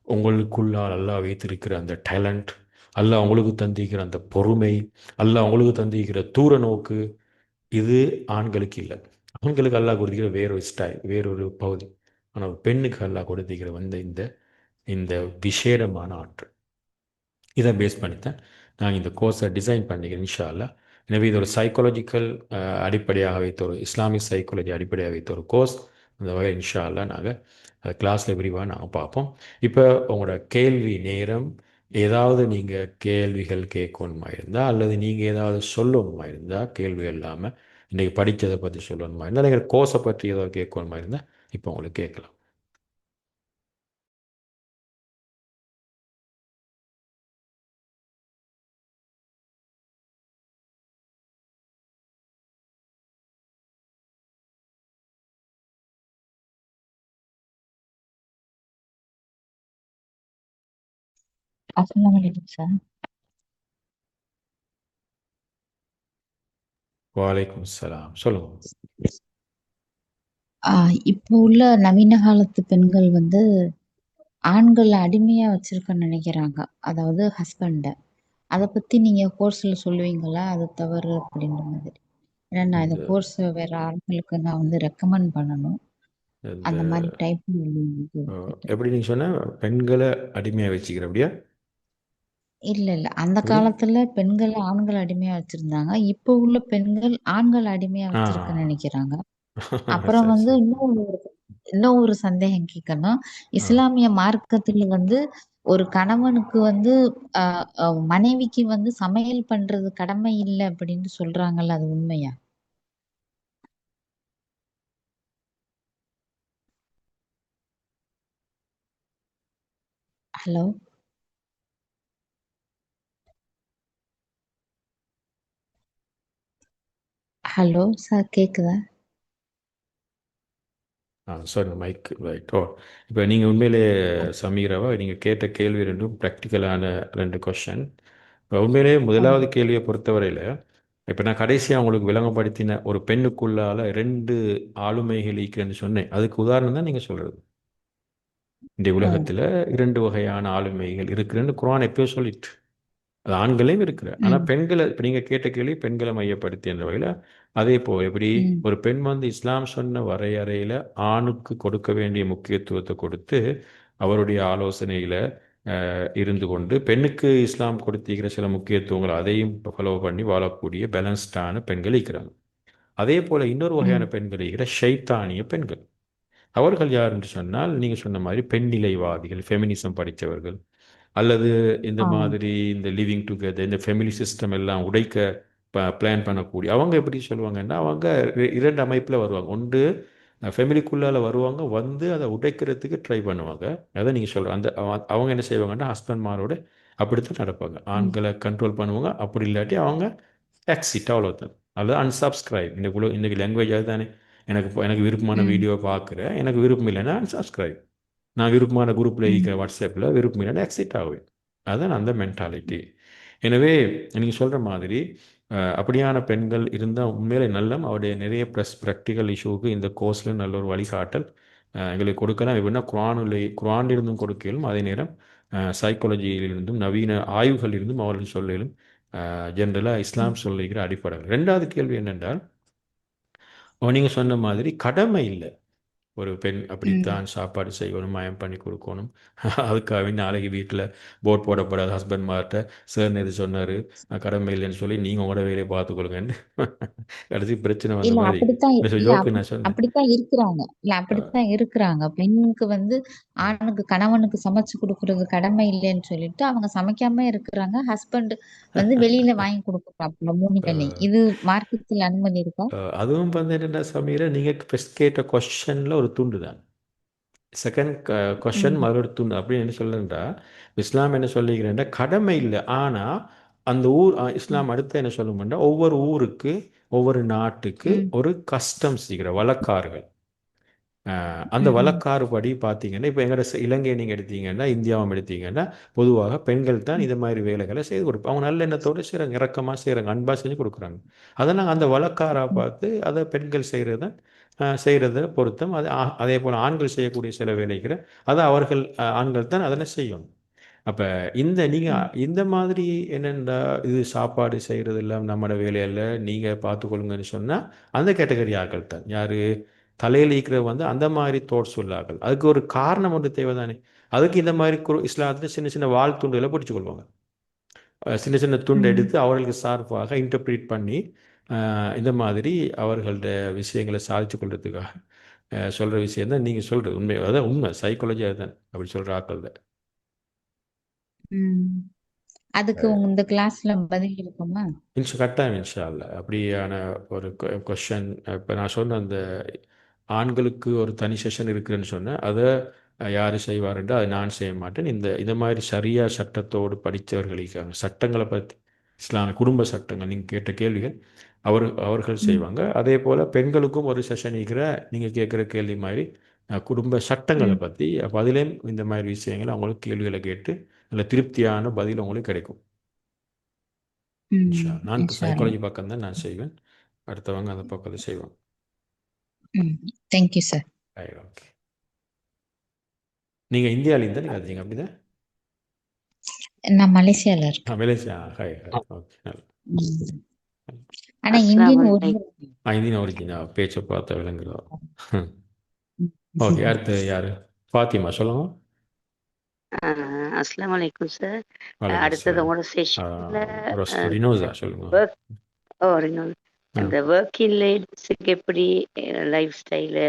உங்களுக்குள்ளால் அல்லாஹ் வைத்திருக்கிற அந்த டேலண்ட், அல்லாஹ் உங்களுக்கு தந்திருக்கிற அந்த பொறுமை, அல்லாஹ் உங்களுக்கு தந்திருக்கிற தூர நோக்கு, இது ஆண்களுக்கு இல்லை. ஆண்களுக்கு அல்லாஹ் கொடுத்திருக்கிற வேறொரு ஸ்டைல், வேறொரு பகுதி. ஆனால் பெண்ணுக்கு அல்லாஹ் கொடுத்திருக்கிற வந்து இந்த இந்த விசேடமான ஆற்றல். இதை பேஸ் பண்ணித்தான் நாங்கள் இந்த கோர்ஸை டிசைன் பண்ணிக்கிறோம் இன்ஷா அல்லாஹ். எனவே இது ஒரு சைக்காலஜிக்கல் அடிப்படையாக வைத்த ஒரு இஸ்லாமிக் சைக்காலஜி அடிப்படையாக வைத்த ஒரு கோர்ஸ். அந்த வகையில் இன்ஷா அல்லாஹ் நாங்கள் கிளாஸில் விரிவாக நாங்கள் பார்ப்போம். இப்போ உங்களோட கேள்வி நேரம். ஏதாவது நீங்கள் கேள்விகள் கேட்கணுமா இருந்தால், அல்லது நீங்கள் ஏதாவது சொல்லணுமா இருந்தால், கேள்வி இல்லாமல் இன்றைக்கி படித்ததை பற்றி சொல்லணுமா இருந்தால், நீங்கள் கோர்ஸை பற்றி ஏதாவது கேட்கணுமா இருந்தால் இப்போ உங்களுக்கு கேட்கலாம். அஸ்ஸலாமு அலைக்கும் சார். வலைக்கும் சலாம், சொல்லுங்கள். இப்போ உள்ள நவீன காலத்து பெண்கள் வந்து ஆண்களை அடிமையா வச்சிருக்கன்னு நினைக்கிறாங்க. அதாவது ஹஸ்பண்ட. அதை பத்தி நீங்க கோர்ஸ்ல சொல்லுவீங்களா? அது தவறு அப்படின்ற மாதிரி. ஏன்னா நான் இந்த இந்த கோர்ஸ் வேற ஆட்களுக்கு நான் வந்து ரெக்கமெண்ட் பண்ணணும். இந்த அந்த மாதிரி டைப் எப்படி நீங்கள் சொன்ன பெண்களை அடிமையாக வச்சுக்கிற அப்படியா? இல்ல இல்ல. அந்த எப்படி? காலத்துல பெண்கள் ஆண்கள் அடிமையா வச்சிருந்தாங்க. இப்போ உள்ள பெண்கள் ஆண்கள் அடிமையா ஆ வச்சிருக்கன்னு நினைக்கிறாங்க. அப்புறம் சரி வந்து சரி. இன்னும் ஒரு சந்தேகம் கேட்கணும். ஆ இஸ்லாமிய மார்க்கத்துல வந்து ஒரு கணவனுக்கு வந்து மனைவிக்கு வந்து சமையல் பண்றது கடமை இல்லை அப்படின்னு சொல்றாங்கல்ல, அது உண்மையா? ஹலோ ஹலோ சார், கேக்குதா? Sorry, mic right. ஓ, இப்போ நீங்கள் உண்மையிலே சமீராவா, நீங்கள் கேட்ட கேள்வி ரெண்டும் ப்ராக்டிக்கலான ரெண்டு கொஷன். இப்போ உண்மையிலே ஆ, முதலாவது கேள்வியை பொறுத்தவரையில், இப்போ நான் கடைசியாக உங்களுக்கு விளங்கப்படுத்தின ஒரு பெண்ணுக்குள்ளால ரெண்டு ஆளுமைகள் இருக்குன்னு சொன்னேன். அதுக்கு உதாரணம் தான் நீங்கள் சொல்கிறது. இந்த ஆ, உலகத்தில் இரண்டு வகையான ஆளுமைகள் இருக்குன்னு குர்ஆன் எப்பயோ சொல்லிட்டு, அது ஆண்களையும் இருக்கிற. ஆனால் ம், பெண்களை, இப்போ நீங்கள் கேட்ட கேள்வி பெண்களை மையப்படுத்தி என்ற வகையில், அதே போல் எப்படி ம், ஒரு பெண் வந்து இஸ்லாம் சொன்ன வரையறையில் ஆணுக்கு கொடுக்க வேண்டிய முக்கியத்துவத்தை கொடுத்து அவருடைய ஆலோசனையில் இருந்து கொண்டு, பெண்ணுக்கு இஸ்லாம் கொடுத்திருக்கிற சில முக்கியத்துவங்கள் அதையும் ஃபாலோ பண்ணி வாழக்கூடிய பேலன்ஸ்டான பெண்கள் இருக்கிறாங்க. அதே போல் இன்னொரு வகையான ம், பெண்கள் இருக்கிற ஷைத்தானிய பெண்கள். அவர்கள் யார் என்று சொன்னால், நீங்கள் சொன்ன மாதிரி பெண்ணிலைவாதிகள், ஃபெமினிசம் படித்தவர்கள், அல்லது இந்த ஆ, மாதிரி இந்த லிவிங் டுகெதர், இந்த ஃபெமிலி சிஸ்டம் எல்லாம் உடைக்க பிளான் பண்ணக்கூடிய அவங்க எப்படி சொல்லுவாங்கன்னா, அவங்க இரண்டு அமைப்பில் வருவாங்க. ஒன்று ஃபெமிலிக்குள்ளால வருவாங்க, வந்து அதை உடைக்கிறதுக்கு ட்ரை பண்ணுவாங்க. அதை நீங்கள் சொல்கிற அந்த அவங்க என்ன செய்வாங்கன்னா, ஹஸ்பண்ட்மாரோட அப்படித்தான் நடப்பாங்க. ம், ஆண்களை கண்ட்ரோல் பண்ணுவாங்க. அப்படி இல்லாட்டி அவங்க எக்ஸிட், அவ்வளோதான். அல்லது அன்சப்ஸ்கிரைப். இன்னைக்கு லாங்குவேஜ் அதுதானே. எனக்கு விருப்பமான ம், வீடியோ பார்க்குறேன், எனக்கு விருப்பம் இல்லைன்னா அன்சப்ஸ்கிரைப். நான் விருப்பமான குரூப்பில் ம், இருக்கிற வாட்ஸ்அப்பில் விருப்பம் இல்லைன்னா எக்ஸிட் ஆகுவேன். அதுதான் அந்த மென்டாலிட்டி. எனவே நீங்கள் சொல்கிற மாதிரி அப்படியான பெண்கள் இருந்தால் உண்மையிலே நல்லம். அவருடைய நிறைய ப்ராக்டிக்கல் இஷ்யூவுக்கு இந்த கோர்ஸில் நல்ல ஒரு வழிகாட்டல் எங்களுக்கு கொடுக்கலாம். எப்படின்னா குரானிலிருந்தும் கொடுக்கலும், அதே நேரம் சைக்காலஜியிலிருந்தும் நவீன ஆய்வுகளிலிருந்தும் அவர்கள் சொல்லிலும் ஜென்ரலாக ம், இஸ்லாம் சொல்லிக்கிற அடிப்படைகள். ரெண்டாவது கேள்வி என்னென்றால், நீங்கள் சொன்ன மாதிரி கடமை இல்லை. ஒரு பெண் ம், அப்படித்தான் சாப்பாடு செய்யணும், மயம் பண்ணி கொடுக்கணும். அதுக்காக நாளைக்கு வீட்டில் போட் போடப்படாது ஹஸ்பண்ட்மார்கிட்ட, சார் இது சொன்னார், நான் கடமை இல்லைன்னு சொல்லி நீங்கள் உங்களோட வேலையை பார்த்துக்கொள்ளுங்கன்னு கடைசி பிரச்சனை வந்த இல்ல மாதிரி. அப்படித்தான் இந்த இல்ல ஜோக்கு நான் சொன்னேன். அப்படித்தான் இருக்கிறாங்க. இல்ல அப்படித்தான் இருக்கிறாங்க. பெண்ணுக்கு வந்து ம். ஆணுக்கு கணவனுக்கு சமைச்சு கொடுக்கறது கடமை இல்லைன்னு சொல்லிட்டு அவங்க சமைக்காம இருக்கிறாங்க. ஹஸ்பண்ட் வந்து வெளியில வாங்கி கொடுக்குறாப்புல 3 வேளையும். இது மார்க்கத்தில் அனுமதி இருக்கா? அதுவும் வந்து என்னென்ன சமையல, நீங்கள் ஃபஸ்ட் கேட்ட கொஷனில் ஒரு துண்டு தான். செகண்ட் கொஷன் ம், மறுபடி துண்டு. அப்படின்னு என்ன சொல்லுன்றா, இஸ்லாம் என்ன சொல்லிக்கிறேன்டா, கடமை இல்லை. ஆனால் அந்த ஊர் ம், இஸ்லாம் அடுத்து என்ன சொல்லுமெண்டா, ஒவ்வொரு ஊருக்கு ஒவ்வொரு நாட்டுக்கு ம், ஒரு கஸ்டம்ஸ் இருக்கிற வழக்காறுகள். அந்த ம், ம், வழக்காறு படி பார்த்தீங்கன்னா, இப்போ எங்களோட இலங்கையை நீங்கள் எடுத்தீங்கன்னா, இந்தியாவும் எடுத்தீங்கன்னா, பொதுவாக பெண்கள் தான் ம், இது மாதிரி வேலைகளை செய்து கொடுப்பாங்க. அவங்க நல்ல எண்ணத்தோடு செய்கிறாங்க, இரக்கமாக செய்கிறாங்க, அன்பாக செஞ்சு கொடுக்குறாங்க. அதை நாங்கள் அந்த வழக்காராக ம், பார்த்து அதை பெண்கள் செய்கிறது தான் செய்கிறத பொருத்தம் அது அதே போல் ஆண்கள் செய்யக்கூடிய சில வேலைகளை அது அவர்கள் ஆண்கள் தான் அதெல்லாம் செய்யணும். அப்போ நீங்கள் இந்த மாதிரி என்னென்னா இது சாப்பாடு செய்கிறது எல்லாம் நம்மளோட வேலையில் நீங்கள் பார்த்துக்கொள்ளுங்கன்னு சொன்னால் அந்த கேட்டகரி ஆட்கள் தான் யார் தலையில் இருக்கிற வந்து அந்த மாதிரி தோட்ஸ் உள்ளார்கள். அதுக்கு ஒரு காரணம் ஒன்று தேவைதானே. அதுக்கு இந்த மாதிரி இஸ்லாத்தில் சின்ன சின்ன வாழ்த்துண்டுகளை பிடிச்சு கொள்வாங்க. சின்ன சின்ன துண்டு எடுத்து அவர்களுக்கு சார்பாக இன்டர்பிரேட் பண்ணி இந்த மாதிரி அவர்களோட விஷயங்களை சாதிச்சு கொள்றதுக்காக சொல்கிற விஷயம் தான் நீங்கள் சொல்கிறது. உண்மை அதான் உண்மை சைக்காலஜி அதுதான் அப்படி சொல்கிற ஆட்கள் தான். அதுக்கு இந்த கிளாஸ்ல பதில் இருக்குமா? கட்டாயம் இன்ஷா அல்லாஹ். அப்படியான ஒரு கொஷன் இப்போ நான் சொன்ன அந்த ஆண்களுக்கு ஒரு தனி செஷன் இருக்குதுன்னு சொன்னேன். அதை யார் செய்வாருன்றா அதை நான் செய்ய மாட்டேன். இந்த மாதிரி சரியா சட்டத்தோடு படித்தவர்களுக்காக சட்டங்களை பற்றி இஸ்லாமிய குடும்ப சட்டங்கள் நீங்கள் கேட்ட கேள்விகள் அவர்கள் செய்வாங்க. அதே போல் பெண்களுக்கும் ஒரு செஷன் இருக்கிற நீங்கள் கேட்குற கேள்வி மாதிரி குடும்ப சட்டங்களை பற்றி அப்போ அதுலேயும் இந்த மாதிரி விஷயங்கள் அவங்களுக்கு கேள்விகளை கேட்டு நல்ல திருப்தியான பதில் உங்களுக்கு கிடைக்கும். நான் சைக்காலஜி பக்கம் தான் நான் செய்வேன். அடுத்தவங்க அந்த பக்கத்தை செய்வாங்க. Thank you sir. ஓகே. நீங்கள் இந்தியாவிலேருந்து நீங்கள் அதுங்க அப்படிதான்? நான் மலேசியாவில் இருக்கேன். மலேசியா. Hi hi. ஓகே. ஆனால் இந்தியன் ஒரிஜினா பேச்சை பார்த்த விளங்குறோம். ஓகே. அடுத்து யார்? ஃபாத்திமா சொல்லுங்க. அஸ்ஸலாமு அலைக்கும் சார். அடுத்தது உங்களோட செஷன்ல ரினோஸா சொல்லுங்க. அந்த ஒர்க்கிங் லேடிஸுக்கு எப்படி லைஃப் ஸ்டைலை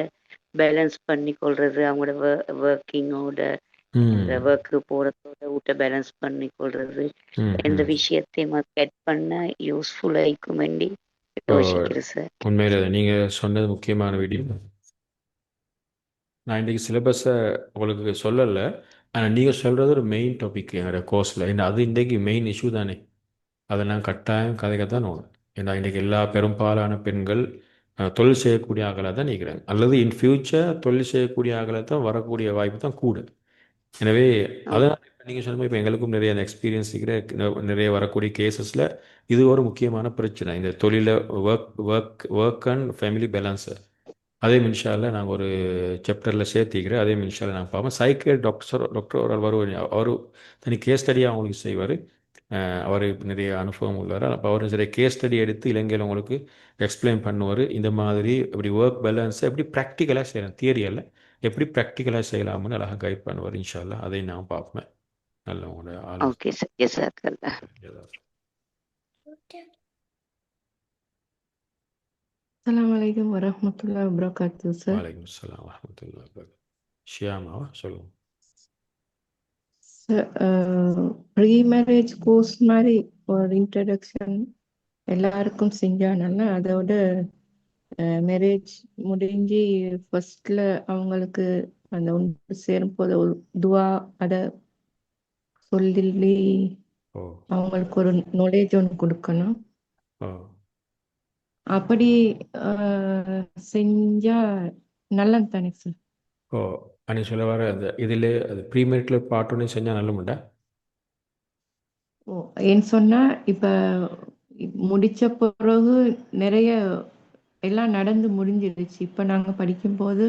பேலன்ஸ் பண்ணி கொள்றது, அவங்களோட ஒர்க்கிங்கோட இந்த ஒர்க்கு போகிறதோட வீட்டை பேலன்ஸ் பண்ணி கொள்றது, எந்த விஷயத்தையும் கெட் பண்ண யூஸ்ஃபுல்லாக இருக்கும் வேண்டி யோசிக்கிறேன் சார். உண்மையில் நீங்கள் சொன்னது முக்கியமான வீடியோ. நான் இன்றைக்கி சிலபஸை உங்களுக்கு சொல்லலை, ஆனால் நீங்கள் சொல்கிறது ஒரு மெயின் டாபிக் என்னோடய கோர்ஸில். ஏன்னா அது இன்றைக்கி மெயின் இஷ்யூ தானே. அதை நான் கட்டாயம் கதைக்கத்தான் ஒன்று. ஏன்னா இன்றைக்கி எல்லா பெரும்பாலான பெண்கள் தொழில் செய்யக்கூடிய ஆகலாக தான் நிற்கிறாங்க, அல்லது இன் ஃபியூச்சர் தொழில் செய்யக்கூடிய ஆகலாக தான் வரக்கூடிய வாய்ப்பு தான் கூட. எனவே அதான் இப்போ நீங்கள் சொன்ன மாதிரி இப்போ எங்களுக்கும் நிறைய அந்த எக்ஸ்பீரியன்ஸ் இருக்கிற நிறைய வரக்கூடிய கேசஸில் இது ஒரு முக்கியமான பிரச்சனை. இந்த தொழிலை ஒர்க் அண்ட் ஃபேமிலி பேலன்ஸை அதே இன்ஷால்ல நாங்கள் ஒரு சாப்டரில் சேர்த்திக்கிறேன். அதே இன்ஷால்ல நாங்கள் பார்ப்போம். டாக்டர் ஒரு வருவார், அவர் தனி கேஸ் ஸ்டடியாக அவங்களுக்கு செய்வார். அவர் நிறைய அனுபவம் உள்ளவர். அப்போ அவர் நிறைய கேஸ் ஸ்டடி எடுத்து இலங்கையில் உங்களுக்கு எக்ஸ்பிளைன் பண்ணுவார். இந்த மாதிரி இப்படி ஒர்க் பேலன்ஸை எப்படி ப்ராக்டிக்கலாக செய்யலாம், தியரியில் எப்படி ப்ராக்டிக்கலாக செய்யலாம்னு அழகாக கைட் பண்ணுவார். இன்ஷால்லா அதை நான் பார்ப்பேன். நல்ல உங்களோட ஓகே சார். Yes sir. அஸ்ஸலாமு அலைக்கும் வரஹ்மத்துல்லாஹி வபரகாத்துஹு சார். வலைக்கும் அஸ்ஸலாம் வரஹ்மத்துல்லாஹி வபரகாத்துஹு. ஷியாமாவா சொல்லுங்க சார். ப்ரீ மேரேஜ் கோர்ஸ் மாதிரி ஒரு இன்ட்ரடக்ஷன் எல்லாருக்கும் செஞ்சானால அதோட மேரேஜ் முடிஞ்சு ஃபர்ஸ்ட்ல அவங்களுக்கு அந்த ஒன்று சேரும் போது ஒரு துவா அதை சொல்லி அவங்களுக்கு ஒரு நாலேஜ் ஒன்று கொடுக்கணும். அப்படி செஞ்சா நல்லது தானே சார்? அன்னைக்கு சொல்ல வர அந்த இதில் அது ப்ரீமெரிட்டில் பாட்டோன்னே செஞ்சால் நல்ல முண்டா? ஏன்னு சொன்னால் இப்போ முடித்த பிறகு நிறைய எல்லாம் நடந்து முடிஞ்சிடுச்சு. இப்போ நாங்கள் படிக்கும்போது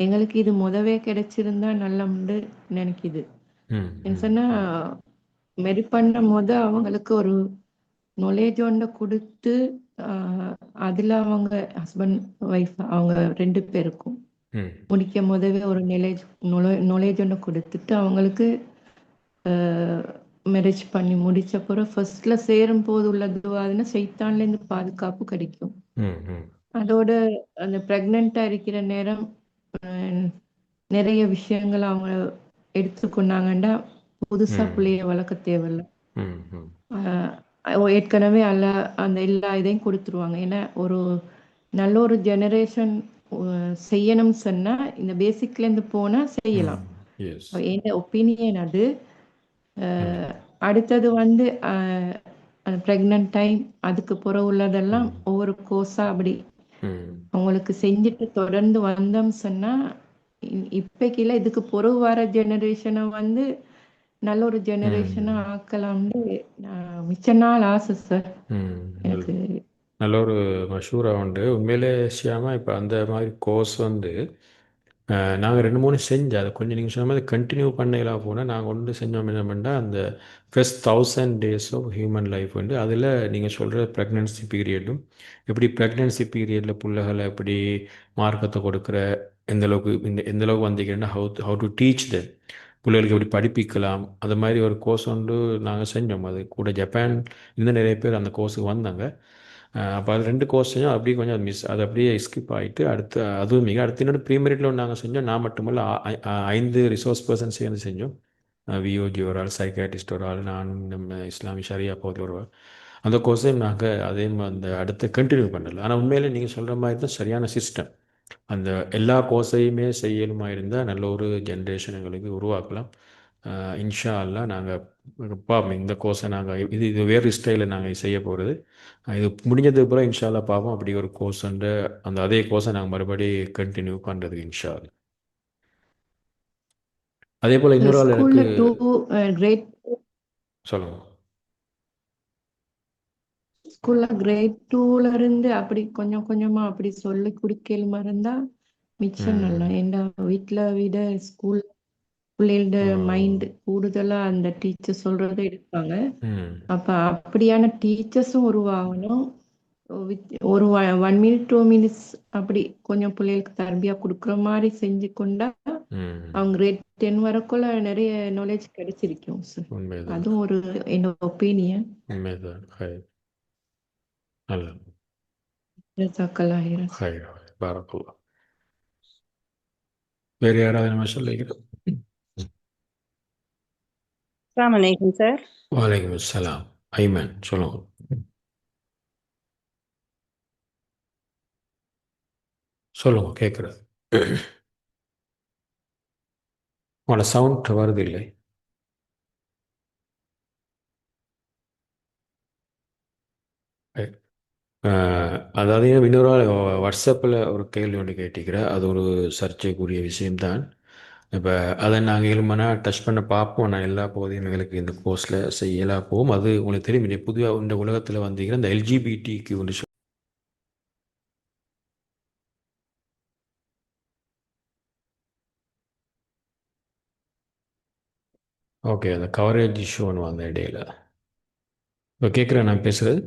எங்களுக்கு இது முதவே கிடைச்சிருந்தா நல்லம்னு நினைக்குது. ஏன்னு சொன்னால் மெரி பண்ண அவங்களுக்கு ஒரு நாலேஜ் ஒன்றை கொடுத்து அதில் அவங்க ஹஸ்பண்ட் ஒய்ஃப் அவங்க 2 பேருக்கும் முடிக்கும் போதவே ஒரு நாலேஜ் ஒன்று கொடுத்துட்டு அவங்களுக்கு மேரேஜ் பண்ணி முடிச்ச பிறகு ஃபர்ஸ்ட்ல சேரும் போது உள்ள துவாதுன்னா சைத்தான்லேருந்து பாதுகாப்பு கிடைக்கும். அதோட அந்த ப்ரெக்னெண்டா இருக்கிற நேரம் நிறைய விஷயங்கள் அவங்க எடுத்துக்கொண்டாங்கன்னா புதுசா பிள்ளைய வளர்க்க தேவையில்லை. ஏற்கனவே அந்த எல்லா இதையும் கொடுத்துருவாங்க. ஏன்னா ஒரு நல்ல ஒரு ஜெனரேஷன் செய்யணும்னு சொன்னா இந்த பேசிக்ல இருந்து போனா செய்யலாம். என் ஒப்பீனியன் அது. அடுத்தது வந்து அந்த ப்ரெக்னன்ட் டைம் அதுக்கு பிறகு உள்ளதெல்லாம் ஒவ்வொரு கோர்ஸா அப்படி அவங்களுக்கு செஞ்சுட்டு தொடர்ந்து வந்தோம் சொன்னா இப்பைக்குல இதுக்கு பிறகு வர ஜெனரேஷனை வந்து நல்ல ஒரு ஜெனரேஷனா ஆக்கலாம்னு மிச்ச நாள் ஆசை சார். எனக்கு நல்ல ஒரு மஷூராக உண்டு உண்மையிலே ஷியாமா. இப்போ அந்த மாதிரி கோர்ஸ் வந்து நாங்கள் 2 3 செஞ்சோம். அதை கொஞ்சம் நீங்கள் சொன்ன மாதிரி கண்டினியூ பண்ணலாம் போனால் நாங்கள் ஒன்று செஞ்சோம் என்னமெண்டா அந்த first 1000 days of human life வந்து அதில் நீங்கள் சொல்கிற ப்ரெக்னென்சி பீரியடும் எப்படி ப்ரெக்னென்சி பீரியடில் பிள்ளைகளை எப்படி மார்க்கத்தை கொடுக்குற எந்த அளவுக்கு எந்த அளவுக்கு வந்தீங்கன்னா ஹவு டு டீச் த பிள்ளைகளுக்கு எப்படி படிப்பிக்கலாம் அது மாதிரி ஒரு கோர்ஸ் ஒன்று நாங்கள் செஞ்சோம். அது கூட ஜப்பான் இன்னும் நிறைய பேர் அந்த கோர்ஸுக்கு வந்தாங்க. அப்போ அது 2 கோர்ஸ் செஞ்சோம். அப்படியே கொஞ்சம் அது அப்படியே ஸ்கிப் ஆகிட்டு அடுத்து அதுவும் மிக அடுத்து இன்னொரு ப்ரீமெரிட்டில் ஒன்று நாங்கள் செஞ்சோம். நான் மட்டுமல்ல 5 ரிசோர்ஸ் பர்சன் சேர்ந்து செஞ்சோம். விஓஜி ஒரு ஆள், சைக்காட்டிஸ்ட் ஒரு ஆள், நான் நம்ம இஸ்லாமிய ஷரியா பகுதி ஒரு ஆள். அந்த கோர்ஸையும் நாங்கள் அதே அந்த அடுத்து கண்டினியூ பண்ணல. ஆனால் உண்மையிலே நீங்கள் சொல்கிற மாதிரி தான் சரியான சிஸ்டம். அந்த எல்லா கோர்ஸையுமே செய்யலுமா இருந்தால் நல்ல ஒரு ஜென்ரேஷன் எங்களுக்கு உருவாக்கலாம். இன்ஷா அல்லா நாங்கள் பார்ப்போம். இந்த கோர்ஸை நாங்கள் இது வேறு ஸ்டைலில் நாங்கள் செய்ய போகிறது. இது முடிஞ்சதுக்கு அப்புறம் இன்ஷா அல்லா பார்ப்போம். அப்படி ஒரு கோர்ஸ் அந்த அதே கோர்ஸை நாங்கள் மறுபடி கண்டினியூ பண்ணுறதுக்கு இன்ஷா அல்லா. அதே போல் இன்னொரு ஆள் எனக்கு ஸ்கூல்ல கிரேட் சொல்லுங்கள். ஸ்கூல்ல கிரேட் 2ல இருந்து அப்படி கொஞ்சம் கொஞ்சமா அப்படி சொல்லி கொடுக்கலுமா இருந்தா மிச்சம் நல்லா. எந்த வீட்டுல விட ஸ்கூல் பிள்ளைகளோட மைண்ட் கூடுதலா அந்த டீச்சர் சொல்றதை எடுப்பாங்க. அப்ப அப்படியான டீச்சர்ஸும் உருவாகணும். ஒரு 1 minute 2 minutes அப்படி கொஞ்சம் பிள்ளைகளுக்கு தர்பியா கொடுக்குற மாதிரி செஞ்சு கொண்டா அவங்க கிரேட் 10 வரக்குள்ள நிறைய நாலேஜ் கிடைச்சிருக்கும் சார். உண்மைதான் அதுவும் ஒரு என்னோட ஒப்பீனியன். உண்மைதான். நல்லது. ஜஸாக்கல்லாஹ். பாரக்கல்லா. வேறு யாராவது நம்ம சொல்லிக்கிறோம்? அஸ்ஸலாமு அலைக்கும் சார். வலைக்கம் அஸ்ஸலாம். ஐமன் சொல்லுங்க. சொல்லுங்க, கேட்குறது. உங்களோட சவுண்ட் வருது இல்லை. அதாவது இன்னொரு வாட்ஸ்அப்பில் ஒரு கேள்வி ஒன்று கேட்டிக்கிற அது ஒரு சர்ச்சைக்குரிய விஷயம்தான். இப்போ அதை நாங்கள் எலும்பனா டச் பண்ண பார்ப்போம். நான் எல்லா பகுதியும் எங்களுக்கு இந்த கோர்ஸில் செய்யலாம் போவோம். அது உங்களுக்கு தெரியும். இந்த புதிய இந்த உலகத்தில் வந்தீங்கன்னா இந்த எல்ஜிபிடிக்கு ஒன்று ஓகே அந்த கவரேஜ் இஷ்யூ ஒன்று வந்த இடையில. இப்போ கேட்குறேன் நான் பேசுகிறது.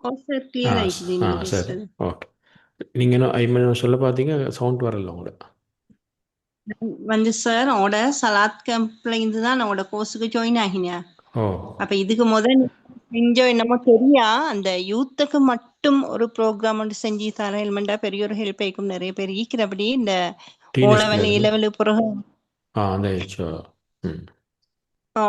ஓ சார், கிளியர் ஆயிடுது நீங்க சரி, பேசுறது. ஓகே. நீங்கள் என்ன ஐமன் சொல்ல பார்த்தீங்க, சவுண்ட் வரல உங்களுக்கு. வந்து சார் அவட சலாத் கேம்ப்ல இருந்து தான் அவட கோர்ஸுக்கு ஜாயின் ஆகினேன். ஓ அப்ப இதுக்கு முதல் செஞ்சோ என்னமோ தெரியா அந்த யூத்துக்கு மட்டும் ஒரு ப்ரோக்ராம் ஒன்று செஞ்சு தர ஹெல்மெண்டா பெரிய ஒரு ஹெல்ப் ஆயிக்கும். நிறைய பேர் ஈக்கிறபடி இந்த ஓ டீனேஜ் லெவல் ஏ லெவல் பிறகு அந்த ஏஜ். ம் ஆ,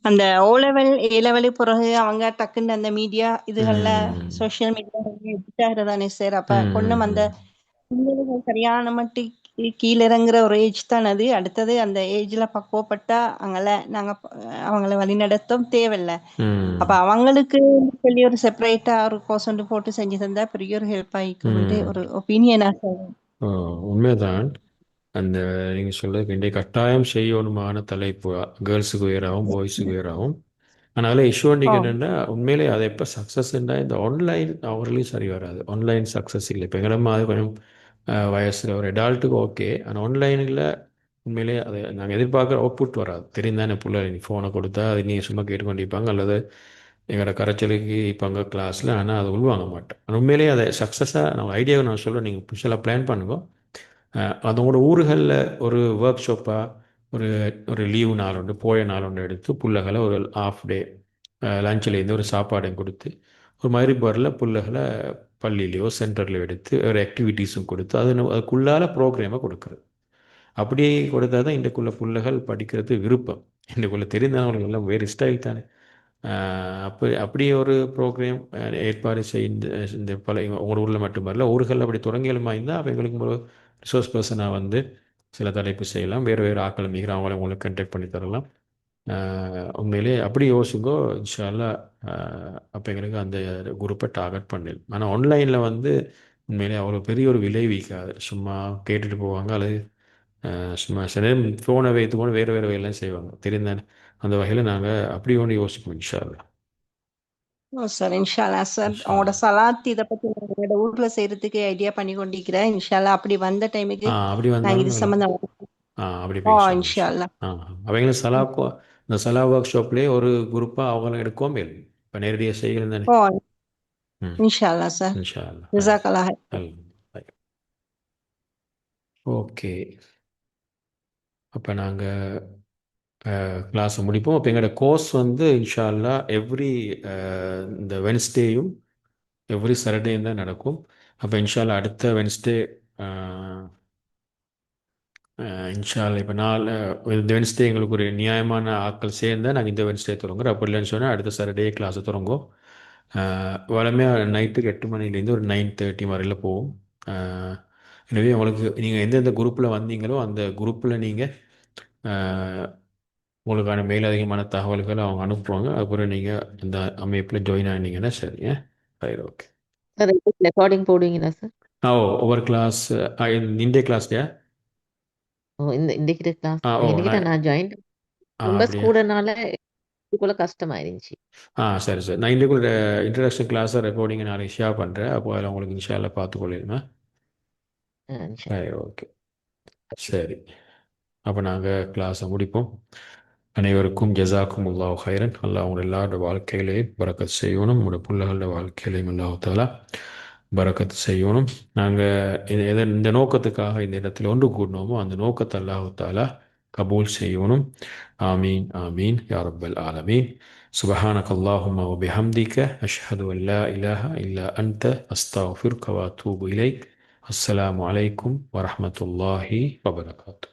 அந்த ஓ லெவல் ஏ லெவலு பிறகு அவங்க டக்குன்னு அந்த மீடியா இதுகள்ல சோசியல் மீடியா எடுத்தாகிறதானே சார். அப்ப கொஞ்சம் அந்த பிள்ளைகள் சரியான மட்டி கீழே இறங்குற ஒரு ஏஜ் தான் அது. அடுத்தது அந்த ஏஜ்ல பக்குவப்பட்டா நாங்க அவங்கள வழி நடத்தும் தேவையில்ல. அப்ப அவங்களுக்கு சொல்லி ஒரு செப்பரேட்டா ஒரு கோர்ஸ் ஒன்று போட்டு செஞ்சு தந்தா பெரிய ஒரு ஹெல்ப் ஆயிக்கும்ட்டு ஒரு ஒப்பீனியனா சார். உண்மைதான். அந்த நீங்கள் சொல்றது இன்றைய கட்டாயம் செய்யணுமான தலைப்பு கேர்ள்ஸுக்கு வேறாகவும் பாய்ஸுக்கு வேறாகவும். அதனால இஷ்யூ நீங்கள் என்னென்னா உண்மையிலே அதை எப்போ சக்ஸஸ்ன்னா இந்த ஆன்லைன் அவர்களையும் சரி வராது. ஆன்லைன் சக்ஸஸ் இல்லை. இப்போ எங்களை மாதிரி கொஞ்சம் வயசில் ஒரு அடால்ட்டுக்கு ஓகே. ஆனால் ஆன்லைனில் உண்மையிலே அதை நாங்கள் எதிர்பார்க்குற அவுட்புட் வராது. தெரிந்தானே பிள்ளை நீ ஃபோனை கொடுத்தா அது நீங்கள் சும்மா கேட்டுக்கொண்டிருப்பாங்க அல்லது எங்களோட கரைச்சலுக்கு இருப்பாங்க கிளாஸில். ஆனால் அதை உள்வாங்க மாட்டேன். ஆனால் உண்மையிலேயே அதை சக்ஸஸாக நான் ஐடியாவை நான் சொல்ல நீங்கள் புதுசாக பிளான் பண்ணுங்க. அதோட ஊர்களில் ஒரு ஒர்க் ஷாப்பாக ஒரு ஒரு லீவு நாள் ஒன்று போய நாள் ஒன்று எடுத்து பிள்ளைகளை ஒரு ஆஃப் டே லஞ்சிலேருந்து ஒரு சாப்பாடையும் கொடுத்து ஒரு மாதிரி வரல பிள்ளைகளை பள்ளியிலையோ சென்டர்லையோ எடுத்து ஒரு ஆக்டிவிட்டீஸும் கொடுத்து அதுக்குள்ளால ப்ரோக்ராமை கொடுக்குறது. அப்படியே கொடுத்தா தான் இன்றைக்குள்ள பிள்ளைகள் படிக்கிறது விருப்பம். இன்றைக்குள்ள தெரிந்தவங்களுக்கு எல்லாம் வேறு ஸ்டைல் தானே. அப்படியே ஒரு ப்ரோக்ராம் ஏற்பாடு செய்து இந்த பல உங்கள் ஊரில் மட்டுமல்ல ஊர்களில் அப்படி தொடங்கியலுமா இருந்தால் அப்போ எங்களுக்கு ஒரு ரிசோர்ஸ் பர்சனாக வந்து சில தலைப்பு செய்யலாம். வேறு வேறு ஆக்கள் மிகிற அவங்கள உங்களுக்கு கண்டெக்ட் பண்ணி தரலாம். உண்மையிலே அப்படி யோசிங்கோ இன்ஷா அல்லாஹ். அப்போ எங்களுக்கு அந்த குரூப்பை டார்கெட் பண்ணிடலாம். ஆனால் ஆன்லைனில் வந்து உண்மையிலே அவ்வளோ பெரிய ஒரு விளைவிக்காது. சும்மா கேட்டுட்டு போவாங்க அல்லது சும்மா சில நேரம் ஃபோனை வைத்துக்கொண்டு வேறு வேறு வேலைலாம் செய்வாங்க. தெரிந்தானே அந்த வகையில் நாங்கள் அப்படி ஒன்று யோசிப்போம் இன்ஷா அல்லாஹ். ஓ சார், இன்ஷால்லா சார். இன்ஷா உங்களோட அல்லாஹ். சலாத் இதை பத்தி நான் எங்களோட ஊர்ல செய்யறதுக்கு ஐடியா பண்ணி கொண்டிருக்கிறேன். இன்ஷால்லா அப்படி வந்த டைமுக்கு அப்படி நாங்க வந்தாலும் இது எங்களை சம்பந்தம். அப்படி ஓ பேசுவோம் இன்ஷா இன்ஷால்லா. அவங்களும் இந்த சலா ஒர்க் ஷாப்லேயே ஒரு குரூப்பாக அவங்கள எடுக்கவும் இல்லை இப்போ நேரடியாக செய்யணும் தானே. ஓ ம் இன்ஷால்லா சார். இன்ஷா அல்லாஹ். ஜிசாக்கல்லா. ஓகே, அப்போ நாங்கள் கிளாஸை முடிப்போம். அப்போ எங்களோட கோர்ஸ் வந்து இன்ஷா அல்லாஹ் இந்த வென்ஸ்டேயும் எவ்ரி சாட்டர்டேயும் தான் நடக்கும். அப்போ இன்ஷா அல்லாஹ் அடுத்த வென்ஸ்டே இன்ஷா அல்லாஹ் இப்போ இந்த வென்ஸ்டே எங்களுக்கு ஒரு நியாயமான ஆட்கள் சேர்ந்தால் நாங்கள் இந்த வென்ஸ்டே தொடங்குறோம். அப்படி இல்லைன்னு சொன்னால் அடுத்த சாட்டர்டே கிளாஸை தொடங்கும். வளமையாக நைட்டுக்கு 8 மணிலேருந்து ஒரு 9:30 வரையில் போகும். எனவே உங்களுக்கு நீங்கள் எந்தெந்த குரூப்பில் வந்தீங்களோ அந்த குரூப்பில் நீங்கள் உங்களுக்கான மேலதிகமான தகவல்களை அவங்க அனுப்புவாங்க. அப்புறம் நீங்கள் அந்த அமைப்பில் ஜாயின் ஆனீங்கன்னா சரிங்க. Right, okay. சார் ரெக்கார்டிங் போடுவீங்களா சார்? ஒவ்வொரு கிளாஸ் இந்திய கிளாஸ்லையா? இன்றைக்கு கிளாஸ் ஓ இன்னைக்கு நான் நான் ஜாயின் மெம்பர்ஸ் அப்படியா? கூடனால இதுக்குள்ள கஷ்டமாயிருந்துச்சு. சரி சார். நான் இன்றைக்குள்ள இன்ட்ரடக்ஷன் கிளாஸை ரெக்கார்டிங்கை நாளைக்கு ஷேர் பண்ணுறேன். அப்போ அதில் உங்களுக்கு இன்ஷால்லாம் பார்த்துக்கொள்ளிருங்க. இன்ஷா சரி, ஓகே, சரி. அப்போ நாங்கள் கிளாஸை முடிப்போம். அனைவருக்கும் ஜஸாக்கும் அல்லாஹ் ஹைரன். அல்லாஹ் உங்களோட எல்லாரோட வாழ்க்கையிலையும் பரக்கத் செய்யணும். உங்களோட பிள்ளைகளோட வாழ்க்கையிலையும் அல்லாஹ் தாலா பரக்கத் செய்யணும். நாங்கள் இந்த நோக்கத்துக்காக இந்த இடத்துல ஒன்று கூடணுமோ அந்த நோக்கத்தை அல்லாஹ் தாலா கபூல் செய்யணும். ஆமீன் ஆமீன் யா ரப்பல் ஆலமீன். سبحانك اللهم وبحمدك أشهد أن لا إله إلا أنت أستغفرك وأتوب إليك. السلام عليكم ورحمة الله وبركاته.